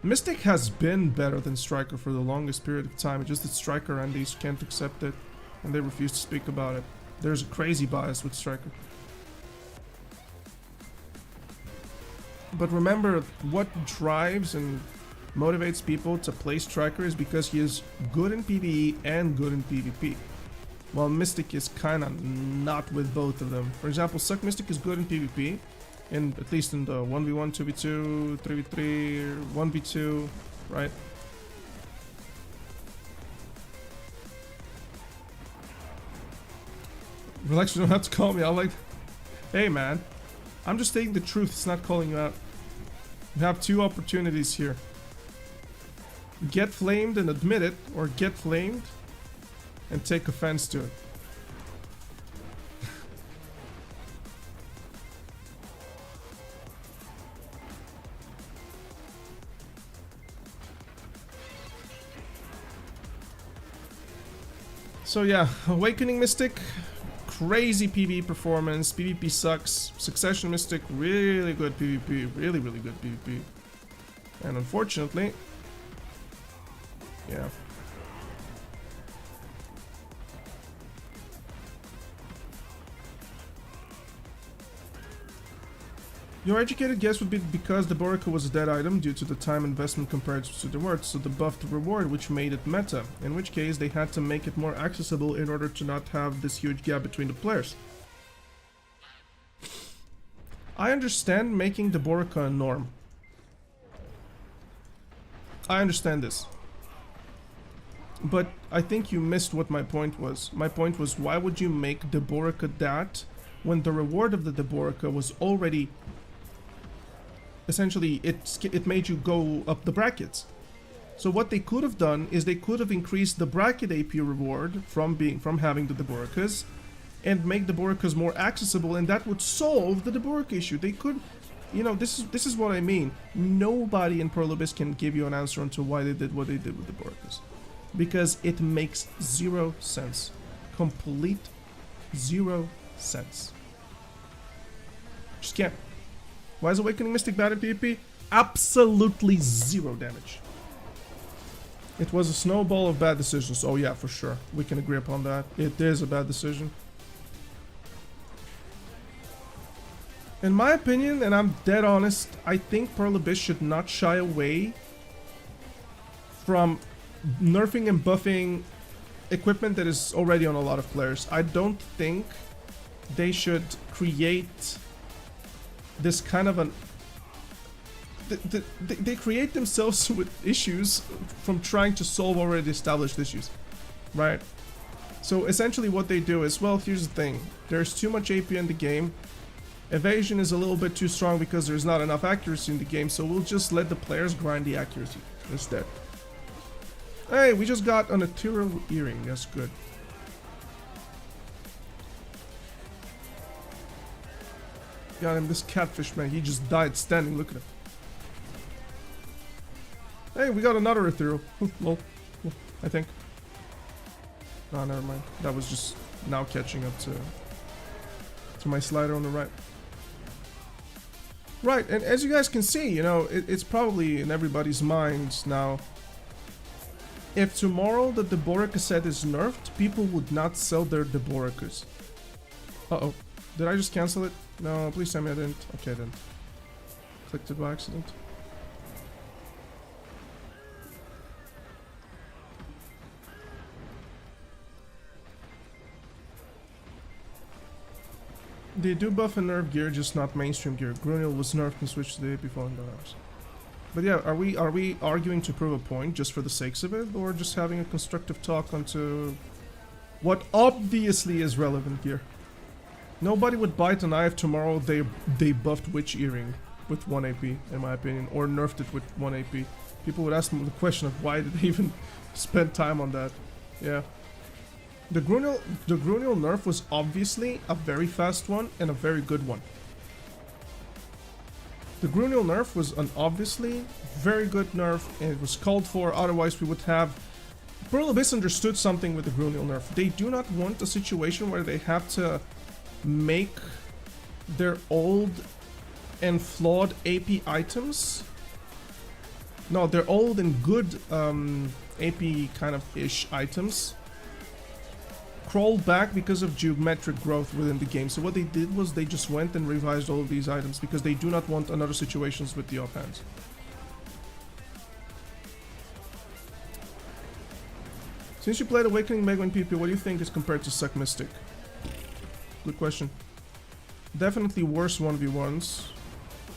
Mystic has been better than Striker for the longest period of time. It's just that Striker and these can't accept it and they refuse to speak about it. There's a crazy bias with Striker. But remember, what drives and motivates people to play Striker is because he is good in PvE and good in PvP. While Mystic is kinda not with both of them. For example, Suck Mystic is good in PvP, at least in the 1v1, 2v2, 3v3, 1v2, right? Relax, you don't have to call me. I'm like, hey man, I'm just stating the truth, it's not calling you out. You have two opportunities here. Get flamed and admit it, or get flamed and take offense to it. So yeah, Awakening Mystic, crazy PvE performance, PvP sucks. Succession Mystic, really good PvP, really good PvP. And unfortunately, yeah. Your educated guess would be because the Borika was a dead item due to the time investment compared to the reward, so the buff to reward which made it meta, in which case they had to make it more accessible in order to not have this huge gap between the players. I understand making the Borika a norm. I understand this. But I think you missed what my point was. My point was, why would you make the Borika that when the reward of the Borika was already... Essentially, it made you go up the brackets. So what they could have done is they could have increased the bracket AP reward from having the Deborikas and make the Deborikas more accessible, and that would solve the Deborika issue. They could, you know, this is what I mean. Nobody in Pearl Abyss can give you an answer onto why they did what they did with the Deborikas, because it makes zero sense. Complete zero sense. Just can't. Why is Awakening Mystic bad in PvP? Absolutely zero damage. It was a snowball of bad decisions. Oh yeah, for sure. We can agree upon that. It is a bad decision. In my opinion, and I'm dead honest, I think Pearl Abyss should not shy away from nerfing and buffing equipment that is already on a lot of players. I don't think they should create this kind of an... They create themselves with issues from trying to solve already established issues, right? So essentially what they do is, well, here's the thing. There's too much AP in the game. Evasion is a little bit too strong because there's not enough accuracy in the game, so we'll just let the players grind the accuracy instead. Hey, we just got an ethereal earring. That's good. Got him, this catfish man, he just died standing. Look at him. Hey, we got another ethereal. Lol. I think. Oh, never mind. That was just now catching up to my slider on the right. Right, and as you guys can see, you know, it's probably in everybody's minds now. If tomorrow the Deborika set is nerfed, people would not sell their Deborikas. Uh-oh. Did I just cancel it? No, please tell me I didn't. Okay, then. Clicked it by accident. They do buff and nerf gear, just not mainstream gear. Gruniel was nerfed and switched to the AP following the hours. But yeah, are we arguing to prove a point just for the sakes of it, or just having a constructive talk onto what obviously is relevant here? Nobody would bite an eye if tomorrow they buffed Witch Earring with 1 AP, in my opinion, or nerfed it with 1 AP. People would ask me the question of why did they even spend time on that. Yeah. The Gruniel nerf was obviously a very fast one and a very good one. The Gruniel nerf was an obviously very good nerf, and it was called for, otherwise we would have... Pearl Abyss understood something with the Gruniel nerf. They do not want a situation where they have to make their old and flawed AP items... No, they're old and good AP kind of ish items crawl back because of geometric growth within the game. So what they did was they just went and revised all of these items because they do not want another situations with the offhands. Since you played Awakening Mega and PP, what do you think is compared to Suck Mystic? Good question. Definitely worse 1v1s.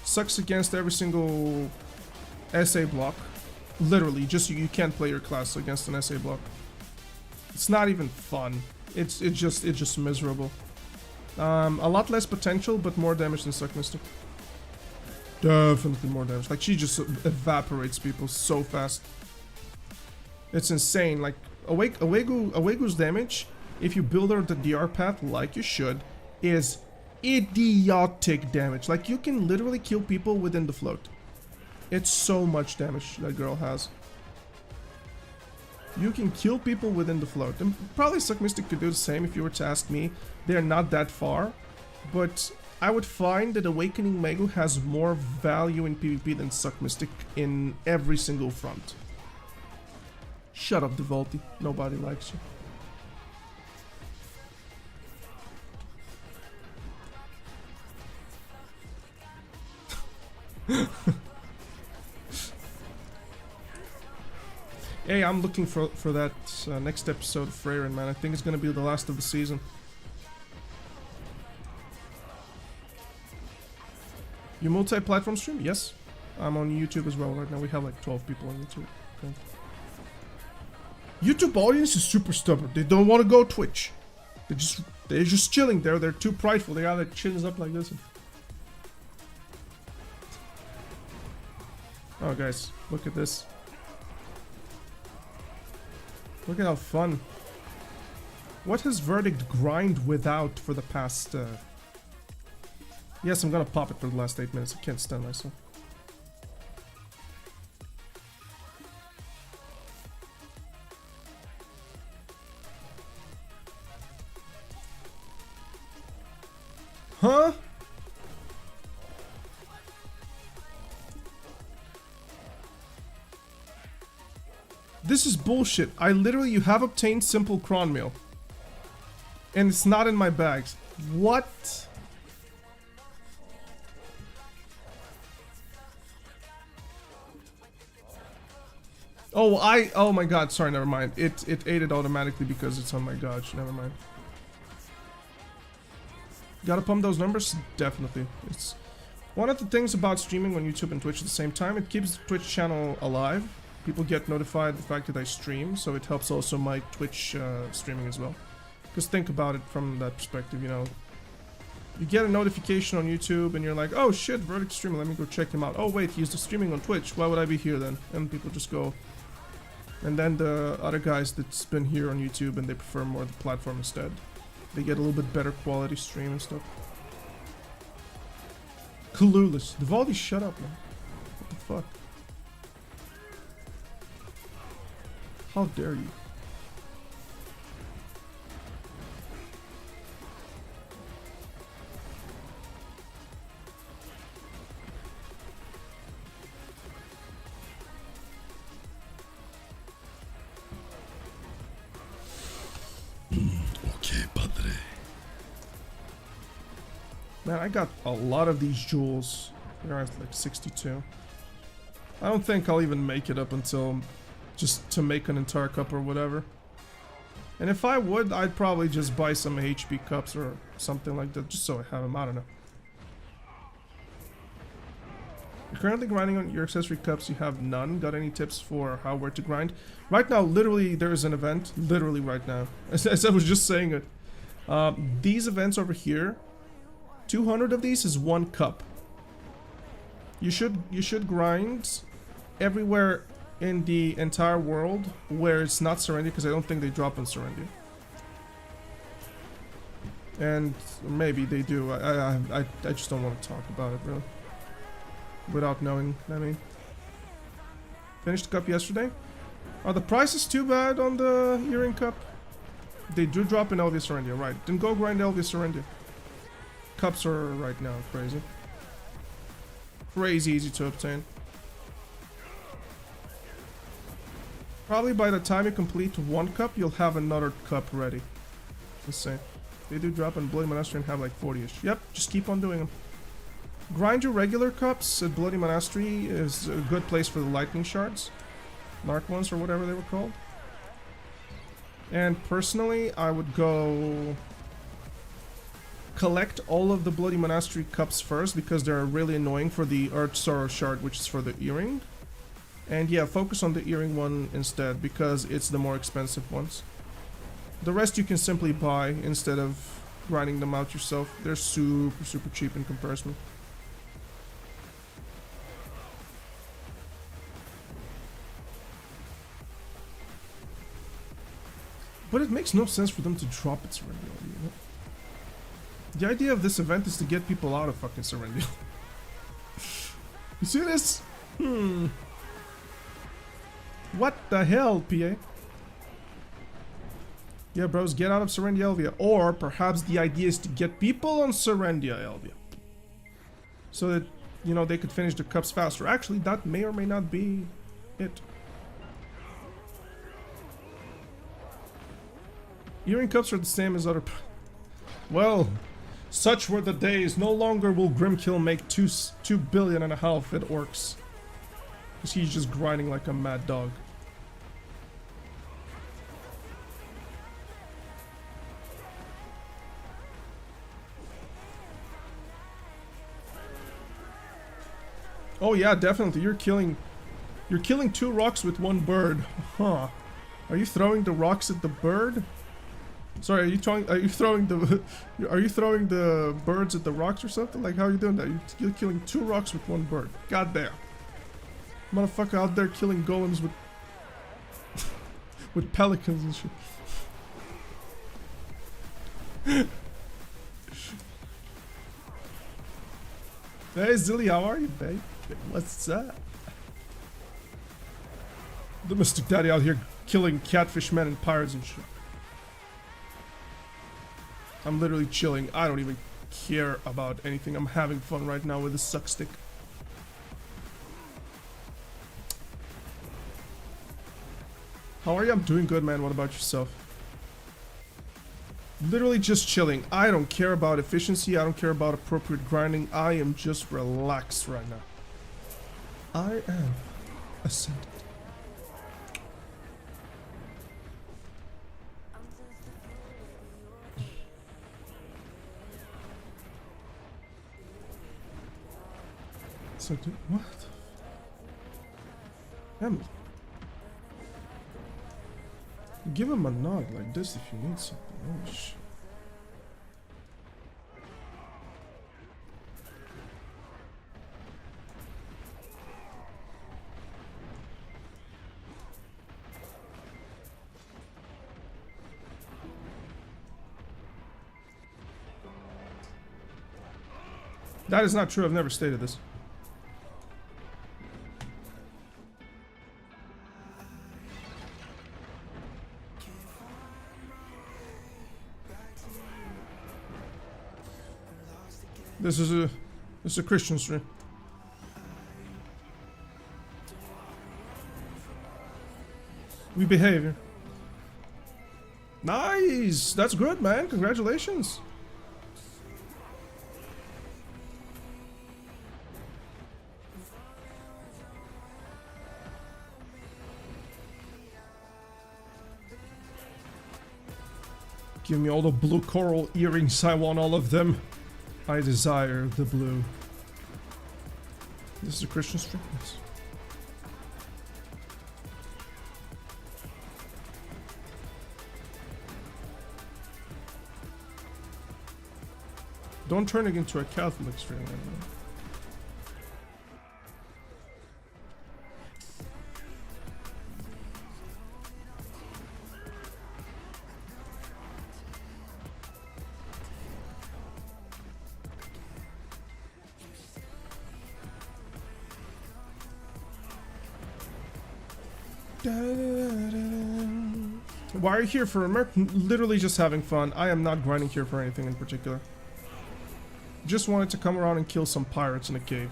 Sucks against every single SA block. Literally, just you can't play your class against an SA block. It's not even fun. It's just miserable. A lot less potential, but more damage than Suck Mystic. Definitely more damage. Like, she just evaporates people so fast. It's insane. Like, Awegu's damage, if you build her the DR path like you should, is idiotic damage. Like, you can literally kill people within the float. It's so much damage that girl has. You can kill people within the float. And probably Suck Mystic could do the same if you were to ask me. They're not that far. But I would find that Awakening Megu has more value in PvP than Suck Mystic in every single front. Shut up, Devolti. Nobody likes you. Hey, I'm looking for that next episode of Freyren, man. I think it's gonna be the last of the season. You multi-platform stream? Yes. I'm on YouTube as well right now. We have like 12 people on YouTube. Okay. YouTube audience is super stubborn. They don't want to go Twitch. They're just chilling there. They're too prideful. They got their chins up like this. Oh, guys, look at this. Look at how fun. What has Verdict grind without for the past... Yes, I'm gonna pop it for the last 8 minutes. I can't stand myself. Huh? This is bullshit. You have obtained simple cron meal. And it's not in my bags. What? Oh my god, sorry, never mind. It ate it automatically because it's on my gauge. Never mind. Gotta pump those numbers? Definitely. It's one of the things about streaming on YouTube and Twitch at the same time. It keeps the Twitch channel alive. People get notified the fact that I stream, so it helps also my Twitch streaming as well. Because think about it from that perspective, you know. You get a notification on YouTube and you're like, oh shit, Verdict streaming, let me go check him out. Oh wait, he's streaming on Twitch, why would I be here then? And people just go. And then the other guys that's been here on YouTube and they prefer more the platform instead. They get a little bit better quality stream and stuff. Clueless. Devaldi, shut up, man. What the fuck? How dare you? Okay, padre. Man, I got a lot of these jewels. They're at like 62. I don't think I'll even make it up until just to make an entire cup or whatever. And if I would, I'd probably just buy some HP cups or something like that, just so I have them. I don't know. You're currently grinding on your accessory cups. You have none. Got any tips for how, where to grind? Right now, literally, there is an event. Literally right now. As I was just saying it. These events over here, 200 of these is 1 cup. You should grind everywhere in the entire world where it's not Serendia, because I don't think they drop on Serendia. And maybe they do. I just don't want to talk about it really. Without knowing, I mean. Finished the cup yesterday. Are the prices too bad on the earring cup? They do drop in Elvia Serendia, right. Then go grind Elvia Serendia. Cups are right now crazy. Crazy easy to obtain. Probably by the time you complete 1 cup, you'll have another cup ready. Let's say. They do drop in Bloody Monastery and have like 40-ish. Yep, just keep on doing them. Grind your regular cups at Bloody Monastery is a good place for the lightning shards. Narc ones or whatever they were called. And personally, I would go collect all of the Bloody Monastery cups first because they're really annoying for the Earth Sorrow shard, which is for the earring. And yeah, focus on the earring one instead because it's the more expensive ones. The rest you can simply buy instead of grinding them out yourself. They're super cheap in comparison. But it makes no sense for them to drop it Serendia, you know? The idea of this event is to get people out of fucking Serendia. You see this? What the hell, PA? Yeah, bros, get out of Serendia Elvia. Or perhaps the idea is to get people on Serendia Elvia. So that, you know, they could finish their cups faster. Actually, that may or may not be it. Earring cups are the same as other... Well, such were the days. No longer will Grimkill make 2.5 billion at orcs. Because he's just grinding like a mad dog. Oh yeah, definitely. You're killing 2 rocks with 1 bird. Huh. Are you throwing the rocks at the bird? Sorry, are you throwing the birds at the rocks or something? Like, how are you doing that? You're killing 2 rocks with 1 bird. God damn. Motherfucker out there killing golems with with pelicans and shit. Hey Zilly, how are you, babe? What's up? The Mystic Daddy out here killing catfish men and pirates and shit. I'm literally chilling. I don't even care about anything. I'm having fun right now with the suck stick. How are you? I'm doing good, man. What about yourself? Literally just chilling. I don't care about efficiency. I don't care about appropriate grinding. I am just relaxed right now. I am ascended. So, dude, what? Emily. Give him a nod like this if you need something. Oh, shit. That is not true. I've never stated this. This is a Christian stream. We behave here. Nice! That's good, man. Congratulations. Give me all the blue coral earrings. I want all of them. I desire the blue. This is a Christian stream? Yes. Don't turn it into a Catholic stream. Why are you here for, American? Literally just having fun. I am not grinding here for anything in particular. Just wanted to come around and kill some pirates in a cave.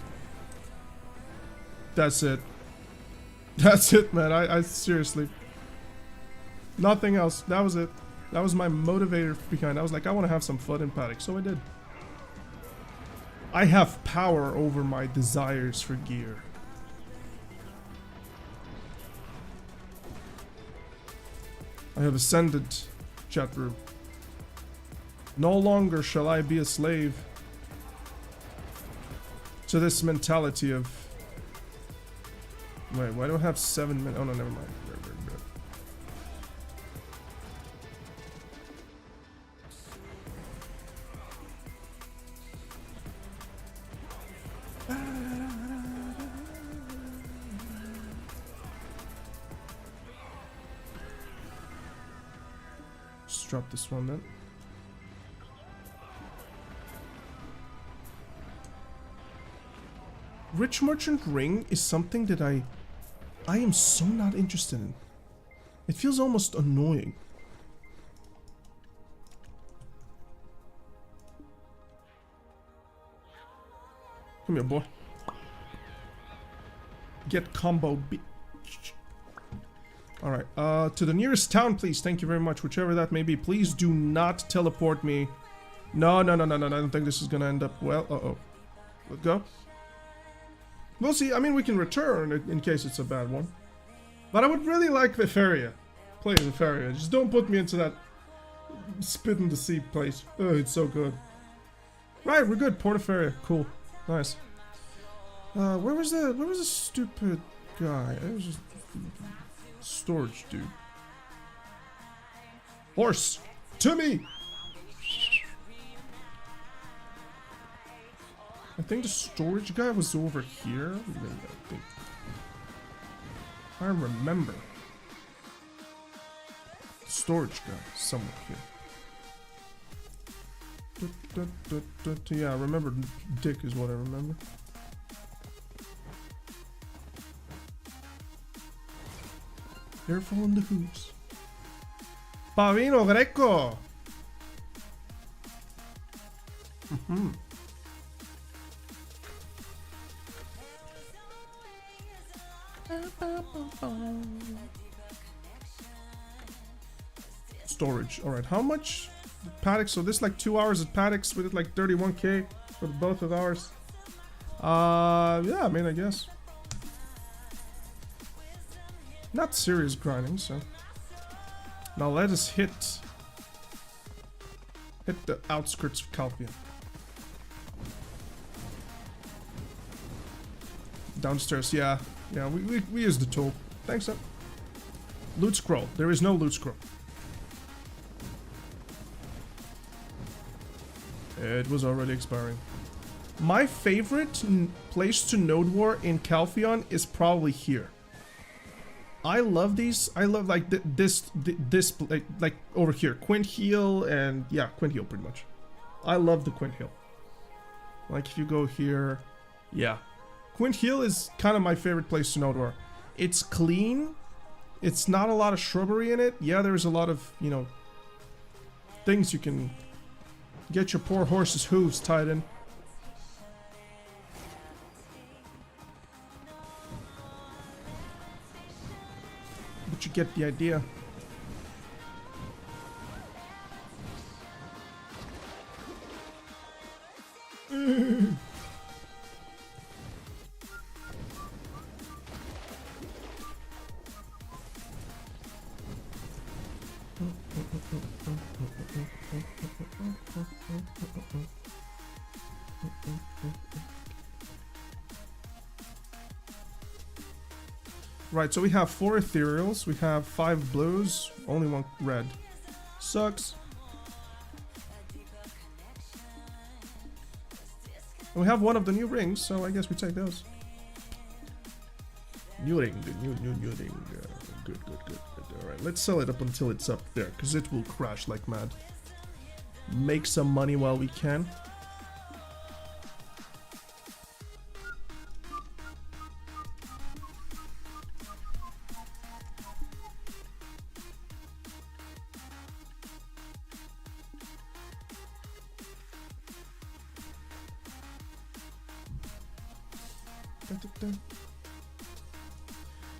That's it. That's it, man. I seriously. Nothing else. That was it. That was my motivator behind. I was like, I want to have some fun in Paddock, so I did. I have power over my desires for gear. I have ascended, chat room. No longer shall I be a slave to this mentality of... Wait, why do I have 7 minutes? Oh no, never mind. Just drop this one then. Rich Merchant Ring is something that I am so not interested in. It feels almost annoying. Come here, boy. Get combo bitch. Alright, to the nearest town, please. Thank you very much, whichever that may be. Please do not teleport me. No, no, no, no, no. I don't think this is gonna end up well. Uh-oh. Let's go. We'll see. I mean, we can return in case it's a bad one. But I would really like Viferia. Play Viferia. Just don't put me into that spit in the sea place. Oh, it's so good. Right, we're good. Portaferia. Cool. Nice. Where was the stupid guy? It was just storage dude. Horse! To me! I think the storage guy was over here. I think. I remember. Storage guy somewhere here. Yeah, I remember Dick is what I remember. Careful in the hooves. Pavino Greco! Storage. Alright, how much Paddock? So this like 2 hours at Paddock's with it like 31k for both of ours. Yeah, I mean, I guess. Not serious grinding, so. Now let us hit the outskirts of Calpia. Downstairs, yeah. Yeah, we use the tool. Thanks, up. Loot scroll. There is no loot scroll. It was already expiring. My favorite place to node war in Calpheon is probably here. I love these. I love like this like over here, Quint Hill, and yeah, Quint Hill pretty much. I love the Quint Hill. Like if you go here, yeah, Quint Hill is kind of my favorite place to node war. It's clean. It's not a lot of shrubbery in it. Yeah, there's a lot of, you know, things you can get your poor horse's hooves tied in. But you get the idea. Right, so we have 4 ethereals, we have 5 blues, only 1 red. Sucks. And we have one of the new rings, so I guess we take those. New ring, new ring. Good. Alright, let's sell it up until it's up there, because it will crash like mad. Make some money while we can.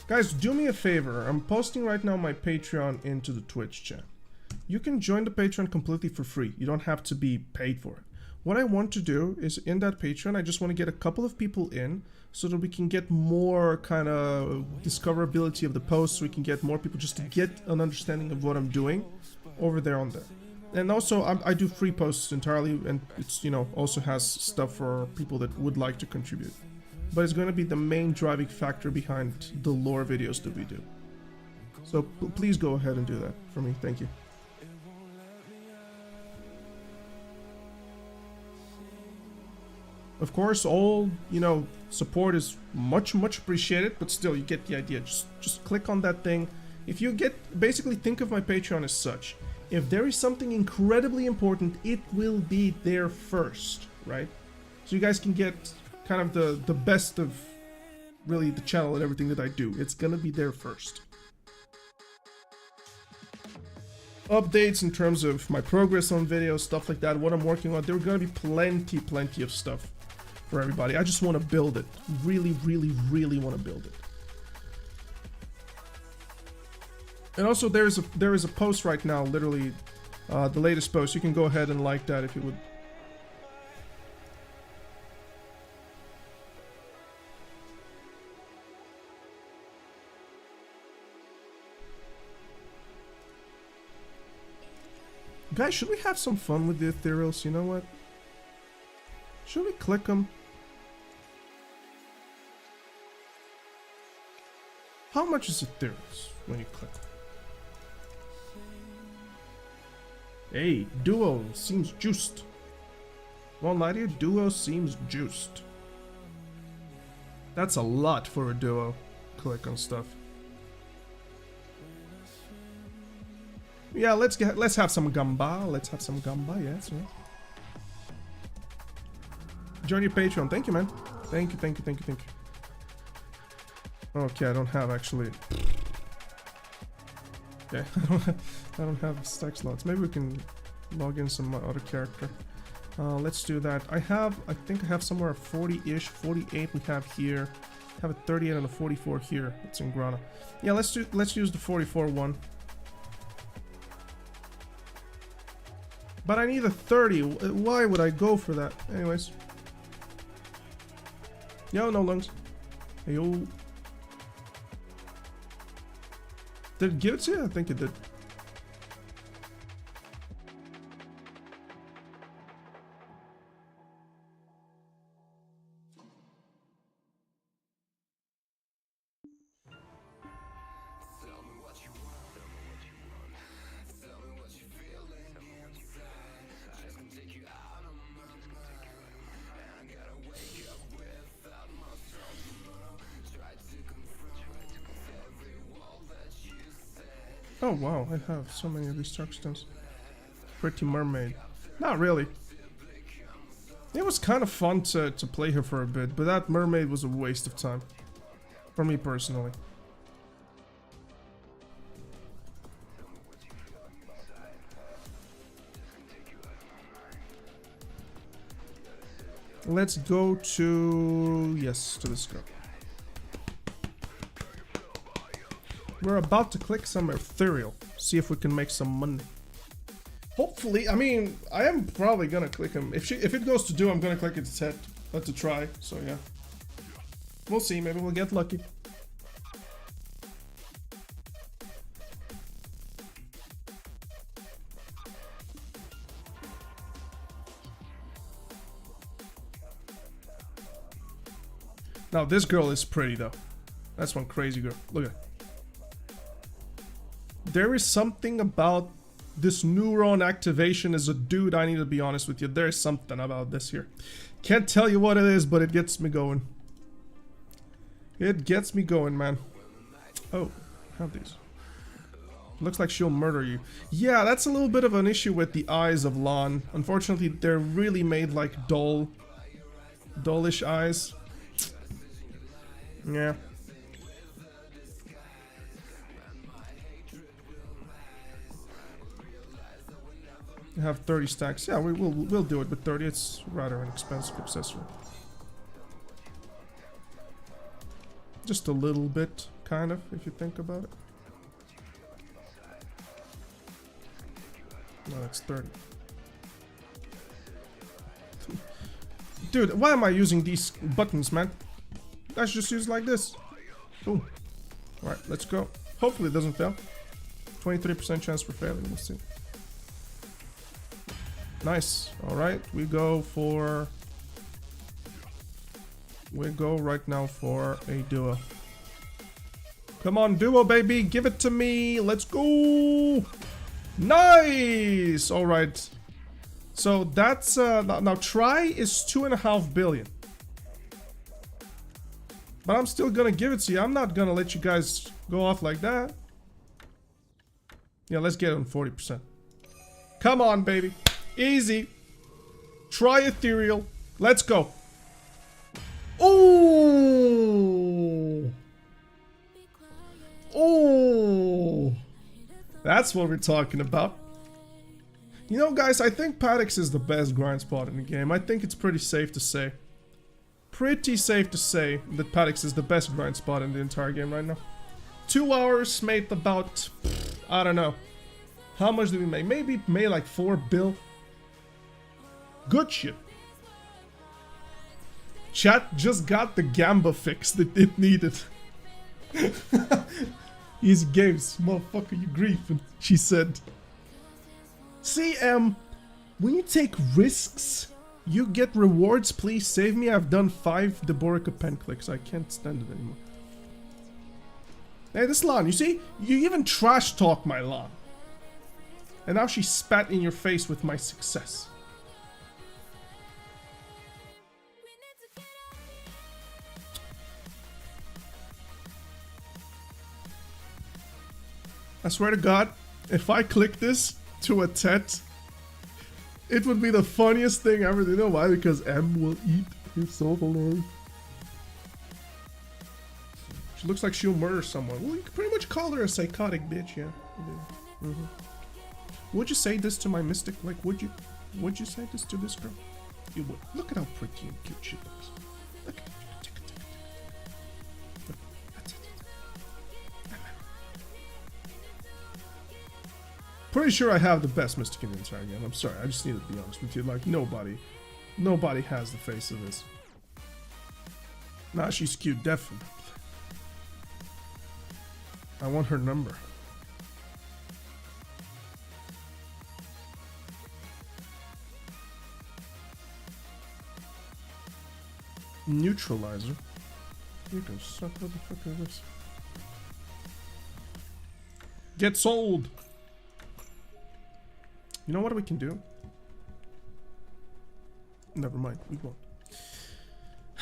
Guys, do me a favor. I'm posting right now my Patreon into the Twitch chat. You can join the Patreon completely for free. You don't have to be paid for it. What I want to do is in that Patreon, I just want to get a couple of people in so that we can get more kind of discoverability of the posts. So we can get more people just to get an understanding of what I'm doing over there on there. And also, I do free posts entirely, and it's, you know, also has stuff for people that would like to contribute. But it's going to be the main driving factor behind the lore videos that we do. So please go ahead and do that for me. Thank you. Of course, all, you know, support is much appreciated, but still, you get the idea. Just click on that thing. If you get, basically think of my Patreon as such. If there is something incredibly important, it will be there first, right? So you guys can get kind of the best of really the channel and everything that I do. It's gonna be there first. Updates in terms of my progress on videos, stuff like that, what I'm working on. There are gonna be plenty of stuff for everybody. I just want to build it. Really want to build it. And also there is a post right now, literally the latest post. You can go ahead and like that if you would. Guys, should we have some fun with the ethereals? You know what? Should we click them? How much is ethereals when you click them? Hey, duo seems juiced. Won't lie to you, duo seems juiced. That's a lot for a duo. Click on stuff. Yeah, let's have some gamba. Let's have some gamba. Yes, yeah. Join your Patreon. Thank you, man. Thank you. Okay, I don't have actually. Okay, I don't have stack slots. Maybe we can log in some other character. Let's do that. I think I have somewhere 40-ish, 48 we have here. I have a 38 and a 44 here. It's in Grana. Yeah, let's use the 44 one. But I need a 30. Why would I go for that? Anyways. Yo, no lungs. Hey, yo. Did it give it to you? I think it did. Oh wow, I have so many of these Darkstones. Pretty Mermaid. Not really. It was kind of fun to play her for a bit, but that mermaid was a waste of time. For me personally. Let's go to... yes, to this girl. We're about to click some ethereal. See if we can make some money. Hopefully, I mean, I am probably gonna click him. If it goes to do, I'm gonna click its head. To try, so yeah. We'll see, maybe we'll get lucky. Now this girl is pretty though. That's one crazy girl. Look at it. There is something about this neuron activation as a dude. I need to be honest with you. There's something about this here. Can't tell you what it is, but it gets me going. It gets me going, man. Oh, have these. Looks like she'll murder you. Yeah, that's a little bit of an issue with the eyes of Lan. Unfortunately, they're really made like dullish eyes. Yeah. You have 30 stacks. Yeah, we'll do it with 30. It's rather an expensive accessory. Just a little bit, kind of, if you think about it. No, that's 30. Dude, why am I using these buttons, man? I should just use like this. Boom. Alright, let's go. Hopefully it doesn't fail. 23% chance for failing. We'll see. Nice. Alright, we go right now for a duo. Come on, duo, baby. Give it to me. Let's go. Nice. Alright. So that's, now try is 2.5 billion. But I'm still gonna give it to you. I'm not gonna let you guys go off like that. Yeah, let's get it on 40%. Come on, baby. Easy. Try ethereal. Let's go. Oh. Oh. That's what we're talking about. You know, guys, I think Patix is the best grind spot in the game. I think it's pretty safe to say. Pretty safe to say that Patix is the best grind spot in the entire game right now. 2 hours made about, I don't know. How much did we make? Maybe made like 4 bill. Good shit. Chat just got the Gamba fix that it needed. Easy games, motherfucker, you griefing, she said. CM, when you take risks, you get rewards. Please save me. I've done 5 Deborica pen clicks. I can't stand it anymore. Hey, this Lan, you see? You even trash talk my Lan. And now she spat in your face with my success. I swear to God, if I click this to a tet, it would be the funniest thing ever. You know why? Because M will eat. It's so hilarious. She looks like she'll murder someone. Well, you could pretty much call her a psychotic bitch, yeah. Would you say this to my mystic? Like, would you say this to this girl? You would. Look at how pretty and cute she looks. Look at her. Pretty sure I have the best mystic in the entire game. I'm sorry, I just need to be honest with you. Like, nobody has the face of this. Nah, she's cute, definitely. I want her number. Neutralizer. You can suck. What the fuck is this? Get sold! You know what we can do? Never mind, we won't.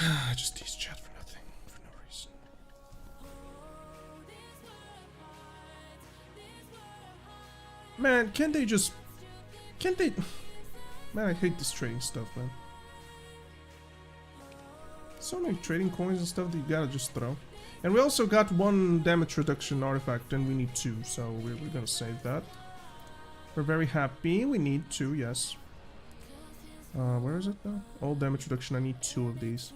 I just tease chat for nothing, for no reason. Man, can't they... Man, I hate this trading stuff, man. So many trading coins and stuff that you gotta just throw. And we also got 1 damage reduction artifact, and we need 2, so we're gonna save that. We're very happy. We need 2, yes. Where is it now? All damage reduction. I need 2 of these.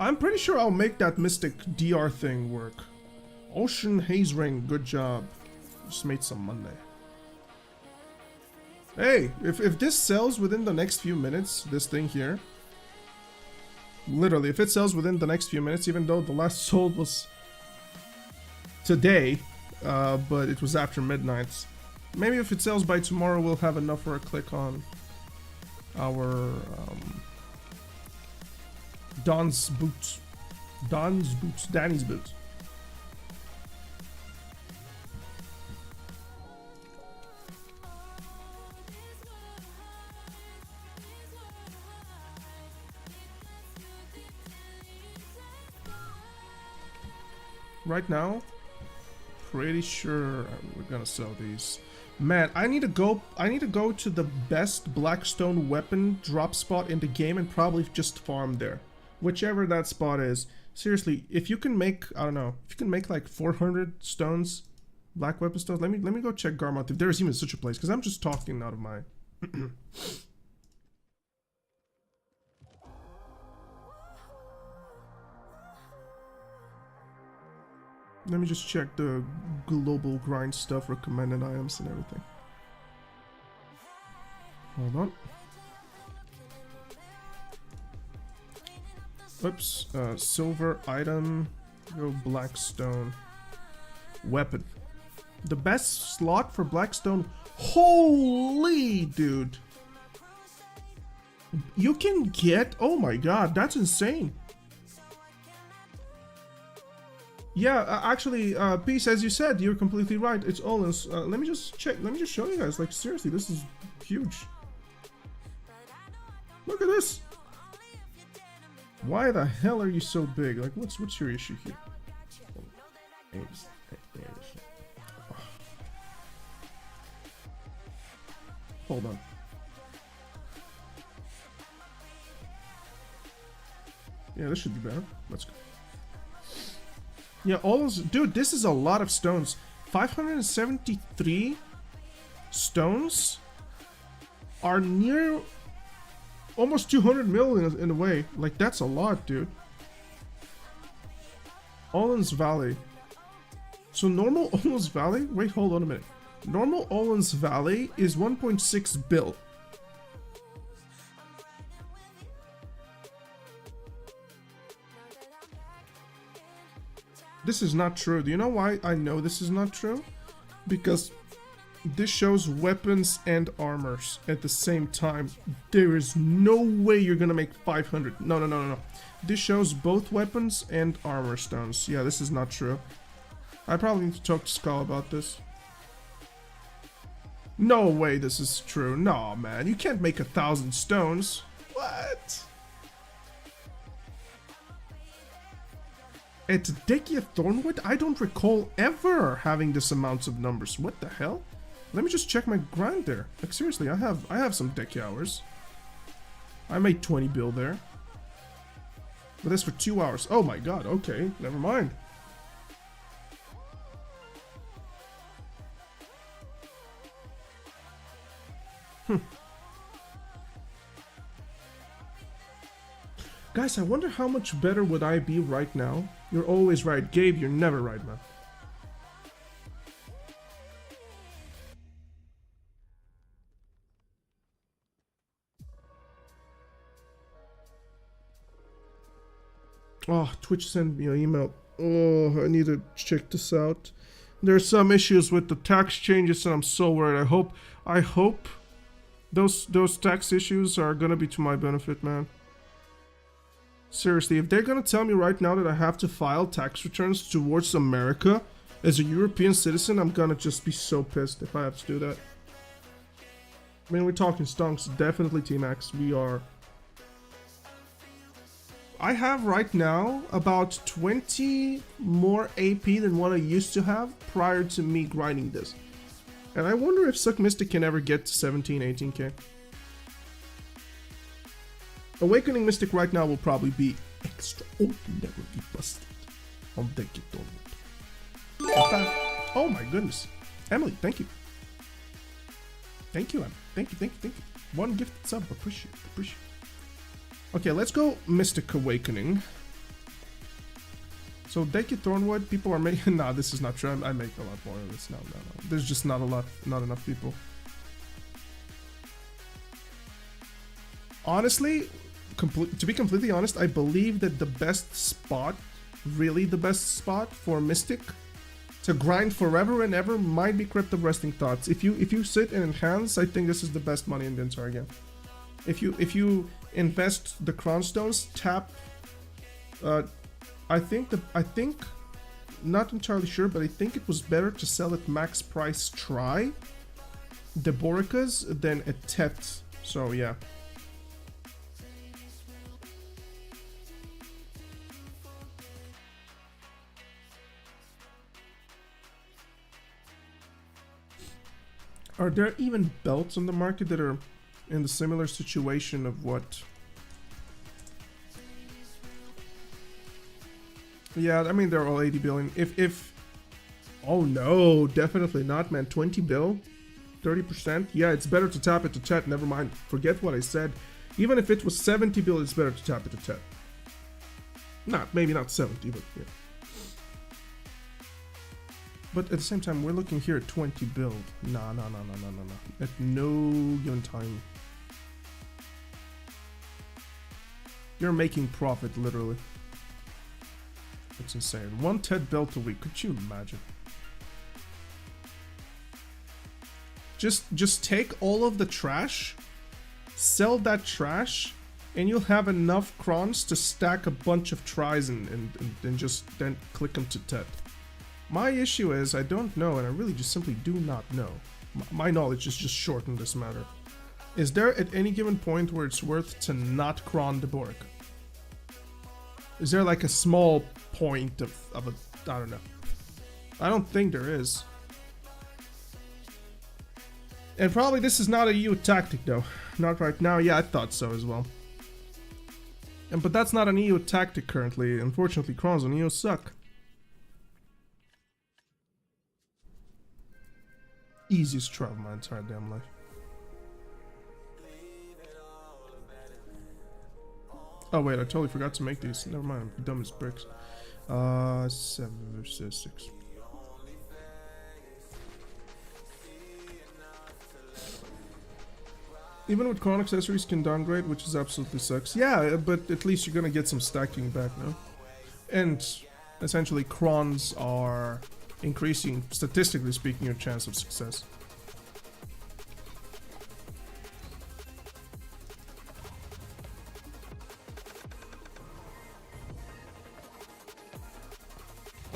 I'm pretty sure I'll make that Mystic DR thing work. Ocean Haze Ring, good job. Just made some Monday. Hey, if this sells within the next few minutes, this thing here. Literally, if it sells within the next few minutes, even though the last sold was today. But it was after midnight. Maybe if it sells by tomorrow, we'll have enough for a click on our Don's boots. Don's boots. Danny's boots. Right now, pretty sure we're gonna sell these. Man, I need to go to the best Blackstone weapon drop spot in the game and probably just farm there. Whichever that spot is. Seriously, if you can make, I don't know, if you can make like 400 stones, black weapon stones, let me go check Garmouth if there's even such a place, because I'm just talking out of my Let me just check the global grind stuff, recommended items and everything. Hold on. Oops, silver item, go Blackstone. Weapon. The best slot for Blackstone, holy dude. You can get, oh my god, that's insane. Yeah, actually, Peace, as you said, you're completely right. It's Olin's. Let me just check. Let me just show you guys. Like, seriously, this is huge. Look at this. Why the hell are you so big? Like, what's your issue here? Hold on. Yeah, this should be better. Let's go. Yeah, all those, dude, this is a lot of stones. 573 stones are near almost 200 million in a way. Like, that's a lot, dude. Olin's Valley. So normal Olin's Valley, wait, hold on a minute. Normal Olin's Valley is 1.6 bill. This is not true. Do you know why I know this is not true? Because this shows weapons and armors at the same time. There is no way you're gonna make 500. No. This shows both weapons and armor stones. Yeah, this is not true. I probably need to talk to Skull about this. No way this is true. No, man. You can't make 1,000 stones. What? At Dekia Thornwood, I don't recall ever having this amounts of numbers. What the hell? Let me just check my grind there. Like, seriously, I have some Dekia hours. I made 20 bill there. But that's for 2 hours. Oh my god, okay, never mind. Guys, I wonder how much better would I be right now? You're always right. Gabe, you're never right, man. Oh, Twitch sent me an email. Oh, I need to check this out. There's some issues with the tax changes and I'm so worried. I hope those tax issues are gonna be to my benefit, man. Seriously, if they're gonna tell me right now that I have to file tax returns towards America as a European citizen, I'm gonna just be so pissed if I have to do that. I mean, we're talking stonks, definitely T-Max, we are. I have right now about 20 more AP than what I used to have prior to me grinding this. And I wonder if Suck Mystic can ever get to 17, 18k. Awakening Mystic right now will probably be extraordinarily busted on Dekia Thornwood. Oh my goodness. Emily, thank you. Thank you, Em. Thank you. One gifted sub, appreciate. Okay, let's go Mystic Awakening. So Dekia Thornwood, people are making, nah, this is not true. I make a lot more of this. No. There's just not enough people. Honestly, to be completely honest, I believe that the best spot, really the best spot for Mystic to grind forever and ever might be Crypt of Resting Thoughts. If you sit and enhance, I think this is the best money in the entire game. If you invest the Crown Stones, tap I think not entirely sure, but I think it was better to sell at max price try the Boricas than a Tet. So yeah. Are there even belts on the market that are in the similar situation of what? Yeah, I mean they're all 80 billion. If oh no, definitely not, man. 20 bill, 30%. Yeah, it's better to tap it to Tet. Never mind. Forget what I said. Even if it was 70 bill, it's better to tap it to Tet. Maybe not 70, but yeah. But at the same time, we're looking here at 20 build. Nah. At no given time. You're making profit, literally. It's insane. 1 Tet belt a week. Could you imagine? Just take all of the trash, sell that trash, and you'll have enough crons to stack a bunch of tries and just then click them to Tet. My issue is I don't know, and I really just simply do not know. My knowledge is just short in this matter. Is there at any given point where it's worth to not cron the Bork? Is there like a small point of a, I don't know. I don't think there is. And probably this is not a EU tactic though. Not right now. Yeah, I thought so as well. But that's not an EU tactic currently. Unfortunately, crons on EU suck. Easiest try of my entire damn life. Oh wait, I totally forgot to make these. Never mind, I'm dumb as bricks. 7 versus 6. Even with Chron accessories can downgrade, which is absolutely sucks. Yeah, but at least you're gonna get some stacking back now. And essentially Crons are increasing, statistically speaking, your chance of success.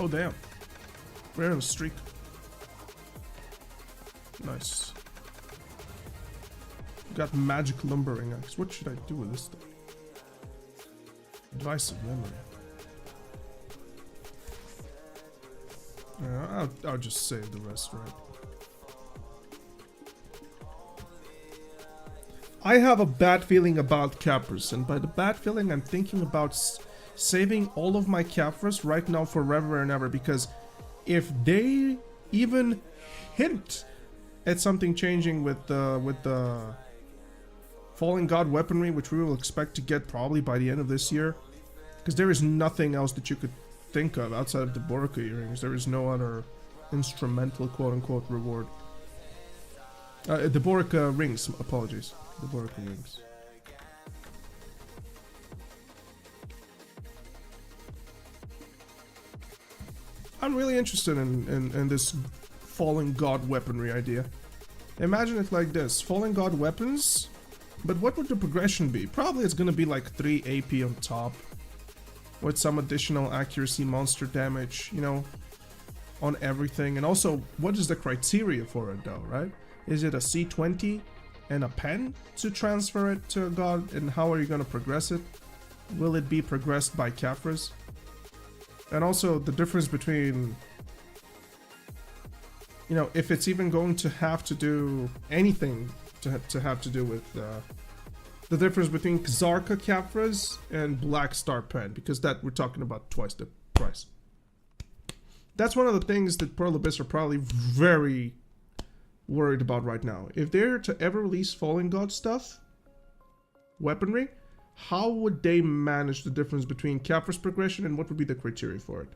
Oh damn. We're on a streak. Nice. Got magic lumbering axe. What should I do with this thing? Advice of memory. Yeah, I'll just save the rest, right? I have a bad feeling about Capras, and by the bad feeling I'm thinking about saving all of my Capras right now forever and ever, because if they even hint at something changing with the Fallen God weaponry, which we will expect to get probably by the end of this year, because there is nothing else that you could think of outside of the Borica earrings. There is no other instrumental quote-unquote reward. The Borica rings, apologies. The Borica rings. I'm really interested in this Fallen God weaponry idea. Imagine it like this. Fallen God weapons, but what would the progression be? Probably it's gonna be like 3 AP on top, with some additional accuracy monster damage, you know, on everything. And also, what is the criteria for it though, right? Is it a C20 and a pen to transfer it to a god? And how are you gonna progress it? Will it be progressed by Capras? And also the difference between, you know, if it's even going to have to do anything to have to do with the difference between Xarca Capras and Black Star Pen, because that we're talking about twice the price. That's one of the things that Pearl Abyss are probably very worried about right now. If they're to ever release Fallen God stuff, weaponry, how would they manage the difference between Capras progression and what would be the criteria for it?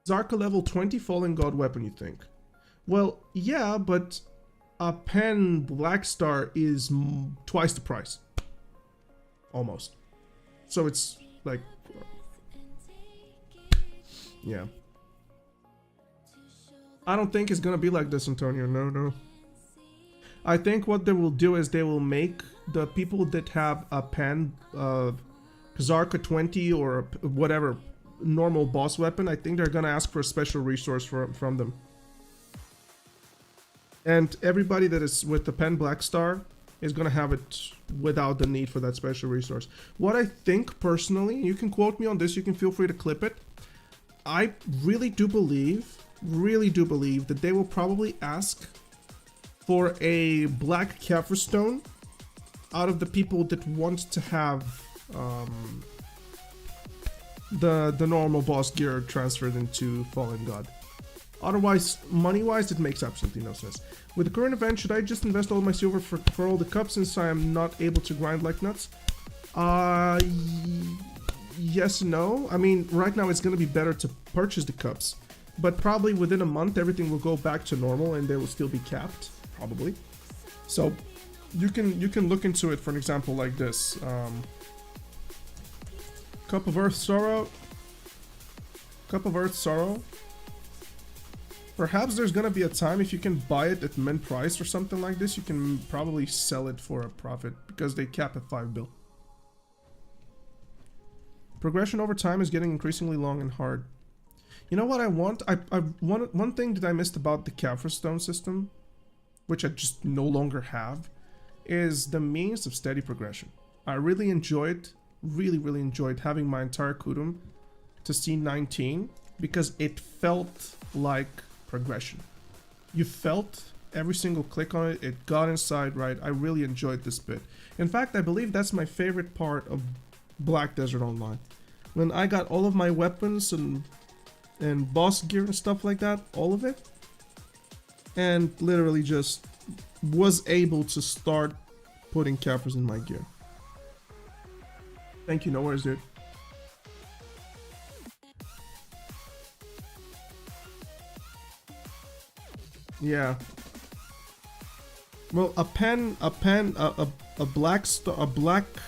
Xarca level 20 Fallen God weapon, you think? Well, yeah, but a pen Black Star is twice the price. Almost. So it's like... yeah. I don't think it's gonna be like this, Antonio. No. I think what they will do is they will make the people that have a pen Kazarka 20 or whatever normal boss weapon, I think they're gonna ask for a special resource from them. And everybody that is with the Pen Black Star is gonna have it without the need for that special resource. What I think personally, you can quote me on this, you can feel free to clip it. I really do believe that they will probably ask for a black Kaffir stone out of the people that want to have the normal boss gear transferred into Fallen God. Otherwise, money-wise, it makes absolutely no sense. With the current event, should I just invest all my silver for all the cups since I am not able to grind like nuts? Yes and no. I mean, right now it's going to be better to purchase the cups. But probably within a month, everything will go back to normal and they will still be capped. Probably. So, you can look into it for an example like this. Cup of Earth Sorrow. Perhaps there's gonna be a time if you can buy it at mint price or something like this, you can probably sell it for a profit because they cap at 5 bill. Progression over time is getting increasingly long and hard. You know what I want? One thing that I missed about the Kaffir Stone system, which I just no longer have, is the means of steady progression. I really enjoyed having my entire Kudum to C19 because it felt like progression. You felt every single click on it, it got inside right. I really enjoyed this bit. In fact, I believe that's my favorite part of Black Desert Online. When I got all of my weapons and boss gear and stuff like that, all of it, and literally just was able to start putting Kaffirs in my gear. Thank you, no worries, dude. Yeah. Well, a black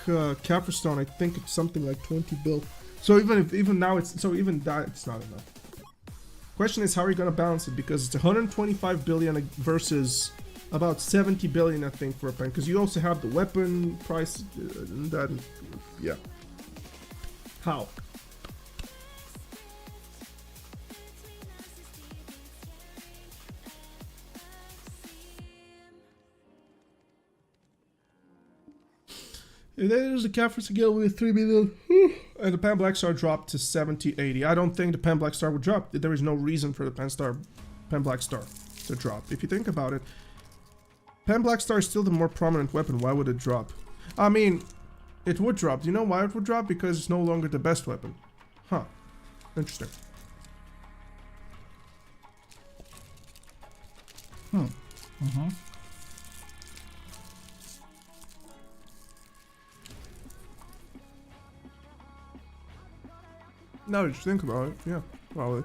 Kaffir stone, I think it's something like 20 bill. So even now it's not enough. Question is, how are you gonna balance it? Because it's 125 billion versus about 70 billion, I think, for a pen. Because you also have the weapon price and that. Yeah. How? And then there's the Kaffir skill with 3 million. And the Pen Black Star dropped to 70, 80. I don't think the Pen Black Star would drop. There is no reason for the Pen Black Star to drop. If you think about it, Pen Black Star is still the more prominent weapon. Why would it drop? I mean, it would drop. Do you know why it would drop? Because it's no longer the best weapon. Huh. Interesting. Now that you think about it, yeah, probably.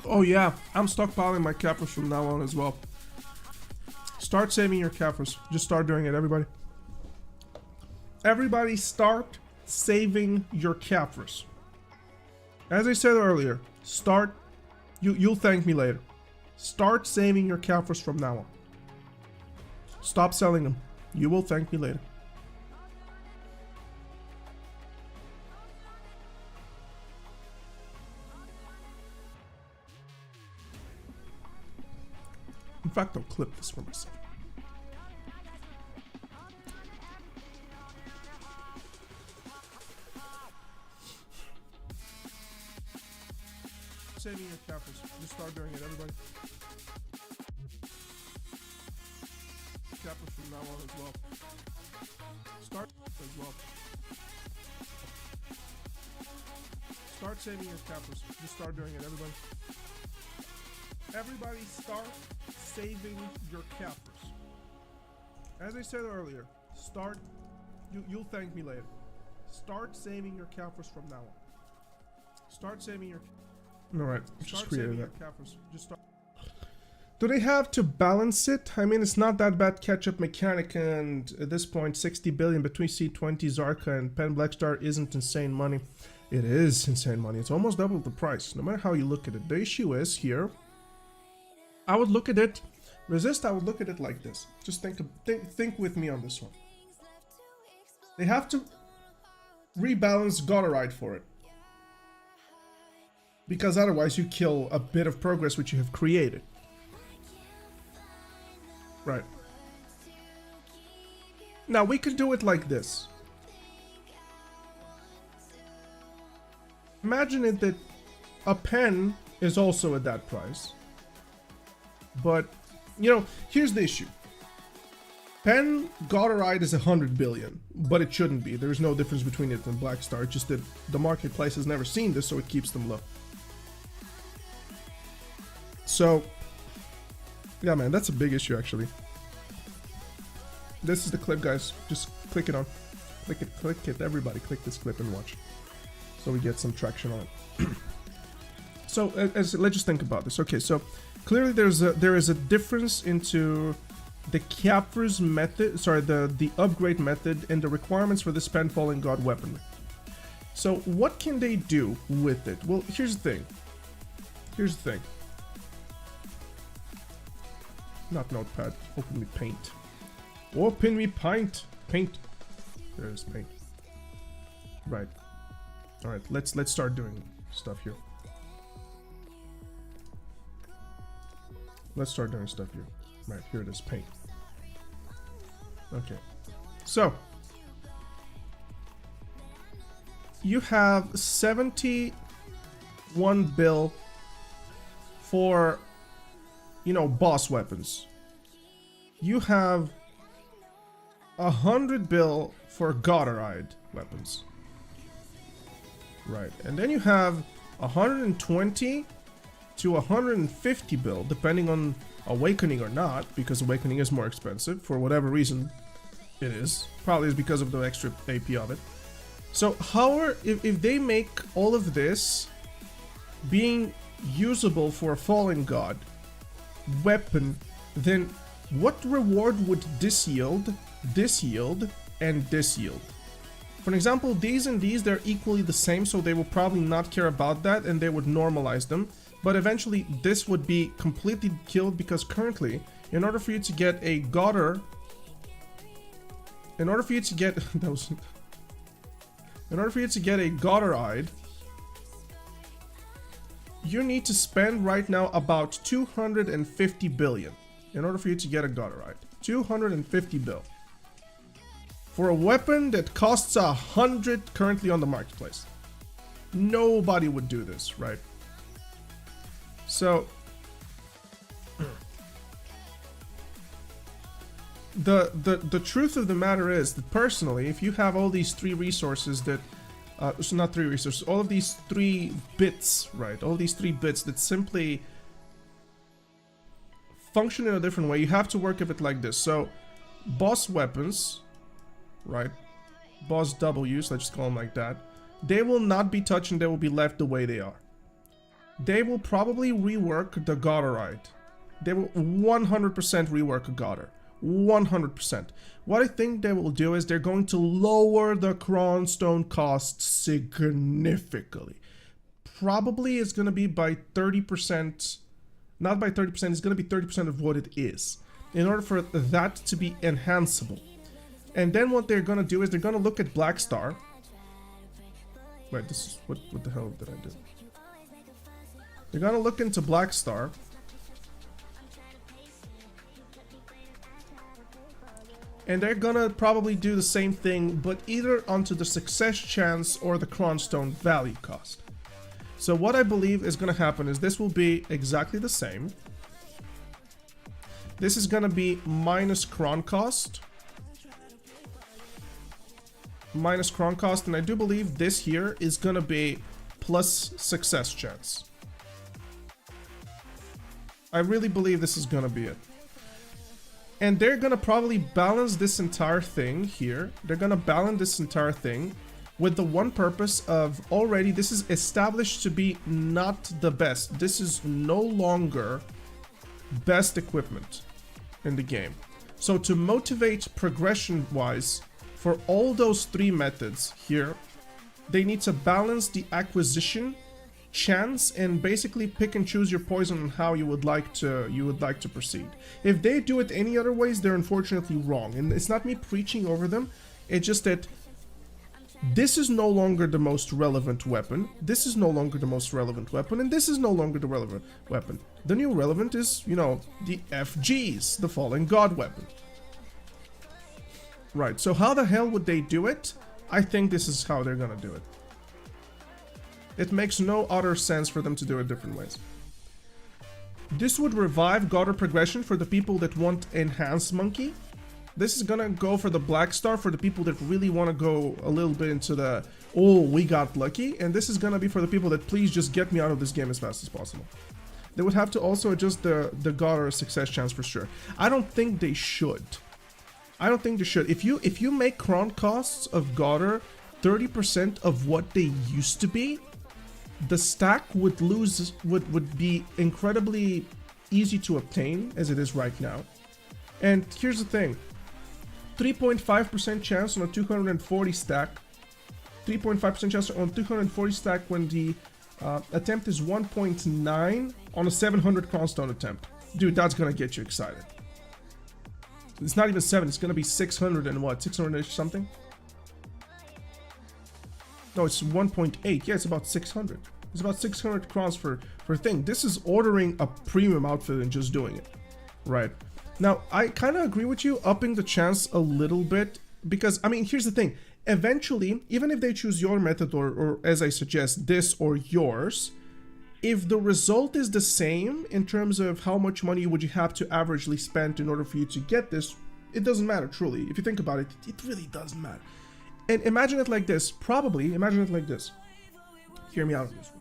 Oh yeah, I'm stockpiling my Kaffirs from now on as well. Start saving your Kaffirs. Just start doing it, everybody. Everybody start saving your Kaffirs. As I said earlier, start... You'll thank me later. Start saving your Kaffirs from now on. Stop selling them. You will thank me later. In fact, I'll clip this for myself. Saving your Kaffirs. Just start doing it, everybody. Kaffirs from now on as well. Start as well. Start saving your Kaffirs. Just start doing it, everybody. Everybody start saving your Kaffirs. As I said earlier, start... You'll thank me later. Start saving your Kaffirs from now on. Start saving your... Alright, just created that. Just start. Do they have to balance it? I mean, it's not that bad catch-up mechanic, and at this point, 60 billion between C20, Zarka, and Penn Blackstar isn't insane money. It is insane money. It's almost double the price, no matter how you look at it. The issue is here, I would look at it, Resist, I would look at it like this. Just think with me on this one. They have to rebalance Gotterite for it. Because otherwise you kill a bit of progress which you have created. Right. Now we could do it like this. Imagine it that a pen is also at that price. But, you know, here's the issue. Pen Gotterite is 100 billion, but it shouldn't be. There's no difference between it and Blackstar. It's just that the marketplace has never seen this, so it keeps them low. So, yeah, man, that's a big issue, actually. This is the clip, guys. Just click it on. Click it. Everybody click this clip and watch. So we get some traction on it. So, let's just think about this. Okay, so clearly there is a difference into the Capver's method, the upgrade method, and the requirements for this Pen Fallen God weapon. So what can they do with it? Well, here's the thing. Not Notepad. Open me Paint. Open me Paint. Paint. There's Paint. Right. All right. Let's start doing stuff here. Let's start doing stuff here. Right, here it is, Paint. Okay. So, you have 71 bill for, you know, boss weapons. You have 100 bill for Gotterite weapons. Right, and then you have 120 to 150 bill, depending on Awakening or not, because Awakening is more expensive for whatever reason it is. Probably is because of the extra AP of it. So if they make all of this being usable for a Fallen God weapon, then what reward would this yield, and this yield? For example, these and these, they're equally the same, so they will probably not care about that and they would normalize them. But eventually this would be completely killed, because currently, in order for you to get a Gotterite, you need to spend right now about 250 billion in order for you to get a Gotterite. 250 bill. For a weapon that costs 100 currently on the marketplace. Nobody would do this, right? So, the truth of the matter is that personally, if you have all these three resources that, so not three resources, all of these 3 bits, right? All these 3 bits that simply function in a different way, you have to work with it like this. So, boss weapons, right? Boss W's, let's just call them like that. They will not be touched and they will be left the way they are. They will probably rework the Gotterite. They will 100% rework a Gotter. 100%. What I think they will do is they're going to lower the Cronstone cost significantly. Probably it's going to be by 30%. Not by 30%, it's going to be 30% of what it is. In order for that to be enhanceable. And then what they're going to do is they're going to look at Blackstar. Wait, this is... What the hell did I do? They're gonna look into Blackstar. And they're gonna probably do the same thing, but either onto the success chance or the Cronstone value cost. So what I believe is gonna happen is this will be exactly the same. This is gonna be minus Cron cost. Minus Cron cost, and I do believe this here is gonna be plus success chance. I really believe this is gonna be it. And they're gonna probably balance this entire thing here. They're gonna balance this entire thing with the one purpose of already this is established to be not the best. This is no longer best equipment in the game. So to motivate progression-wise, for all those 3 methods here, they need to balance the acquisition chance and basically pick and choose your poison on how you would like to proceed. If they do it any other ways, they're unfortunately wrong. And it's not me preaching over them, it's just that this is no longer the most relevant weapon, this is no longer the most relevant weapon, and this is no longer the relevant weapon. The new relevant is, you know, the FGs, the Fallen God weapon. Right, so how the hell would they do it? I think this is how they're gonna do it. It makes no other sense for them to do it different ways. This would revive God of Progression for the people that want Enhanced Monkey. This is gonna go for the Black Star for the people that really want to go a little bit into the, oh, we got lucky. And this is gonna be for the people that please just get me out of this game as fast as possible. They would have to also adjust the God or success chance for sure. I don't think they should. I don't think they should. If you make cron costs of Goddard 30% of what they used to be, the stack would be incredibly easy to obtain as it is right now. And here's the thing, 3.5% chance on a 240 stack, 3.5% chance on 240 stack when the attempt is 1.9 on a 700 cronstone attempt. Dude, that's gonna get you excited. It's not even 7, it's gonna be 600 and what, 600-ish something? No, it's 1.8. Yeah, it's about 600. It's about 600 crowns for thing. This is ordering a premium outfit and just doing it. Right. Now, I kind of agree with you, upping the chance a little bit. Because, I mean, here's the thing. Eventually, even if they choose your method or as I suggest, this or yours, if the result is the same in terms of how much money would you have to averagely spend in order for you to get this, it doesn't matter, truly. If you think about it, it really doesn't matter. And imagine it like this, imagine it like this. Hear me out on this one.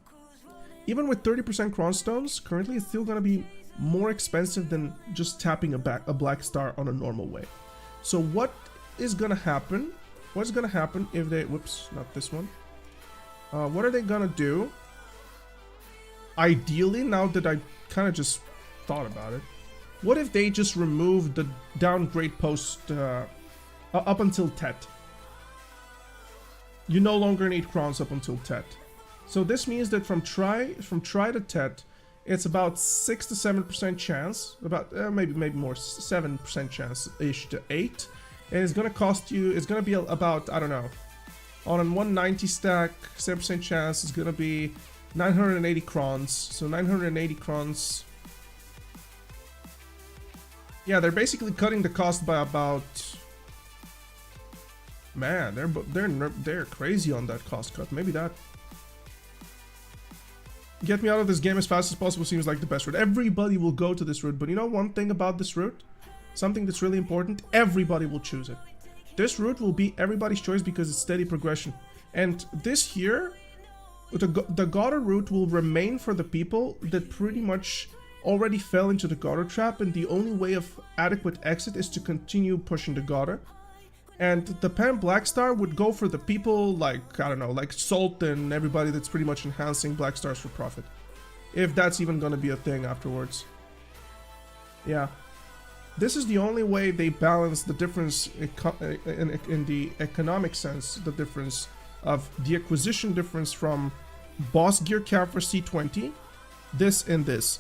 Even with 30% cronstones, currently it's still gonna be more expensive than just tapping a black star on a normal way. So what is gonna happen? What's gonna happen if they, whoops, not this one. What are they gonna do? Ideally, now that I kind of just thought about it, what if they just remove the downgrade post up until Tet? You no longer need crowns up until Tet. So this means that from try to Tet, it's about 6 to 7% chance, about maybe more, 7% chance-ish to 8. And it's gonna cost you, it's gonna be about, I don't know, on a 190 stack, 7% chance is gonna be 980 crowns. So 980 crowns. Yeah, they're basically cutting the cost by about. Man, they're crazy on that cost cut. Maybe that. Get me out of this game as fast as possible seems like the best route. Everybody will go to this route, but you know one thing about this route? Something that's really important, everybody will choose it. This route will be everybody's choice because it's steady progression. And this here, the Goddard route will remain for the people that pretty much already fell into the Goddard trap, and the only way of adequate exit is to continue pushing the Goddard. And the Pan Black Star would go for the people like, I don't know, like Salt and everybody that's pretty much enhancing Black Stars for profit. If that's even gonna be a thing afterwards. Yeah. This is the only way they balance the difference in the economic sense, the difference of the acquisition difference from boss gear cap for C20, this and this.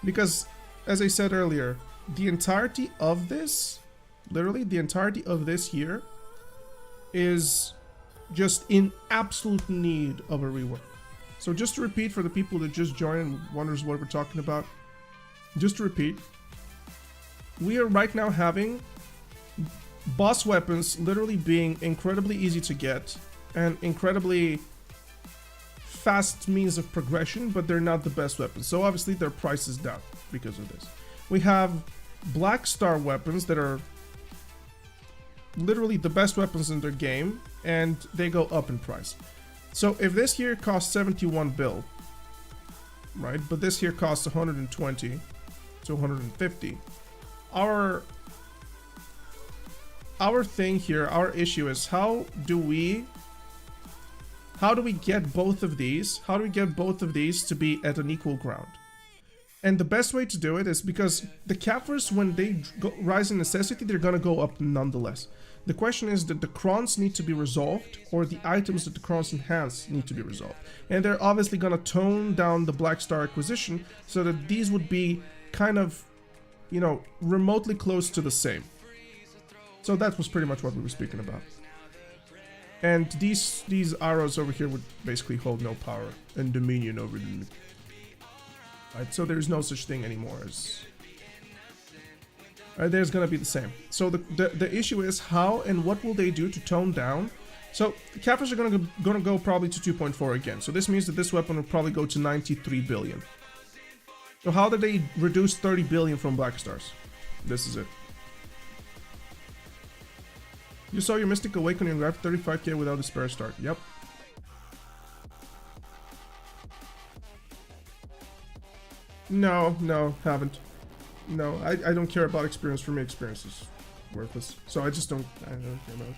Because, as I said earlier, the entirety of this, literally the entirety of this here, is just in absolute need of a rework. So just to repeat for the people that just joined and wonders what we're talking about, just to repeat, we are right now having boss weapons literally being incredibly easy to get and incredibly fast means of progression, but they're not the best weapons. So obviously their price is down because of this. We have Black Star weapons that are literally the best weapons in their game, and they go up in price. So if this here costs 71 bill, right, but this here costs 120 to 150, our thing here, our issue is how do we get both of these? How do we get both of these to be at an equal ground? And the best way to do it is because the Caphras, when they rise in necessity, they're gonna go up nonetheless. The question is that the crons need to be resolved, or the items that the crons enhance need to be resolved. And they're obviously gonna tone down the Black Star acquisition so that these would be kind of, you know, remotely close to the same. So that was pretty much what we were speaking about. And these arrows over here would basically hold no power and dominion over them. Right, so there's no such thing anymore as... there's gonna be the same. So the issue is how and what will they do to tone down? So the Caphras are gonna go probably to 2.4 again. So this means that this weapon will probably go to 93 billion. So how did they reduce 30 billion from Black Stars? This is it. You saw your Mystic Awakening and grabbed 35k without a spare start. Yep. No, haven't. No, I don't care about experience. For me, experience is worthless. So I just don't care about it.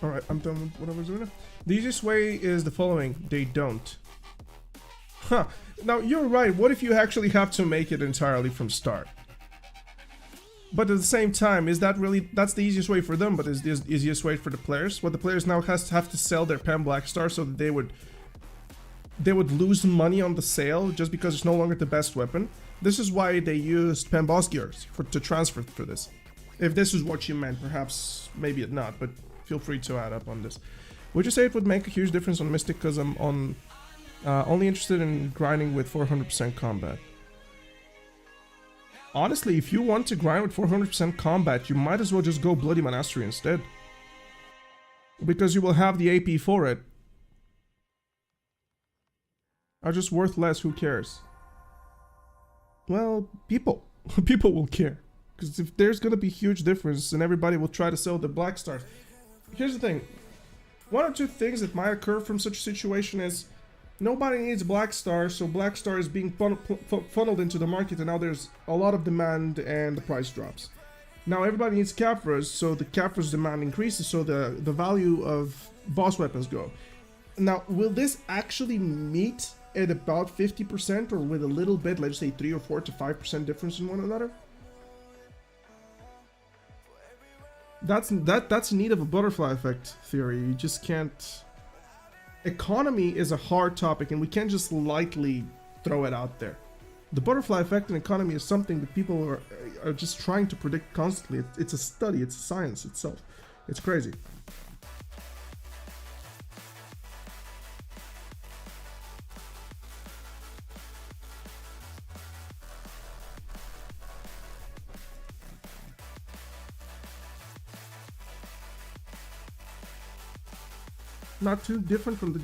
Alright, I'm done with what I was doing. The easiest way is the following. They don't. Huh. Now, you're right. What if you actually have to make it entirely from start? But at the same time, is that really... That's the easiest way for them, but is the easiest way for the players? What the players now have to sell their Pen Black Star so that they would lose money on the sale just because it's no longer the best weapon. This is why they used Pen Boss Gears to transfer for this. If this is what you meant, perhaps, maybe it not, but feel free to add up on this. Would you say it would make a huge difference on Mystic? Because I'm on only interested in grinding with 400% combat. Honestly, if you want to grind with 400% combat, you might as well just go Bloody Monastery instead. Because you will have the AP for it. Are just worth less, who cares? Well, people. People will care. Because if there's gonna be huge difference and everybody will try to sell the Black Stars. Here's the thing. One or two things that might occur from such a situation is nobody needs Black Star, so Black Star is being funneled into the market and now there's a lot of demand and the price drops. Now everybody needs Caphras, so the Caphras demand increases, so the value of boss weapons go. Now, will this actually meet at about 50% or with a little bit, let's say 3 or 4 to 5% difference in one another? That's in need of a butterfly effect theory. You just can't... Economy is a hard topic and we can't just lightly throw it out there. The butterfly effect in economy is something that people are just trying to predict constantly. It's a study, it's a science itself. It's crazy. Not too different from the...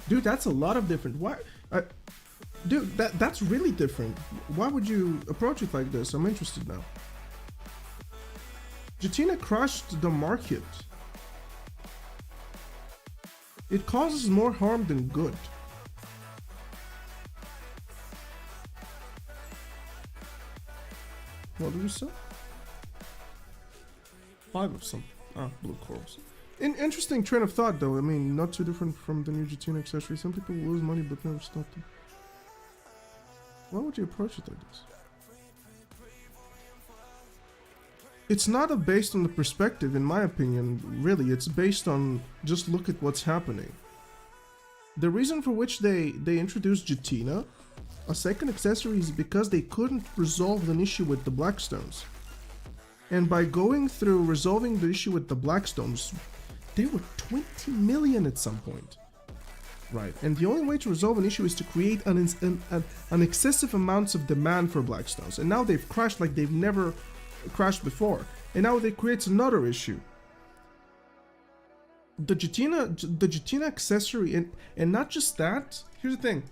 Dude, that's a lot of different. Why? Dude, that's really different. Why would you approach it like this? I'm interested now. Jatina crushed the market. It causes more harm than good. What do you say? 5 of some. Ah, blue corals. Interesting train of thought, though. I mean, not too different from the new Jatina accessory. Some people lose money but never stop them. Why would you approach it like this? it's not based on the perspective, in my opinion, really. It's based on just look at what's happening. The reason for which they introduced Jetina, a second accessory, is because they couldn't resolve an issue with the Blackstones. And by going through resolving the issue with the Blackstones, they were 20 million at some point. Right, and the only way to resolve an issue is to create an excessive amounts of demand for Blackstones. And now they've crashed like they've never crashed before. And now they create another issue. The Jetina accessory, and not just that, here's the thing.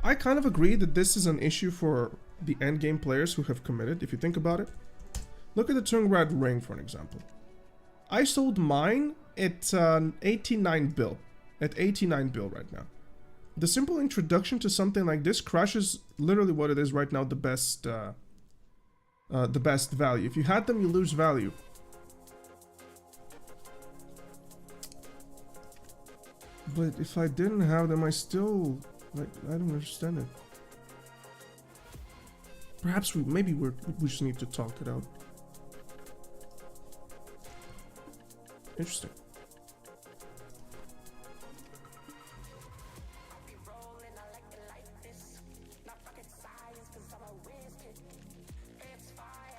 I kind of agree that this is an issue for the endgame players who have committed, if you think about it. Look at the Tungrat ring, for an example. I sold mine at 89 bill. At 89 bill right now. The simple introduction to something like this crashes literally what it is right now, the best value. If you had them, you lose value. But if I didn't have them, I still, like, I don't understand it. Perhaps we just need to talk it out. Interesting.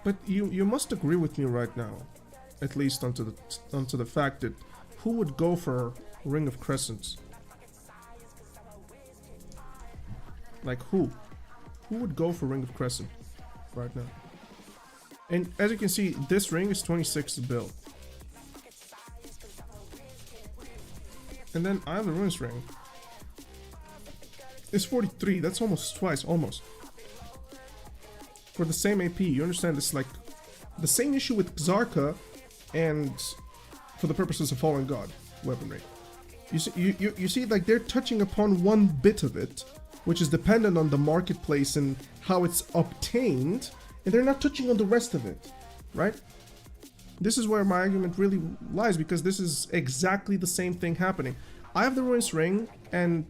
But you must agree with me right now, at least onto the fact that who would go for Ring of Crescents? Like who? Who would go for Ring of Crescent right now? And as you can see, this ring is 26 bill. And then I have the Ruins ring. It's 43, that's almost twice, almost. For the same AP, you understand, it's like the same issue with Xarka and for the purposes of Fallen God weaponry. You see, like they're touching upon one bit of it, which is dependent on the marketplace and how it's obtained, and they're not touching on the rest of it, right? This is where my argument really lies, because this is exactly the same thing happening. I have the Ruins ring, and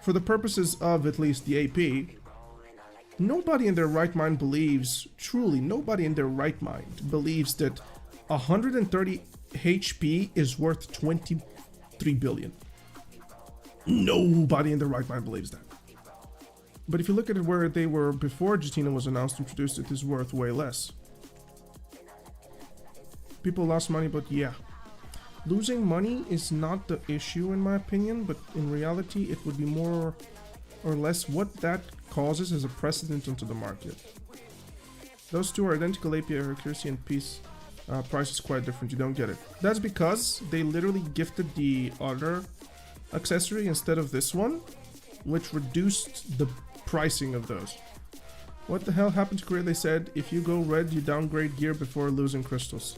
for the purposes of at least the AP, nobody in their right mind believes, truly nobody in their right mind believes that 130 HP is worth 23 billion. Nobody in their right mind believes that. But if you look at it where they were before Jetina was announced, introduced, it is worth way less. People lost money, but yeah. Losing money is not the issue in my opinion, but in reality it would be more or less what that causes as a precedent onto the market. Those two are identical API accuracy and piece price is quite different, you don't get it. That's because they literally gifted the other accessory instead of this one, which reduced the pricing of those. What the hell happened to Korea? They said if you go red you downgrade gear before losing crystals.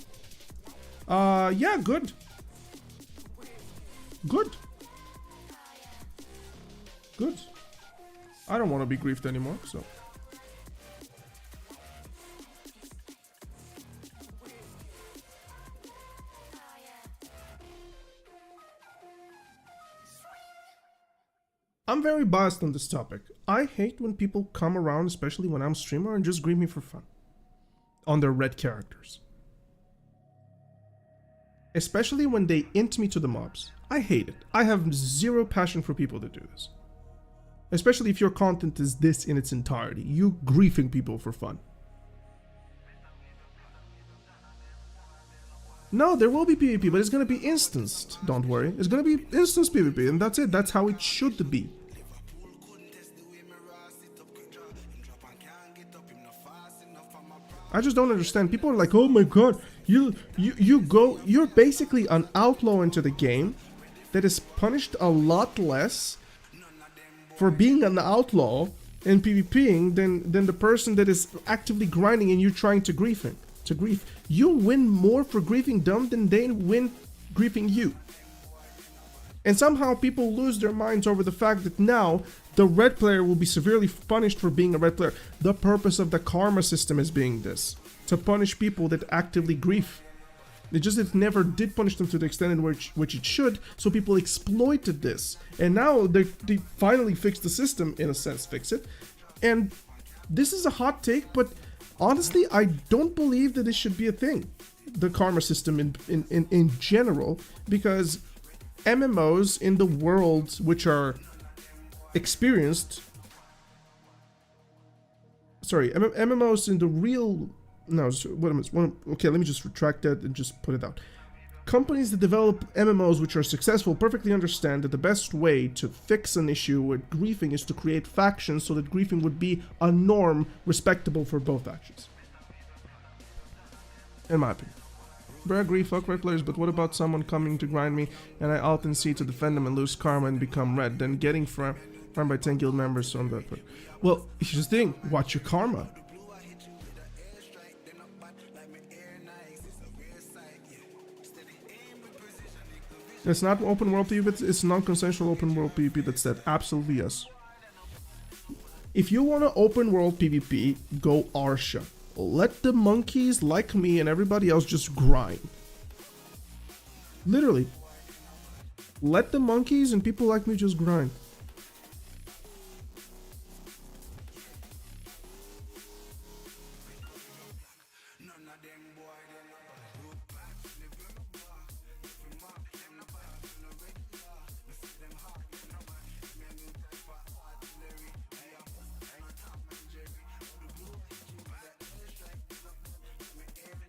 Yeah, good. Good. Good. I don't want to be griefed anymore, so. I'm very biased on this topic. I hate when people come around, especially when I'm streamer, and just grief me for fun. On their red characters. Especially when they int me to the mobs. I hate it. I have zero passion for people that do this. Especially if your content is this in its entirety. You griefing people for fun. No, there will be PvP, but it's gonna be instanced. Don't worry. It's gonna be instance PvP, and that's it. That's how it should be. I just don't understand. People are like, oh my god, you're basically an outlaw into the game that is punished a lot less for being an outlaw and PvPing than the person that is actively grinding and you're trying to grief him. To grief. You win more for griefing them than they win griefing you. And somehow people lose their minds over the fact that now the red player will be severely punished for being a red player. The purpose of the karma system is being this. To punish people that actively grief. It just it never did punish them to the extent in which it should, so people exploited this. And now they finally fixed the system, in a sense, fix it. And this is a hot take, but honestly, I don't believe that it should be a thing, the karma system in general, because MMOs in the world which are experienced, MMOs in the real, no, okay, let me just retract that and just put it out. Companies that develop MMOs which are successful perfectly understand that the best way to fix an issue with griefing is to create factions so that griefing would be a norm respectable for both factions. In my opinion. But I agree, fuck red players, but what about someone coming to grind me and I ult and C to defend them and lose karma and become red, then getting farmed by 10 guild members, so I'm bad for it. Well, here's the thing, watch your karma. It's not open world PvP, it's non-consensual open world PvP, that's that. Absolutely yes. If you want to open world PvP, go Arsha. Let the monkeys like me and everybody else just grind. Literally. Let the monkeys and people like me just grind.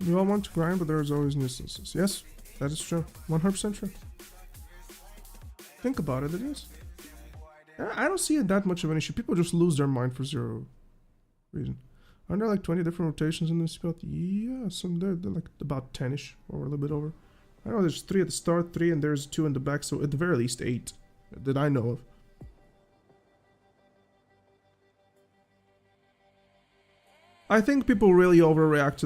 We all want to grind, but there's always nuisances. Yes, that is true. 100% true. Think about it, it is. I don't see it that much of an issue. People just lose their mind for zero reason. Aren't there like 20 different rotations in this build? Yeah, some they're like about 10-ish, or a little bit over. I know there's 3 at the start, 3, and there's 2 in the back, so at the very least 8 that I know of. I think people really overreact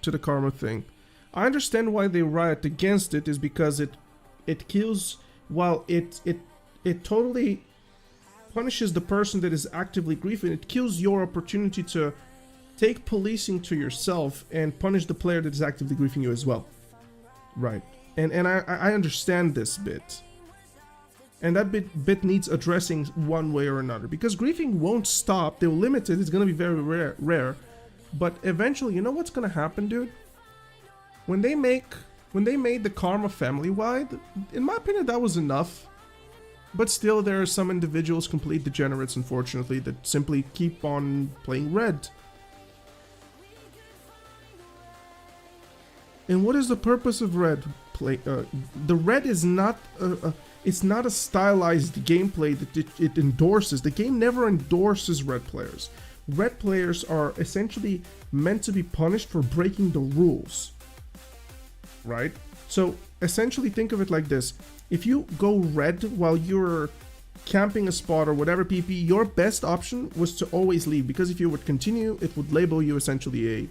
to the karma thing. I understand why they riot against it, is because it kills, while it totally punishes the person that is actively griefing, it kills your opportunity to take policing to yourself and punish the player that is actively griefing you as well. Right. And I understand this bit. And that bit needs addressing one way or another, because griefing won't stop. They'll limit it. It's going to be very rare. But eventually, you know what's going to happen, dude? When they made the karma family-wide, in my opinion, that was enough. But still, there are some individuals, complete degenerates, unfortunately, that simply keep on playing red. And what is the purpose of red play? The red is not it's not a stylized gameplay that it endorses. The game never endorses red players. Red players are essentially meant to be punished for breaking the rules. Right? So essentially think of it like this. If you go red while you're camping a spot or whatever PP, your best option was to always leave, because if you would continue, it would label you essentially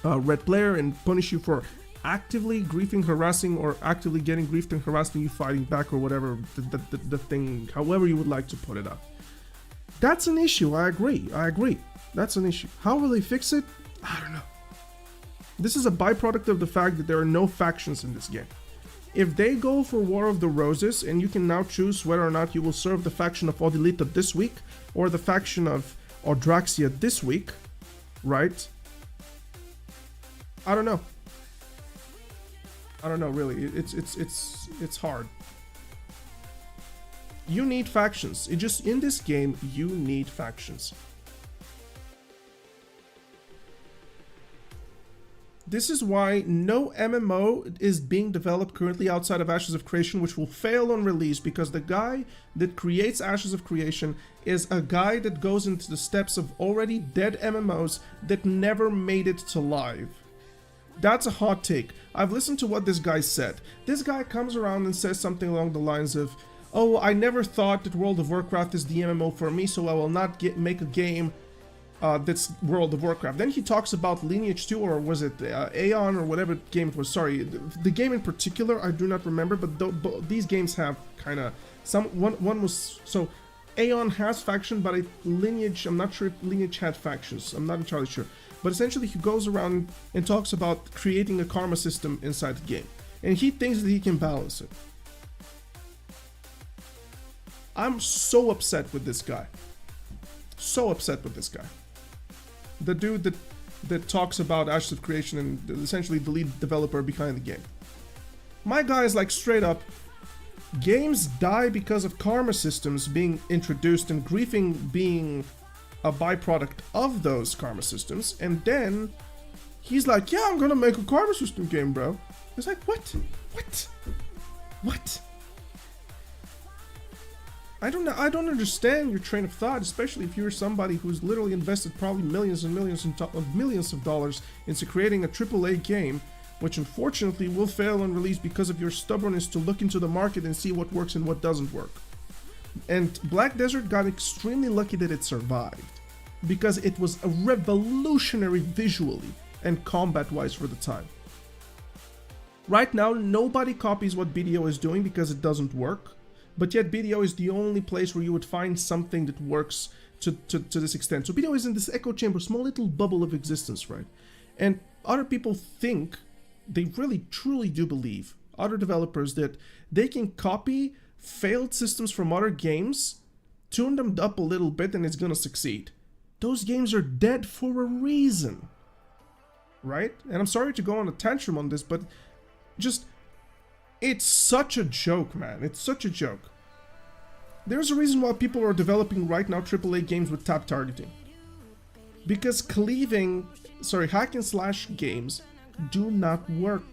a red player and punish you for actively griefing, harassing, or actively getting griefed and harassing you, fighting back, or whatever the thing, however you would like to put it up. That's an issue. I agree. That's an issue. How will they fix it? I don't know. This is a byproduct of the fact that there are no factions in this game. If they go for War of the Roses, and you can now choose whether or not you will serve the faction of Odilita this week or the faction of Odraxia this week, right? I don't know. Really. It's hard. You need factions. In this game, you need factions. This is why no MMO is being developed currently outside of Ashes of Creation, which will fail on release, because the guy that creates Ashes of Creation is a guy that goes into the steps of already dead MMOs that never made it to live. That's a hot take. I've listened to what this guy said. This guy comes around and says something along the lines of, oh, I never thought that World of Warcraft is the MMO for me, so I will not make a game that's World of Warcraft. Then he talks about Lineage 2, or was it Aeon, or whatever game it was. Sorry, the game in particular, I do not remember, but these games have kind of one was, so Aeon has faction, but Lineage, I'm not sure if Lineage had factions. I'm not entirely sure. But essentially, he goes around and talks about creating a karma system inside the game. And he thinks that he can balance it. I'm so upset with this guy. So upset with this guy. the dude that talks about Ashes of Creation and essentially the lead developer behind the game. My guy is like straight up, games die because of karma systems being introduced and griefing being a byproduct of those karma systems, and then he's like, yeah, I'm gonna make a karma system game, bro. It's like, what? I don't understand your train of thought, especially if you're somebody who's literally invested probably millions and millions of dollars into creating a AAA game, which unfortunately will fail on release because of your stubbornness to look into the market and see what works and what doesn't work. And Black Desert got extremely lucky that it survived, because it was a revolutionary visually and combat-wise for the time. Right now, nobody copies what BDO is doing because it doesn't work, but yet BDO is the only place where you would find something that works to this extent. So BDO is in this echo chamber, small little bubble of existence, right? And other people think, they really truly do believe, other developers, that they can copy failed systems from other games, tune them up a little bit, and it's gonna succeed. Those games are dead for a reason, right? And I'm sorry to go on a tantrum on this, but just, it's such a joke, man. It's such a joke. There's a reason why people are developing right now AAA games with tap targeting. Because hack and slash games do not work.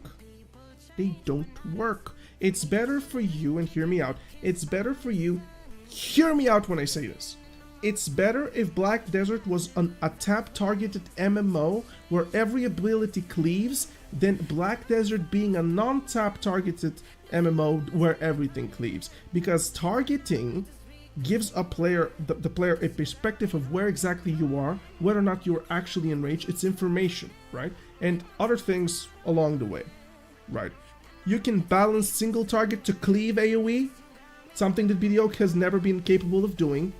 They don't work. It's better for you, and hear me out, it's better for you, hear me out when I say this. It's better if Black Desert was a tap-targeted MMO where every ability cleaves than Black Desert being a non-tap-targeted MMO where everything cleaves. Because targeting gives the player a perspective of where exactly you are, whether or not you're actually in range. It's information, right? And other things along the way, right? You can balance single target to cleave AoE, something that BDO has never been capable of doing.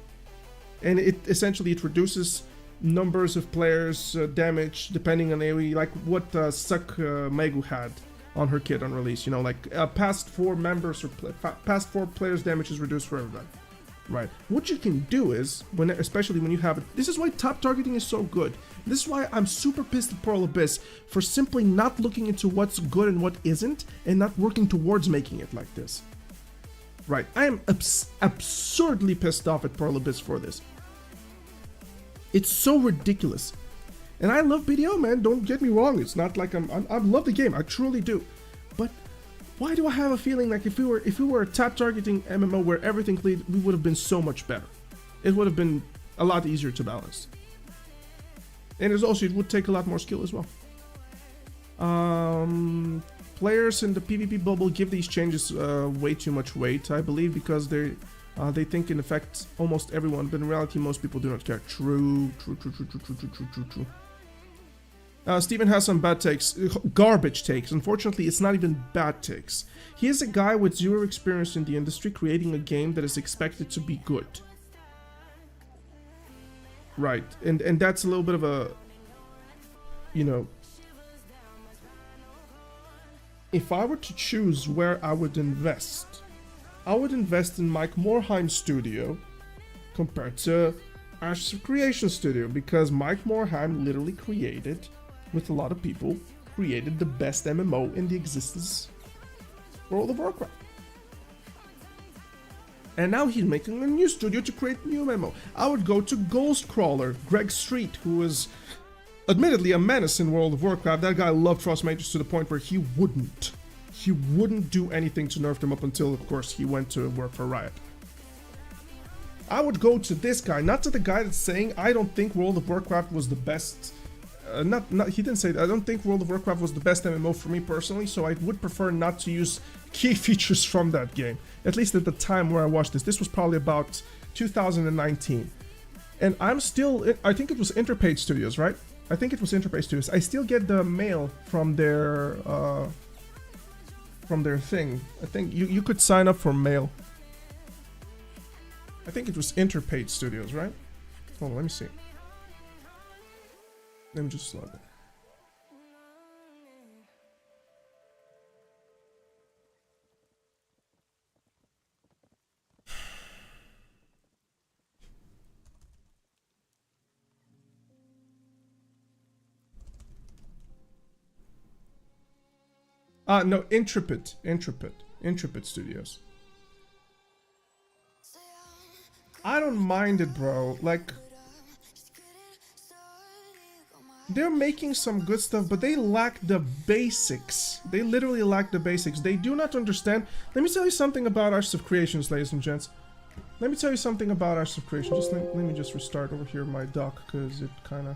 And it reduces numbers of players damage depending on AoE, like what Suck Megu had on her kit on release. You know, like past 4 members or past 4 players damage is reduced for everybody. Right. What you can do is, especially when you have it, this is why top targeting is so good. This is why I'm super pissed at Pearl Abyss for simply not looking into what's good and what isn't, and not working towards making it like this. Right. I am absurdly pissed off at Pearl Abyss for this. It's so ridiculous. And I love BDO, man. Don't get me wrong. It's not like I love the game. I truly do. But why do I have a feeling like if we were a tap targeting MMO where everything cleared, we would have been so much better. It would have been a lot easier to balance. And it would take a lot more skill as well. Players in the PvP bubble give these changes way too much weight, I believe, because they think in effect almost everyone, but in reality most people do not care. True. Steven has some bad takes, garbage takes. Unfortunately, it's not even bad takes. He is a guy with zero experience in the industry creating a game that is expected to be good. Right, and that's a little bit of a, you know, if I were to choose where I would invest in Mike Morhaime's studio compared to Ashes of Creation studio, because Mike Morhaime literally created, with a lot of people, created the best MMO in the existence, World of Warcraft. And now he's making a new studio to create a new MMO. I would go to Ghostcrawler, Greg Street, who is admittedly a menace in World of Warcraft. That guy loved Frost Mages to the point where he wouldn't do anything to nerf them up until, of course, he went to work for Riot. I would go to this guy, not to the guy that's saying, I don't think World of Warcraft was the best. He didn't say that. I don't think World of Warcraft was the best MMO for me personally, so I would prefer not to use key features from that game. At least at the time where I watched this. This was probably about 2019. And I think it was Interpage Studios, right? I think it was Interpage Studios. I still get the mail from their thing. I think you could sign up for mail. I think it was Interpage Studios, right? Hold on, let me see. Let me just log in. No, Intrepid Studios. I don't mind it, bro. Like, they're making some good stuff, but they lack the basics. They literally lack the basics. They do not understand. Let me tell you something about Ashes of Creations, ladies and gents. Let me tell you something about Ashes of Creation. Just let me just restart over here my dock, because it kind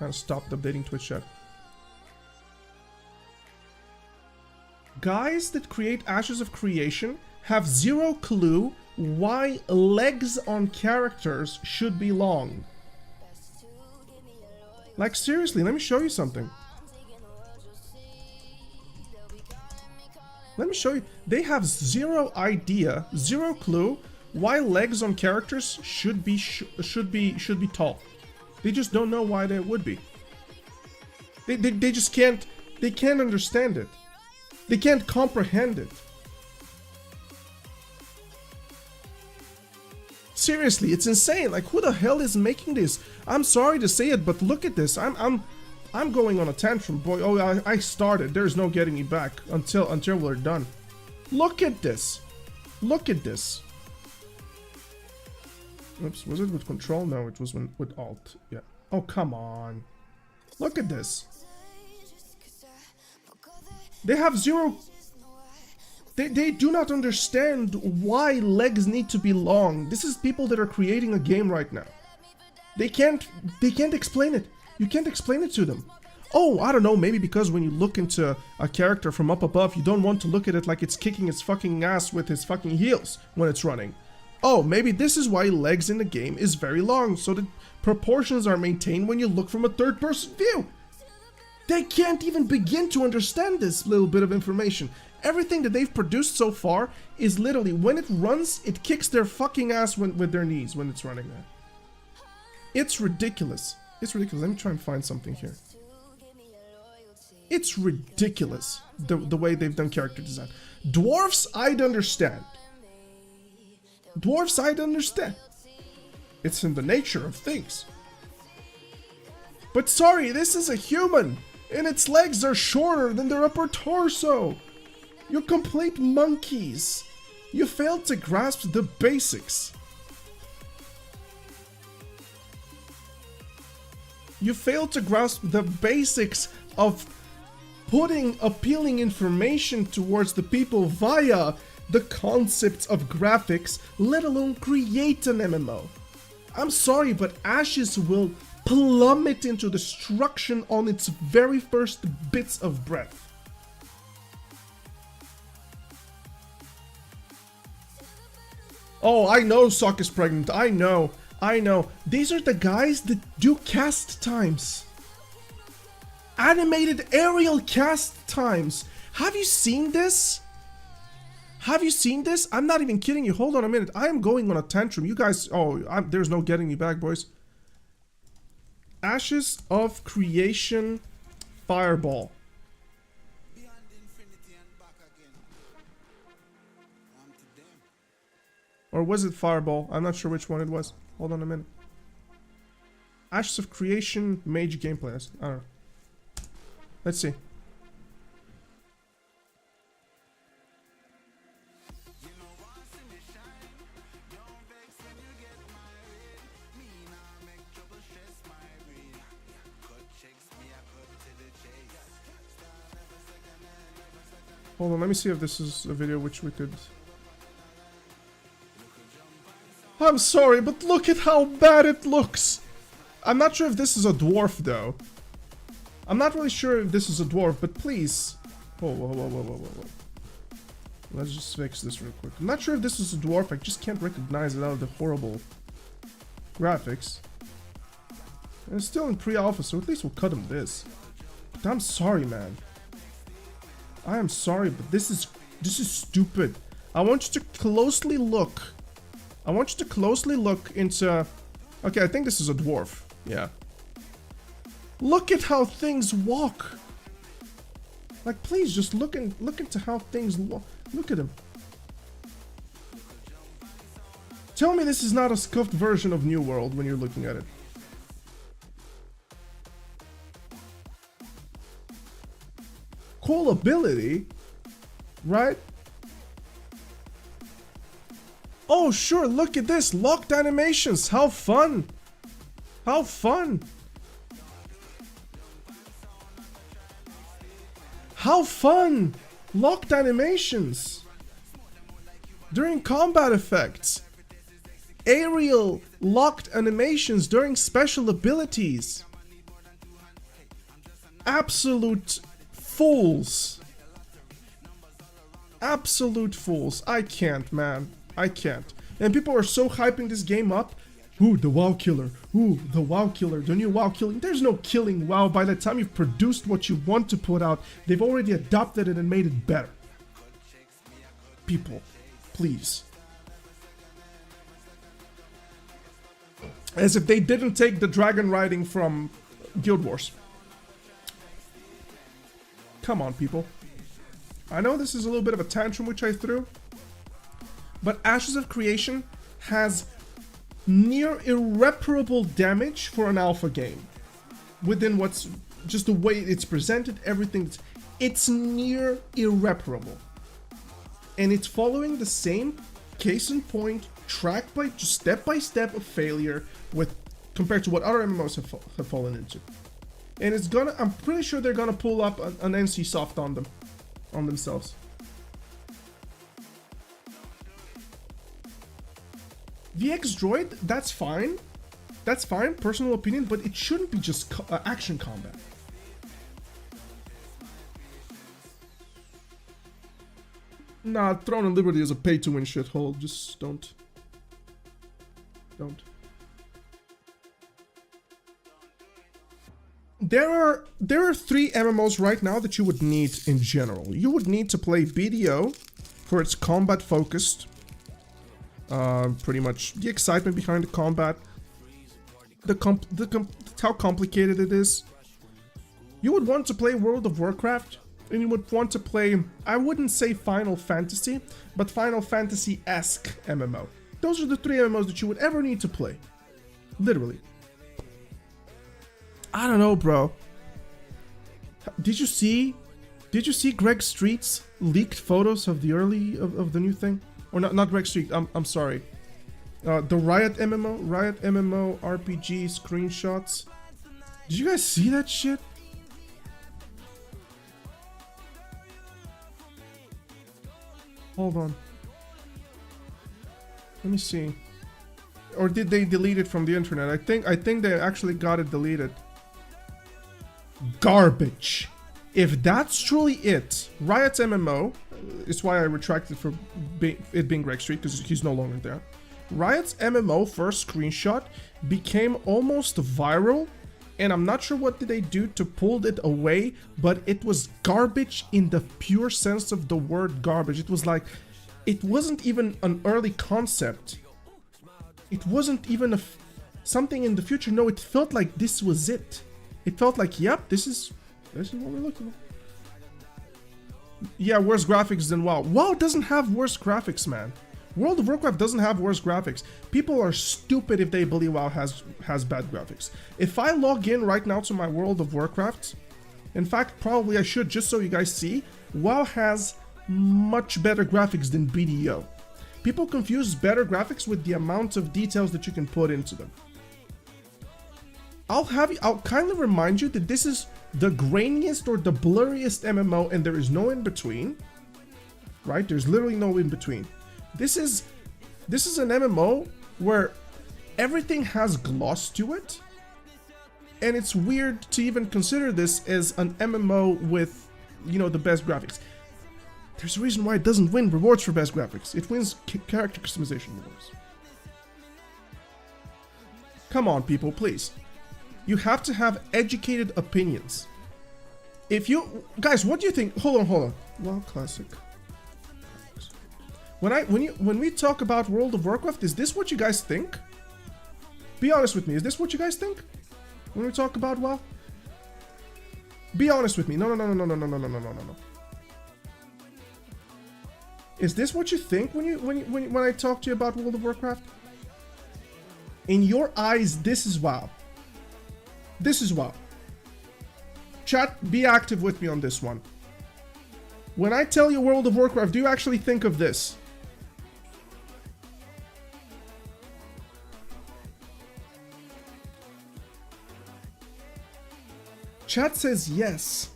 of stopped updating Twitch chat. Guys that create Ashes of Creation have zero clue why legs on characters should be long. Like, seriously, let me show you something. Let me show you. They have zero idea, zero clue why legs on characters should be tall. They just don't know why they would be. They just can't. They can't understand it. They can't comprehend it. Seriously, it's insane. Like, who the hell is making this? I'm sorry to say it, but look at this. I'm going on a tantrum, boy. Oh, I started. There's no getting me back until we're done. Look at this. Look at this. Oops, was it with control? No, it was with alt. Yeah. Oh, come on. Look at this. They have zero. They do not understand why legs need to be long. This is people that are creating a game right now. They can't explain it. You can't explain it to them. Oh, I don't know, maybe because when you look into a character from up above, you don't want to look at it like it's kicking its fucking ass with his fucking heels when it's running. Oh, maybe this is why legs in the game is very long, so the proportions are maintained when you look from a third-person view. They can't even begin to understand this little bit of information. Everything that they've produced so far is literally, when it runs, it kicks their fucking ass with their knees when it's running there. It's ridiculous. It's ridiculous. Let me try and find something here. It's ridiculous, the way they've done character design. Dwarfs, I'd understand. Dwarfs, I'd understand. It's in the nature of things. But sorry, this is a human, and its legs are shorter than their upper torso. You're complete monkeys. You failed to grasp the basics. You failed to grasp the basics of putting appealing information towards the people via the concepts of graphics, let alone create an MMO. I'm sorry, but Ashes will plummet into destruction on its very first bits of breath. Oh, I know Sock is pregnant. I know. These are the guys that do cast times. Animated aerial cast times. Have you seen this? Have you seen this? I'm not even kidding you. Hold on a minute. I am going on a tantrum. You guys... Oh, there's no getting me back, boys. Ashes of Creation Fireball. Or was it Fireball? I'm not sure which one it was. Hold on a minute. Ashes of Creation Mage gameplay. I don't know. Let's see. Hold on, let me see if this is a video which we could... I'm sorry, but look at how bad it looks! I'm not sure if this is a dwarf, though. I'm not really sure if this is a dwarf, but please... Whoa. Let's just fix this real quick. I'm not sure if this is a dwarf, I just can't recognize it out of the horrible graphics. And it's still in pre-alpha, so at least we'll cut him this. But I'm sorry, man. I am sorry, but this is stupid. I want you to closely look. I want you to closely look into... Okay, I think this is a dwarf. Yeah. Look at how things walk. Like, please, just look into how things walk. Look at him. Tell me this is not a scuffed version of New World when you're looking at it. cool ability, right? Oh, sure, look at this. Locked animations. How fun. How fun. How fun. Locked animations. During combat effects. Aerial locked animations during special abilities. Absolute fools. Absolute fools. I can't, man. I can't. And people are so hyping this game up. Ooh, the WoW killer. Ooh, the WoW killer. The new WoW killing. There's no killing WoW. By the time you've produced what you want to put out, they've already adopted it and made it better. People, please. As if they didn't take the dragon riding from Guild Wars. Come on, people. I know this is a little bit of a tantrum which I threw, but Ashes of Creation has near irreparable damage for an alpha game. Within what's just the way it's presented, everything, it's near irreparable. And it's following the same case in point, track by just step by step of failure with compared to what other MMOs have fallen into. And it's gonna, I'm pretty sure they're gonna pull up an NCSoft on them, on themselves. VX Droid, that's fine. That's fine, personal opinion, but it shouldn't be just action combat. Nah, Throne and Liberty is a pay-to-win shithole. Just don't. Don't. There are 3 MMOs right now that you would need in general. You would need to play BDO for its combat focused. Pretty much the excitement behind the combat, how complicated it is. You would want to play World of Warcraft, and you would want to play, I wouldn't say Final Fantasy, but Final Fantasy-esque MMO. Those are the 3 MMOs that you would ever need to play. Literally. I don't know, bro. Did you see Greg Street's leaked photos of the of the new thing? Or not Greg Street, I'm sorry. The Riot MMO RPG screenshots. Did you guys see that shit? Hold on. Let me see. Or did they delete it from the internet? I think they actually got it deleted. Garbage. If that's truly it, Riot's MMO, it's why I retracted for it being Greg Street, because he's no longer there. Riot's MMO first screenshot became almost viral, and I'm not sure what did they do to pull it away, but it was garbage in the pure sense of the word garbage. It was like, it wasn't even an early concept. It wasn't even something in the future. No, it felt like this was it. It felt like, yep, this is what we're looking for. Yeah, worse graphics than WoW. WoW doesn't have worse graphics, man. World of Warcraft doesn't have worse graphics. People are stupid if they believe WoW has bad graphics. If I log in right now to my World of Warcraft, in fact, probably I should, just so you guys see, WoW has much better graphics than BDO. People confuse better graphics with the amount of details that you can put into them. I'll kindly remind you that this is the grainiest or the blurriest MMO, and there is no in between. Right? There's literally no in between. This is an MMO where everything has gloss to it, and it's weird to even consider this as an MMO with, you know, the best graphics. There's a reason why it doesn't win rewards for best graphics. It wins character customization rewards. Come on, people, please. You have to have educated opinions. If you guys, what do you think? Hold on. WoW Classic. When we talk about World of Warcraft, is this what you guys think? Be honest with me. Is this what you guys think when we talk about WoW? Be honest with me. No. Is this what you think when I talk to you about World of Warcraft? In your eyes, this is WoW. This is WoW. Chat, be active with me on this one. When I tell you World of Warcraft, do you actually think of this? Chat says yes.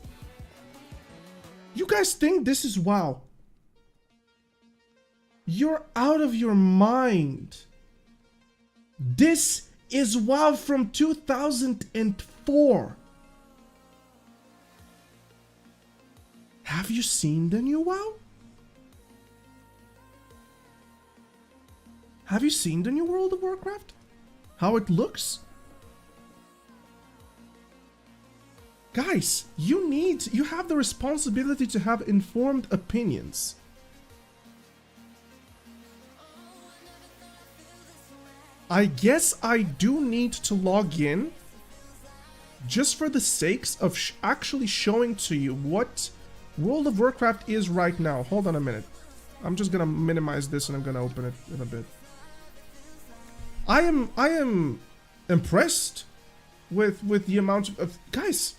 You guys think this is WoW? You're out of your mind. This is WoW from 2004. Have you seen the new WoW? Have you seen the new World of Warcraft? How it looks? Guys, you have the responsibility to have informed opinions. I guess I do need to log in just for the sakes of actually showing to you what World of Warcraft is right now. Hold on a minute. I'm just gonna minimize this and I'm gonna open it in a bit. I am impressed with the amount of guys.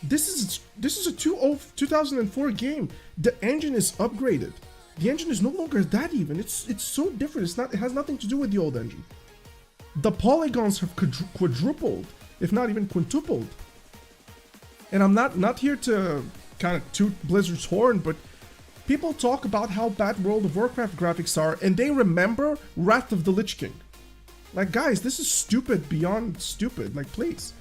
This is a 2004 game. The engine is upgraded. The engine is no longer that even. It's so different. It has nothing to do with the old engine. The polygons have quadrupled, if not even quintupled. And I'm not here to kind of toot Blizzard's horn, but people talk about how bad World of Warcraft graphics are, and they remember Wrath of the Lich King. Like, guys, this is stupid beyond stupid. Like, please.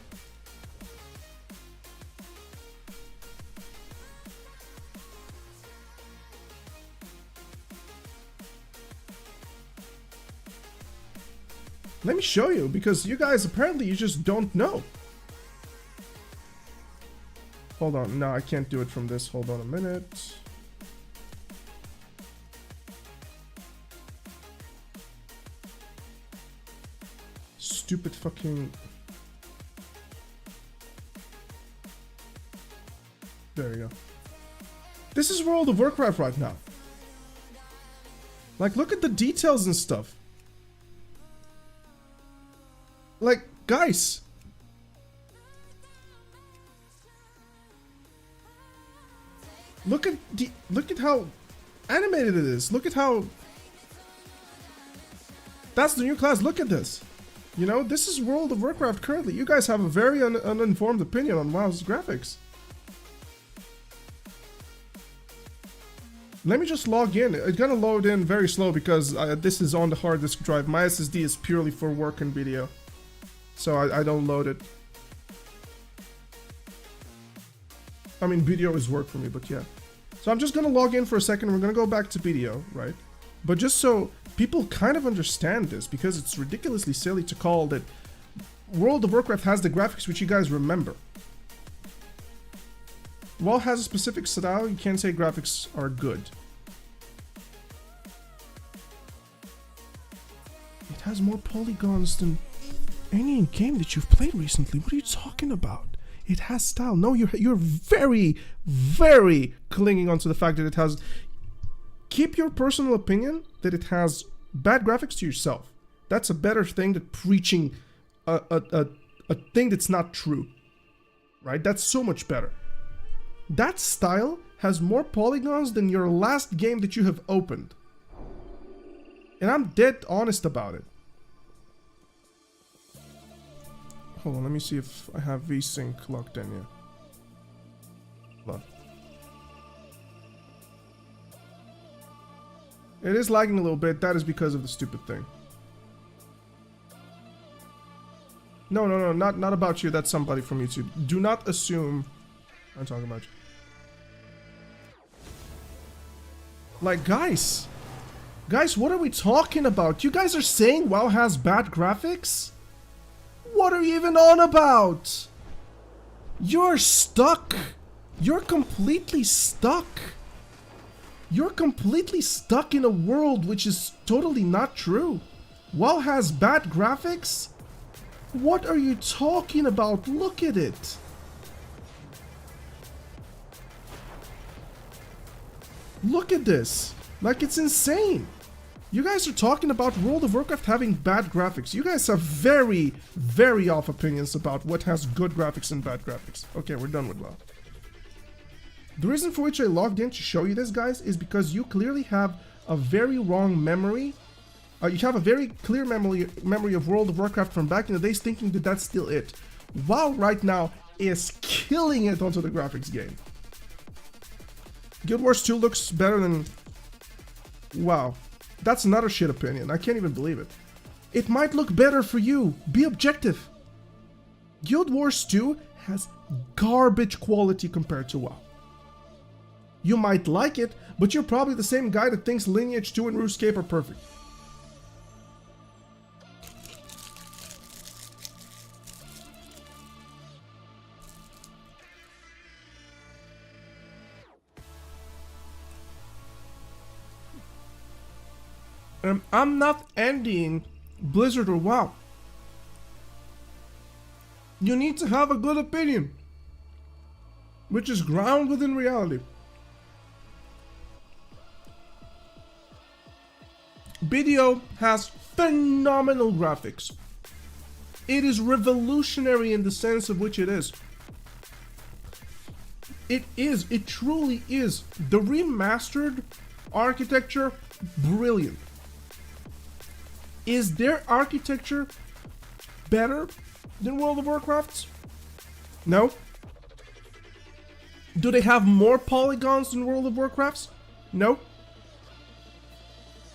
Let me show you, because you guys apparently you just don't know. Hold on, no, I can't do it from this. Hold on a minute. Stupid fucking... There we go. This is World of Warcraft right now. Like, look at the details and stuff. Like, guys. Look at how animated it is. Look at how... That's the new class. Look at this. You know, this is World of Warcraft currently. You guys have a very uninformed opinion on WoW's graphics. Let me just log in. It's gonna load in very slow because this is on the hard disk drive. My SSD is purely for work and video. So I don't load it. I mean, video is work for me, but yeah. So I'm just gonna log in for a second. We're gonna go back to video, right? But just so people kind of understand this, because it's ridiculously silly to call that World of Warcraft has the graphics which you guys remember. WoW has a specific style. You can't say graphics are good. It has more polygons than any game that you've played recently. What are you talking about? It has style. No, you're very, very clinging onto the fact that it has... Keep your personal opinion that it has bad graphics to yourself. That's a better thing than preaching a thing that's not true. Right? That's so much better. That style has more polygons than your last game that you have opened. And I'm dead honest about it. Hold on, let me see if I have VSync locked in here. Look. It is lagging a little bit. That is because of the stupid thing. No, not about you. That's somebody from YouTube. Do not assume I'm talking about you. Like, guys, what are we talking about? You guys are saying WoW has bad graphics? What are you even on about? You're stuck. You're completely stuck. You're completely stuck in a world which is totally not true. WoW has bad graphics? What are you talking about? Look at it. Look at this. Like, it's insane. You guys are talking about World of Warcraft having bad graphics. You guys have very, very off opinions about what has good graphics and bad graphics. Okay, we're done with WoW. The reason for which I logged in to show you this, guys, is because you clearly have a very wrong memory. You have a very clear memory of World of Warcraft from back in the days, thinking that that's still it. WoW right now is killing it onto the graphics game. Guild Wars 2 looks better than... Wow. That's another shit opinion. I can't even believe it. It might look better for you. Be objective. Guild Wars 2 has garbage quality compared to WoW. You might like it, but you're probably the same guy that thinks Lineage 2 and RuneScape are perfect. I'm not envying Blizzard or WoW. You need to have a good opinion, which is grounded in reality. BDO has phenomenal graphics. It is revolutionary in the sense of which it is. It truly is. The remastered architecture, brilliant. Is their architecture better than World of Warcraft's? No. Do they have more polygons than World of Warcraft's? No.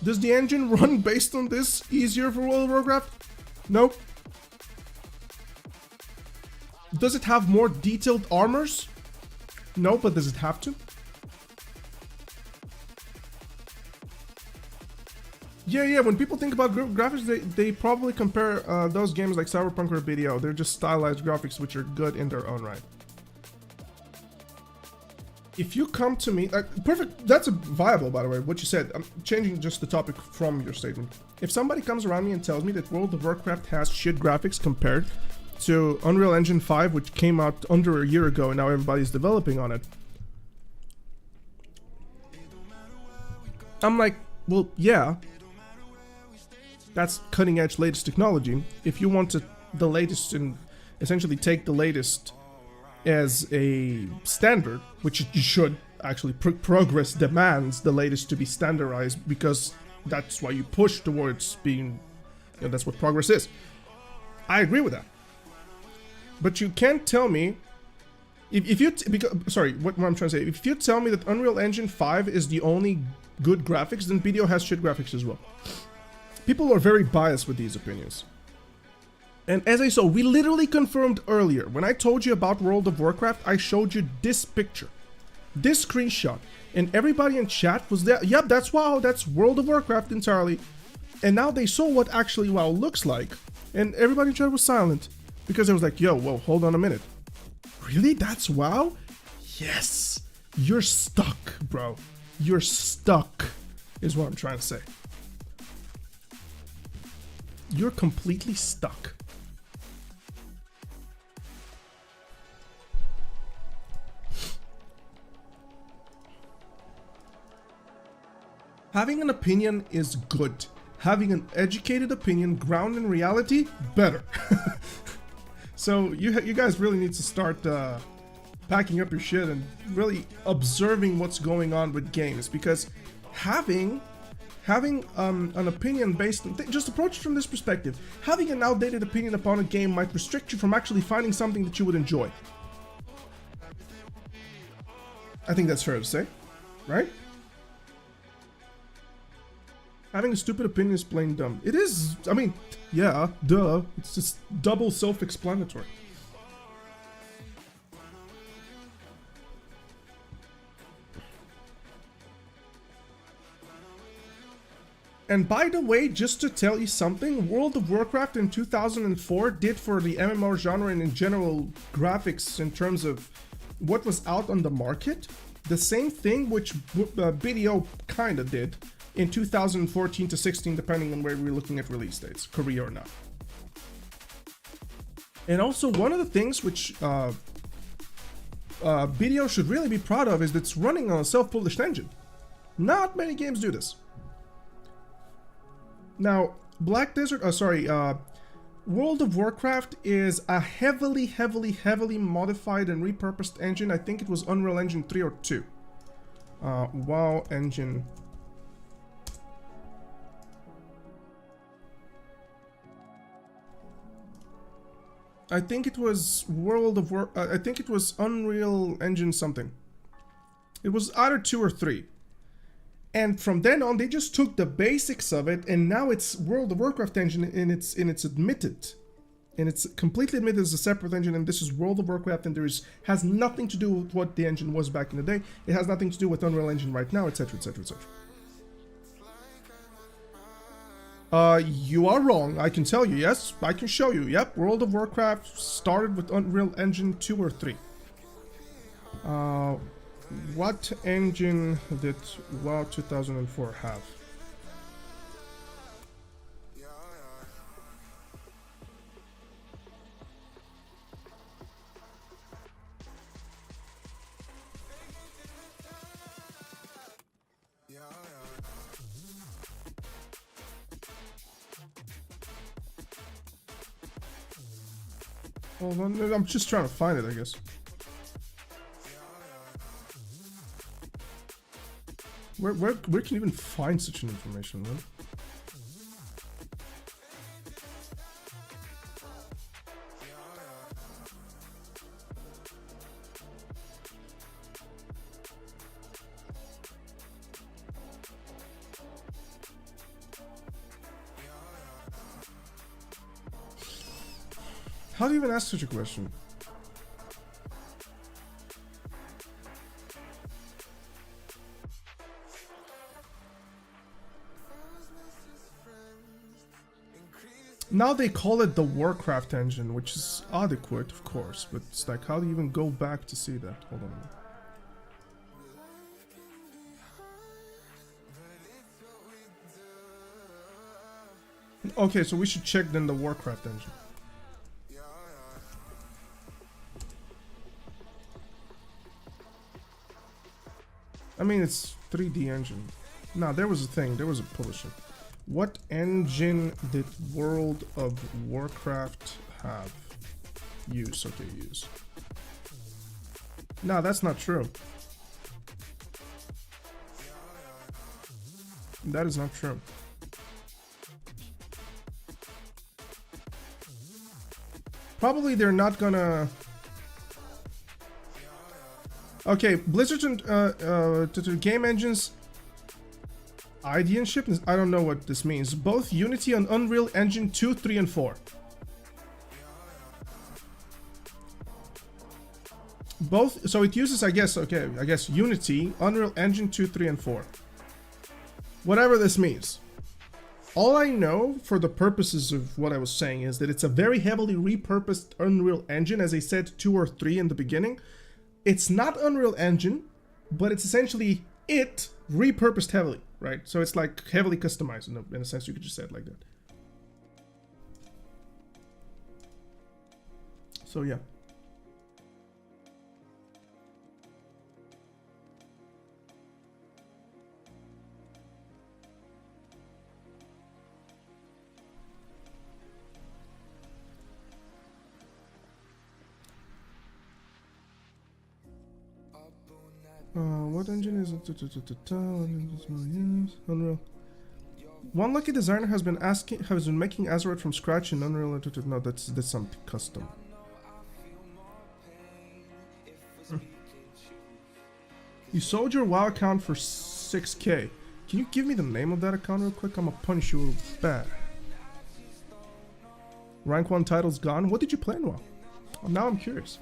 Does the engine run based on this easier for World of Warcraft? No. Does it have more detailed armors? No, but does it have to? Yeah, when people think about graphics, they probably compare those games like Cyberpunk or BDO. They're just stylized graphics which are good in their own right. If you come to me, perfect, that's a viable, by the way, what you said. I'm changing just the topic from your statement. If somebody comes around me and tells me that World of Warcraft has shit graphics compared to Unreal Engine 5, which came out under a year ago and now everybody's developing on it, I'm like, well, yeah. That's cutting edge latest technology. If you want the latest and essentially take the latest as a standard, which you should actually, progress demands the latest to be standardized because that's why you push towards being, that's what progress is. I agree with that. But you can't tell me, what I'm trying to say, if you tell me that Unreal Engine 5 is the only good graphics, then BDO has shit graphics as well. People are very biased with these opinions. And as I saw, we literally confirmed earlier, when I told you about World of Warcraft, I showed you this picture, this screenshot, and everybody in chat was there. Yep, that's WoW, that's World of Warcraft entirely. And now they saw what actually WoW looks like, and everybody in chat was silent, because it was like, yo, whoa, hold on a minute. Really? That's WoW? Yes. You're stuck, bro. You're stuck, is what I'm trying to say. You're completely stuck. Having an opinion is good. Having an educated opinion grounded in reality, better. So you guys really need to start packing up your shit and really observing what's going on with games, because having an opinion based on just approach it from this perspective. Having an outdated opinion upon a game might restrict you from actually finding something that you would enjoy. I think that's fair to say, right? Having a stupid opinion is plain dumb. It is, I mean, yeah, duh. It's just double self-explanatory. And by the way, just to tell you something, World of Warcraft in 2004 did for the MMO genre and in general graphics in terms of what was out on the market, the same thing which BDO kinda did in 2014 to 16, depending on where we're looking at release dates, Korea or not. And also, one of the things which BDO should really be proud of is that it's running on a self-published engine. Not many games do this. Now, World of Warcraft is a heavily modified and repurposed engine. I think it was Unreal Engine 3 or 2. WoW engine. I think it was I think it was Unreal Engine something. It was either 2 or 3. And from then on, they just took the basics of it, and now it's World of Warcraft engine, and it's admitted, and it's completely admitted as a separate engine. And this is World of Warcraft, and has nothing to do with what the engine was back in the day. It has nothing to do with Unreal Engine right now, etc., etc., etc. You are wrong. I can tell you. Yes, I can show you. Yep, World of Warcraft started with Unreal Engine 2 or 3. What engine did WoW 2004 have? Hold on, I'm just trying to find it, I guess. Where can you even find such an information, man? How do you even ask such a question? Now they call it the Warcraft engine, which is adequate, of course, but it's like, how do you even go back to see that? Hold on. Okay, so we should check then the Warcraft engine. I mean, it's 3D engine. Nah, there was a thing. There was a publisher. What engine did World of Warcraft have? Use. Okay, use. Nah, that's not true. That is not true. Probably they're not gonna... Okay, Blizzard and game engines IDN-ship, I don't know what this means. Both Unity and Unreal Engine 2, 3, and 4. Both, so it uses, I guess Unity, Unreal Engine 2, 3, and 4. Whatever this means. All I know, for the purposes of what I was saying, is that it's a very heavily repurposed Unreal Engine, as I said 2 or 3 in the beginning. It's not Unreal Engine, but it's essentially it repurposed heavily, right? So it's like heavily customized in a sense, you could just say it like that. So yeah. What engine is it? Unreal. One lucky designer has been making Azeroth from scratch in Unreal. No, that's something custom. You sold your WoW account for 6K. Can you give me the name of that account real quick? I'm gonna punish you bad. Rank 1 title's gone. What did you play in WoW? Well, now I'm curious.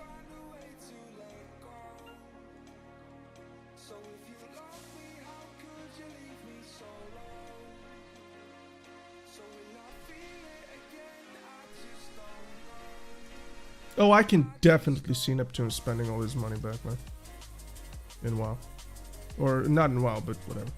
Oh, I can definitely see Neptune spending all his money back, man. In WoW. Or, not in WoW, but whatever.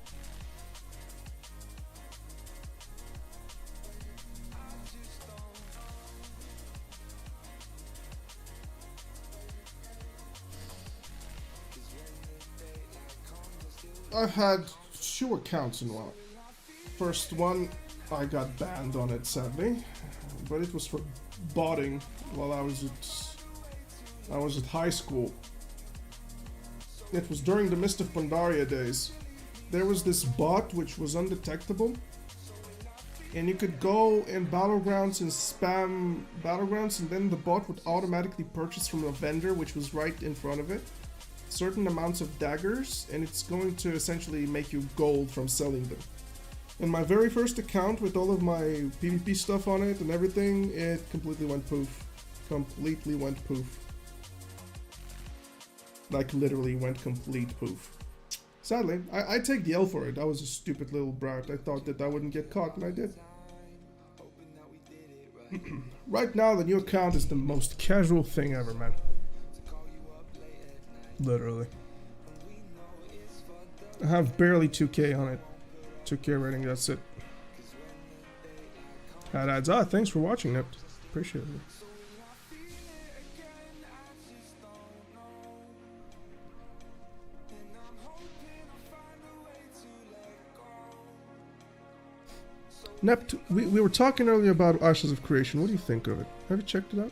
I've had 2 accounts in WoW. First one I got banned on it, sadly, but it was for botting while I was at high school. It was during the Mist of Pandaria days. There was this bot which was undetectable, and you could go in Battlegrounds and spam Battlegrounds, and then the bot would automatically purchase from a vendor which was right in front of it certain amounts of daggers, and it's going to essentially make you gold from selling them. In my very first account with all of my PvP stuff on it and everything, it completely went poof. Completely went poof. Like literally went complete poof. Sadly, I take the L for it. I was a stupid little brat. I thought that I wouldn't get caught, and I did. Right now, the new account is the most casual thing ever, man. Literally. I have barely 2k on it. 2k rating, that's it. That adds. Thanks for watching, Nipt. Appreciate it. Nept, we were talking earlier about Ashes of Creation. What do you think of it? Have you checked it out?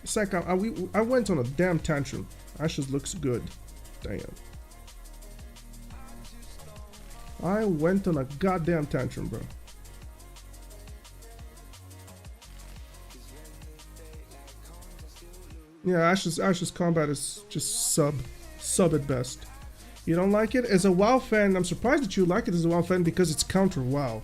It's like I went on a damn tantrum. Ashes looks good. Damn. I went on a goddamn tantrum, bro. Yeah, Ashes combat is just sub at best. You don't like it? As a WoW fan, I'm surprised that you like it as a WoW fan because it's counter WoW.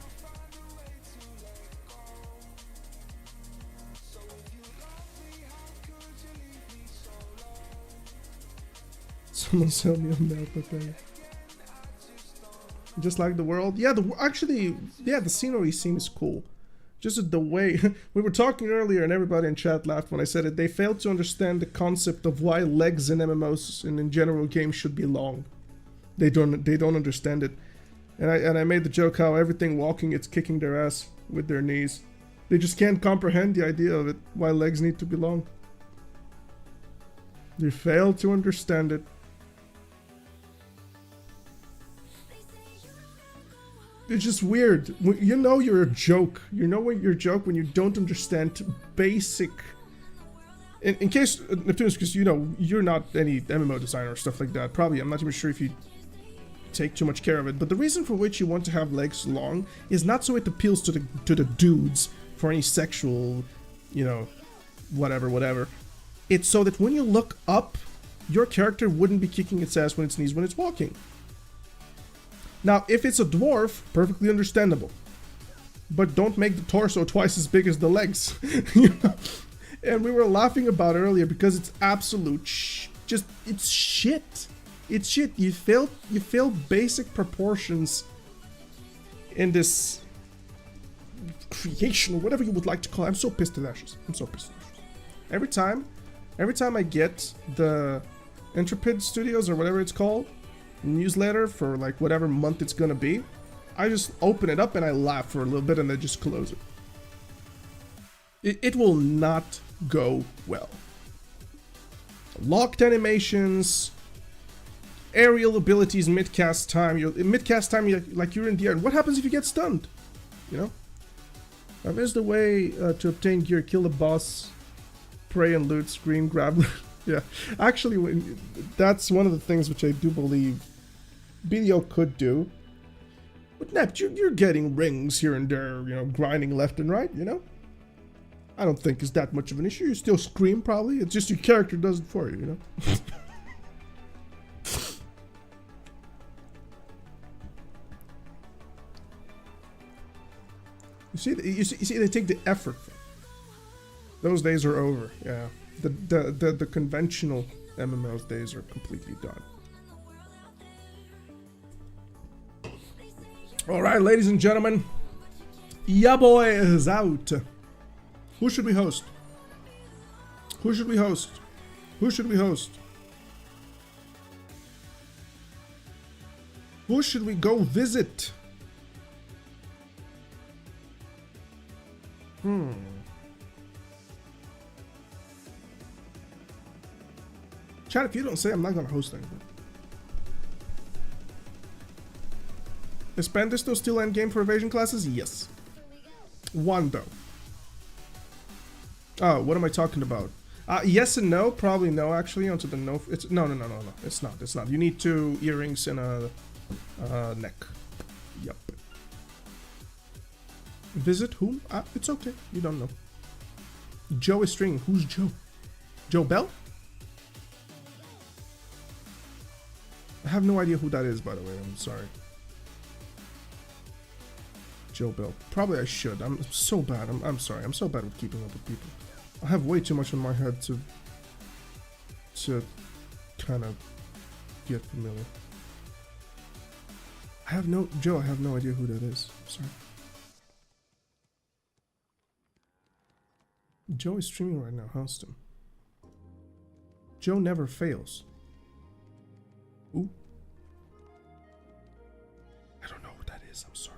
Someone sell me on that, okay. Just like the world? Yeah, the scenery seems cool. Just the way we were talking earlier, and everybody in chat laughed when I said it. They failed to understand the concept of why legs in MMOs and in general games should be long. They don't understand it. And I made the joke how everything walking, it's kicking their ass with their knees. They just can't comprehend the idea of it. Why legs need to be long. They fail to understand it. It's just weird. You know you're a joke. You know when you're a joke when you don't understand basic... In case, Neptunus, because you know, you're not any MMO designer or stuff like that. Probably, I'm not even sure if you take too much care of it. But the reason for which you want to have legs long is not so it appeals to the dudes for any sexual, you know, whatever. It's so that when you look up, your character wouldn't be kicking its ass when its knees when it's walking. Now, if it's a dwarf, perfectly understandable. But don't make the torso twice as big as the legs. You know? And we were laughing about it earlier because it's absolute it's shit. It's shit. You fail basic proportions in this creation or whatever you would like to call it. I'm so pissed at Ashes. I'm so pissed at Ashes. Every time I get the Intrepid Studios or whatever it's called newsletter for like whatever month it's gonna be, I just open it up and I laugh for a little bit and then just close it. It will not go well. Locked animations, aerial abilities mid-cast time. You're in like you're in the air. And what happens if you get stunned? You know? That is the way to obtain gear. Kill the boss, pray and loot, scream, grab. Yeah, actually, that's one of the things which I do believe BDO could do. But Nept, you're getting rings here and there, you know, grinding left and right, you know? I don't think it's that much of an issue. You still scream, probably. It's just your character does it for you, you know? You see, they take the effort. Those days are over, yeah. The conventional MMOs days are completely done. Alright, ladies and gentlemen. Ya boy is out. Who should we host? Who should we host? Who should we host? Who should we go visit? Chat, if you don't say, I'm not gonna host anything. Is Pandisto still endgame for evasion classes? Yes. One though. Oh, what am I talking about? Yes and no. Probably no. Actually, onto the no. It's no. It's not. It's not. You need 2 earrings and a neck. Yup. Visit whom? It's okay. You don't know. Joe is streaming. Who's Joe? Joe Bell? I have no idea who that is, by the way. I'm sorry. Joe Bell. Probably I should. I'm so bad. I'm sorry. I'm so bad with keeping up with people. I have way too much in my head to kind of get familiar. I have no idea who that is. I'm sorry. Joe is streaming right now. Host him. Joe never fails. Ooh. I don't know who that is. I'm sorry.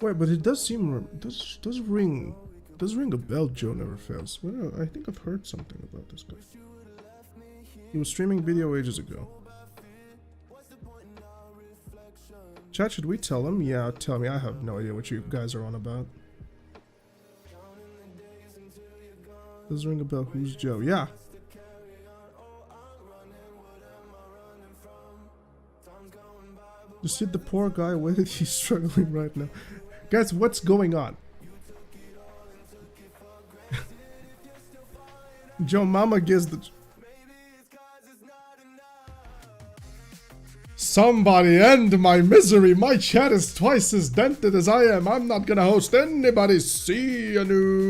Wait, but it does seem does ring a bell. Joe never fails. Well, I think I've heard something about this guy. He was streaming video ages ago. Chat, should we tell him? Yeah, tell me. I have no idea what you guys are on about. Does ring a bell? Who's Joe? Yeah. Just hit the poor guy with it. He's struggling right now. Guys, what's going on? Joe Mama gives the... Somebody end my misery. My chat is twice as dented as I am. I'm not gonna host anybody. See you, new.